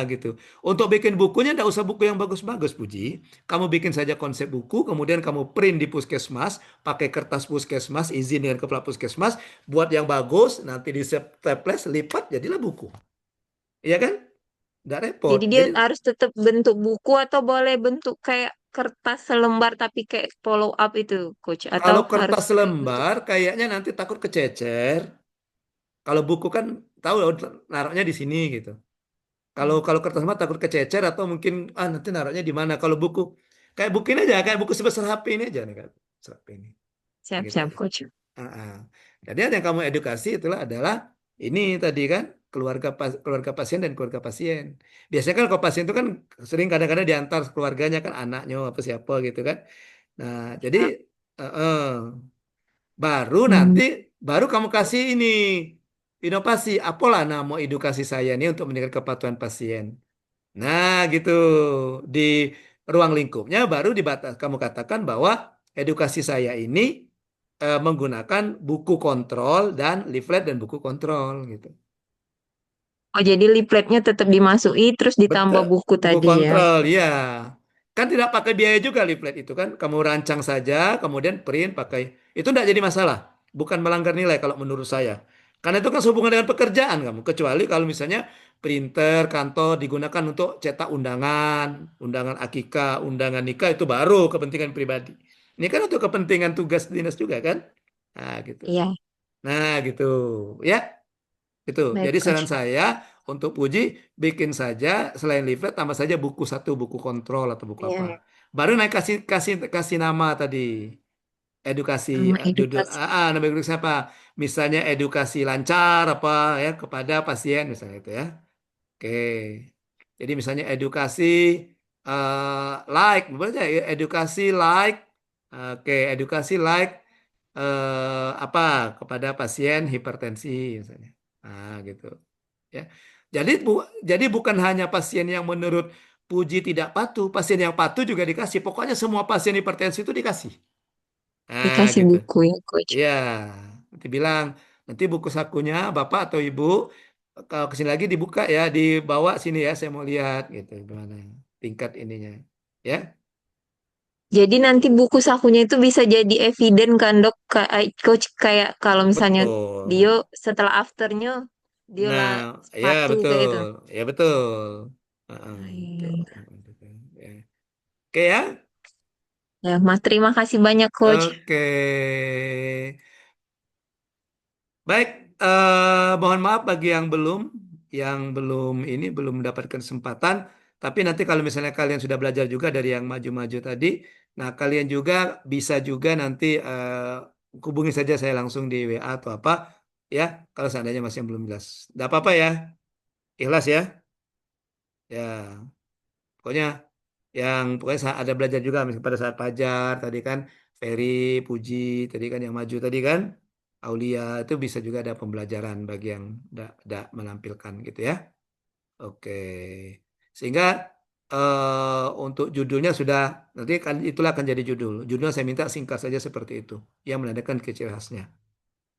Speaker 1: Gitu. Untuk bikin bukunya tidak usah buku yang bagus-bagus, Puji. Kamu bikin saja konsep buku, kemudian kamu print di puskesmas, pakai kertas puskesmas, izin dengan kepala puskesmas, buat yang bagus, nanti di staples, lipat, jadilah buku. Iya kan? Nggak repot.
Speaker 8: Jadi dia
Speaker 1: Jadi
Speaker 8: harus tetap bentuk buku atau boleh bentuk kayak kertas selembar tapi kayak follow up itu, Coach? Atau
Speaker 1: kalau
Speaker 8: harus
Speaker 1: kertas
Speaker 8: kayak bentuk...
Speaker 1: lembar, kayaknya nanti takut kececer. Kalau buku kan tahu naruhnya di sini gitu. Kalau
Speaker 8: Hmm.
Speaker 1: kalau kertas lembar takut kececer atau mungkin nanti naruhnya di mana. Kalau buku kayak buku ini aja, kayak buku sebesar HP ini aja nih kan. HP ini. Gitu
Speaker 8: Siap-siap,
Speaker 1: aja.
Speaker 8: Coach.
Speaker 1: Ah, ah. Jadi yang kamu edukasi adalah ini tadi kan keluarga pasien dan keluarga pasien. Biasanya kan kalau pasien itu kan sering kadang-kadang diantar keluarganya kan anaknya apa siapa gitu kan. Nah, jadi
Speaker 8: Ya.
Speaker 1: eh, eh. Baru
Speaker 8: Hmm.
Speaker 1: nanti baru kamu kasih ini inovasi. Apalah nama edukasi saya ini untuk meningkatkan kepatuhan pasien. Nah, gitu. Di ruang lingkupnya baru kamu katakan bahwa edukasi saya ini menggunakan buku kontrol dan leaflet dan buku kontrol gitu.
Speaker 8: Oh, jadi leafletnya tetap dimasuki terus ditambah
Speaker 1: Betul,
Speaker 8: buku
Speaker 1: buku
Speaker 8: tadi ya.
Speaker 1: kontrol, ya. Kan tidak pakai biaya juga leaflet itu kan. Kamu rancang saja, kemudian print pakai. Itu tidak jadi masalah. Bukan melanggar nilai kalau menurut saya. Karena itu kan sehubungan dengan pekerjaan kamu. Kecuali kalau misalnya printer kantor digunakan untuk cetak undangan, undangan akikah, undangan nikah itu baru kepentingan pribadi. Ini kan untuk kepentingan tugas dinas juga kan. Nah, gitu.
Speaker 8: Iya,
Speaker 1: Nah, gitu. Ya. Itu.
Speaker 8: baik,
Speaker 1: Jadi saran
Speaker 8: Coach.
Speaker 1: saya untuk Puji bikin saja selain leaflet tambah saja buku kontrol atau buku apa.
Speaker 8: Iya.
Speaker 1: Baru naik kasih kasih kasih nama tadi. edukasi
Speaker 8: Nama
Speaker 1: judul
Speaker 8: edukasi.
Speaker 1: nama edukasi apa? Misalnya edukasi lancar apa ya kepada pasien misalnya itu ya. Oke. Jadi misalnya edukasi like, boleh nggak ya? Edukasi like, oke, edukasi like apa kepada pasien hipertensi misalnya. Nah, gitu. Ya. Jadi bukan hanya pasien yang menurut Puji tidak patuh, pasien yang patuh juga dikasih. Pokoknya semua pasien hipertensi itu dikasih. Nah,
Speaker 8: Dikasih
Speaker 1: gitu.
Speaker 8: buku ya, Coach.
Speaker 1: Iya, nanti bilang, nanti buku sakunya Bapak atau Ibu kalau kesini lagi dibuka ya, dibawa sini ya, saya mau lihat gitu gimana tingkat ininya, ya.
Speaker 8: Jadi nanti buku sakunya itu bisa jadi eviden kan dok, Coach, kayak kalau misalnya
Speaker 1: Betul.
Speaker 8: Dio setelah afternya dia
Speaker 1: Nah,
Speaker 8: lah
Speaker 1: ya
Speaker 8: sepatu kayak itu.
Speaker 1: betul, ya betul. Heeh,
Speaker 8: Ah,
Speaker 1: gitu.
Speaker 8: iya.
Speaker 1: Ya. Oke ya,
Speaker 8: Ya, Mas, terima kasih banyak, Coach.
Speaker 1: oke. Baik, mohon maaf bagi yang belum ini belum mendapatkan kesempatan. Tapi nanti kalau misalnya kalian sudah belajar juga dari yang maju-maju tadi, nah kalian juga bisa juga nanti hubungi saja saya langsung di WA atau apa, ya. Kalau seandainya masih yang belum jelas, tidak apa-apa ya, ikhlas ya, ya. Pokoknya ada belajar juga misalnya pada saat Fajar tadi kan, Ferry, Puji tadi kan yang maju tadi kan, Aulia itu bisa juga ada pembelajaran bagi yang tidak menampilkan gitu ya. Oke. Sehingga untuk judulnya sudah nanti kan itulah akan jadi judul. Judulnya saya minta singkat saja seperti itu yang menandakan ciri khasnya.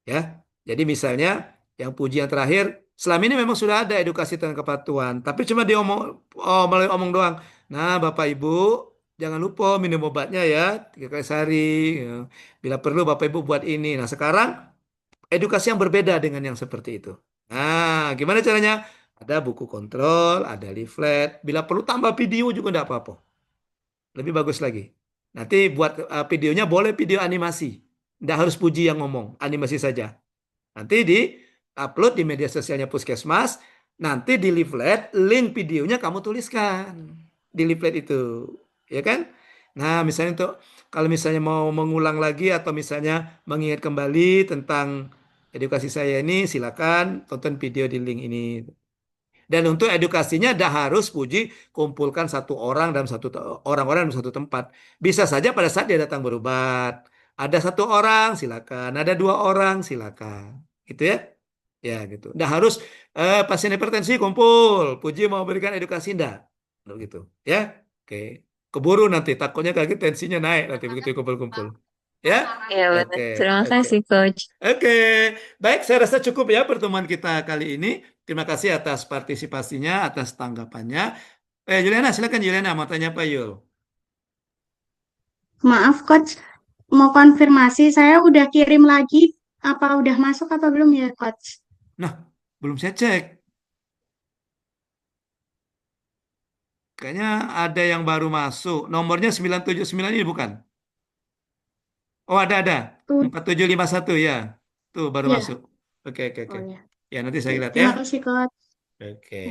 Speaker 1: Ya. Jadi misalnya yang puji yang terakhir, selama ini memang sudah ada edukasi tentang kepatuhan, tapi cuma melalui omong doang. Nah, Bapak Ibu, jangan lupa minum obatnya ya 3 kali sehari. Ya. Bila perlu Bapak Ibu buat ini. Nah, sekarang edukasi yang berbeda dengan yang seperti itu. Nah, gimana caranya? Ada buku kontrol, ada leaflet. Bila perlu tambah video juga tidak apa-apa. Lebih bagus lagi. Nanti buat videonya boleh video animasi. Tidak harus puji yang ngomong, animasi saja. Nanti di-upload di media sosialnya Puskesmas, nanti di leaflet, link videonya kamu tuliskan di leaflet itu, ya kan? Nah, misalnya kalau misalnya mau mengulang lagi atau misalnya mengingat kembali tentang edukasi saya ini, silakan tonton video di link ini. Dan untuk edukasinya dah harus Puji kumpulkan satu orang dalam orang-orang dalam satu tempat. Bisa saja pada saat dia datang berobat, ada satu orang silakan, ada 2 orang silakan, gitu ya. Ya gitu. Nggak harus pasien hipertensi kumpul, Puji mau berikan edukasi ndak, gitu ya. Oke, keburu nanti takutnya kaget tensinya naik nanti begitu kumpul-kumpul. Ya,
Speaker 8: Ya, benar.
Speaker 1: oke,
Speaker 8: Terima
Speaker 1: oke.
Speaker 8: kasih, Coach.
Speaker 1: Oke, baik, saya rasa cukup ya pertemuan kita kali ini. Terima kasih atas partisipasinya, atas tanggapannya. Juliana, silakan Juliana, mau tanya apa Yul?
Speaker 5: Maaf, Coach. Mau konfirmasi, saya udah kirim lagi. Apa udah masuk apa belum ya, Coach?
Speaker 1: Nah, belum saya cek. Kayaknya ada yang baru masuk. Nomornya 979 ini bukan? Oh, ada.
Speaker 5: Tuh,
Speaker 1: 4751 ya. Tuh, baru
Speaker 5: ya.
Speaker 1: masuk. Oke, oke, oke.
Speaker 5: Oh ya.
Speaker 1: Ya, nanti saya
Speaker 5: Oke,
Speaker 1: lihat ya.
Speaker 5: terima kasih, Coach.
Speaker 1: Oke.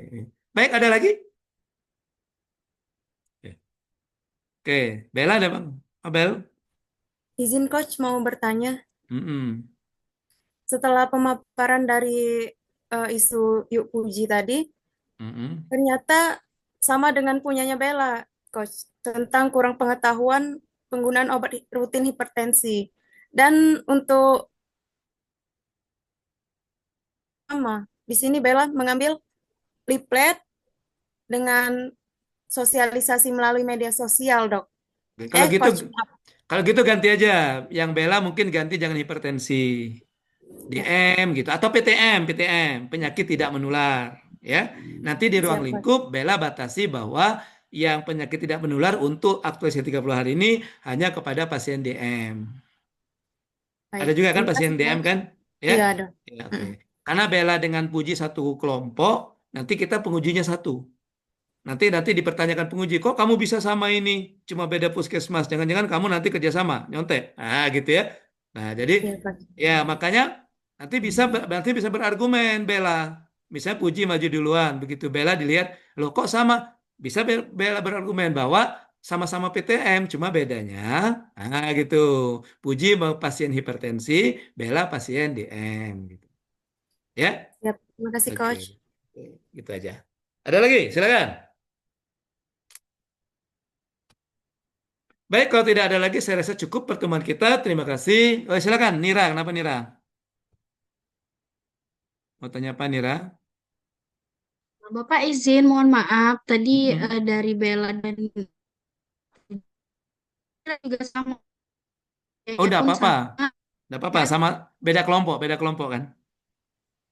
Speaker 5: Ya.
Speaker 1: Baik, ada lagi? Oke, Bella ada Bang? Abel?
Speaker 7: Izin Coach mau bertanya,
Speaker 1: Mm-mm.
Speaker 7: setelah pemaparan dari isu Yuk Puji tadi,
Speaker 1: Mm-mm.
Speaker 7: ternyata sama dengan punyanya Bella, Coach, tentang kurang pengetahuan penggunaan obat rutin hipertensi. Dan untuk sama, di sini Bella mengambil leaflet dengan sosialisasi melalui media sosial, Dok.
Speaker 1: Kalau gitu
Speaker 7: Coach, maaf.
Speaker 1: Kalau gitu ganti aja. Yang Bella mungkin ganti jangan hipertensi.
Speaker 7: Ya,
Speaker 1: DM gitu. Atau PTM, penyakit tidak menular. Ya. Nanti di ruang
Speaker 7: siap, Coach.
Speaker 1: lingkup Bella batasi bahwa yang penyakit tidak menular untuk aktualisasi 30 hari ini hanya kepada pasien DM.
Speaker 7: Baik,
Speaker 1: Ada juga kan
Speaker 7: terima
Speaker 1: pasien
Speaker 7: kasih,
Speaker 1: DM
Speaker 7: Coach.
Speaker 1: kan? Ya?
Speaker 7: Iya, Dok.
Speaker 1: Ya, oke. Karena Bella dengan Puji satu kelompok, nanti kita pengujinya satu. Nanti dipertanyakan penguji, kok kamu bisa sama ini? Cuma beda puskesmas. Jangan-jangan kamu nanti kerjasama, nyontek. Nah, gitu ya. Nah, jadi
Speaker 7: Iya, Coach.
Speaker 1: ya makanya nanti bisa berargumen Bella. Misalnya Puji maju duluan, begitu Bella dilihat, loh kok sama? Bisa Bella berargumen bahwa sama-sama PTM, cuma bedanya, gitu. Puji pasien hipertensi, Bella pasien DM, gitu. Ya,
Speaker 7: Siap. Terima kasih,
Speaker 1: oke,
Speaker 7: Coach.
Speaker 1: gitu aja. Ada lagi, silakan. Baik, kalau tidak ada lagi, saya rasa cukup pertemuan kita. Terima kasih. Oh, silakan, Nira. Kenapa Nira? Mau tanya apa, Nira?
Speaker 5: Bapak izin, mohon maaf. Tadi
Speaker 1: Mm-mm.
Speaker 5: dari Bella dan juga sama,
Speaker 1: Oh,
Speaker 5: kayaknya
Speaker 1: udah
Speaker 5: pun
Speaker 1: apa-apa.
Speaker 5: sama.
Speaker 1: Udah apa-apa.
Speaker 5: Ya.
Speaker 1: Sama beda kelompok kan?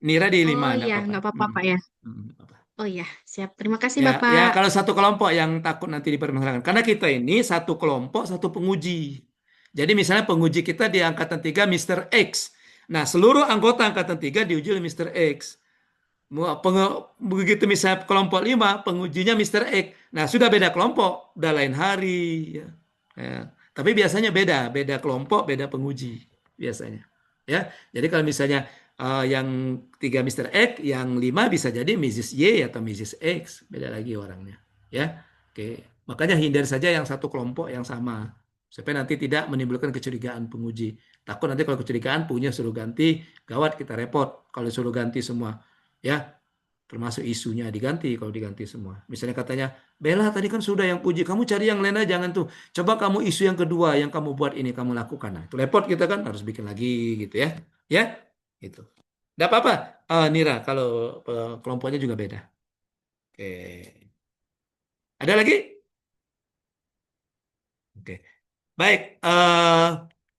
Speaker 1: Nira di 5,
Speaker 5: Oh
Speaker 1: enggak
Speaker 5: iya,
Speaker 1: apa-apa.
Speaker 5: nggak apa-apa Pak ya.
Speaker 1: Nggak apa-apa.
Speaker 5: Oh iya, siap. Terima kasih
Speaker 1: Ya, ya
Speaker 5: Bapak.
Speaker 1: kalau satu kelompok yang takut nanti dipermasalahkan. Karena kita ini satu kelompok, satu penguji. Jadi misalnya penguji kita di angkatan 3 Mr. X. Nah, seluruh anggota angkatan 3 diuji oleh Mr. X. Begitu misalnya kelompok 5, pengujinya Mr. X. Nah, sudah beda kelompok, udah lain hari. Ya. Ya. Tapi biasanya beda kelompok, beda penguji biasanya. Ya, jadi kalau misalnya yang 3 Mr. X, yang 5 bisa jadi Mrs. Y atau Mrs. X, beda lagi orangnya. Ya, oke. Makanya hindari saja yang satu kelompok yang sama, supaya nanti tidak menimbulkan kecurigaan penguji. Takut nanti kalau kecurigaan punya suruh ganti, gawat kita repot kalau suruh ganti semua. Ya, termasuk isunya diganti kalau diganti semua. Misalnya katanya, Bella tadi kan sudah yang puji, kamu cari yang lain aja, jangan tuh. Coba kamu isu yang kedua yang kamu buat ini kamu lakukan. Nah, itu repot kita kan harus bikin lagi gitu ya. Ya, itu. Tidak apa-apa, Nira, kalau kelompoknya juga beda. Oke. Ada lagi? Oke. Baik,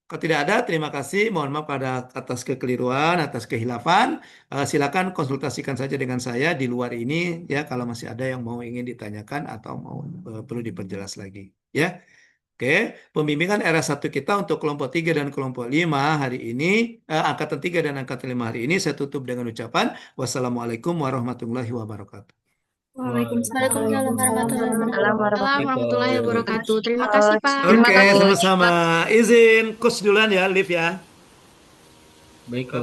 Speaker 1: kalau tidak ada, terima kasih. Mohon maaf atas kekeliruan, atas kehilafan. Silakan konsultasikan saja dengan saya di luar ini ya kalau masih ada yang mau ingin ditanyakan atau mau perlu diperjelas lagi. Ya. Oke, pembimbingan era 1 kita untuk kelompok 3 dan kelompok 5 hari ini, angkatan 3 dan angkatan 5 hari ini saya tutup dengan ucapan wassalamualaikum warahmatullahi wabarakatuh.
Speaker 7: Waalaikumsalam
Speaker 6: Waalaikumsalam warahmatullahi wabarakatuh.
Speaker 5: Waalaikumsalam warahmatullahi wabarakatuh. Terima kasih Pak.
Speaker 8: Terima
Speaker 1: Oke,
Speaker 8: kasih.
Speaker 1: sama-sama. Izin coach duluan ya, live ya.
Speaker 2: Baik,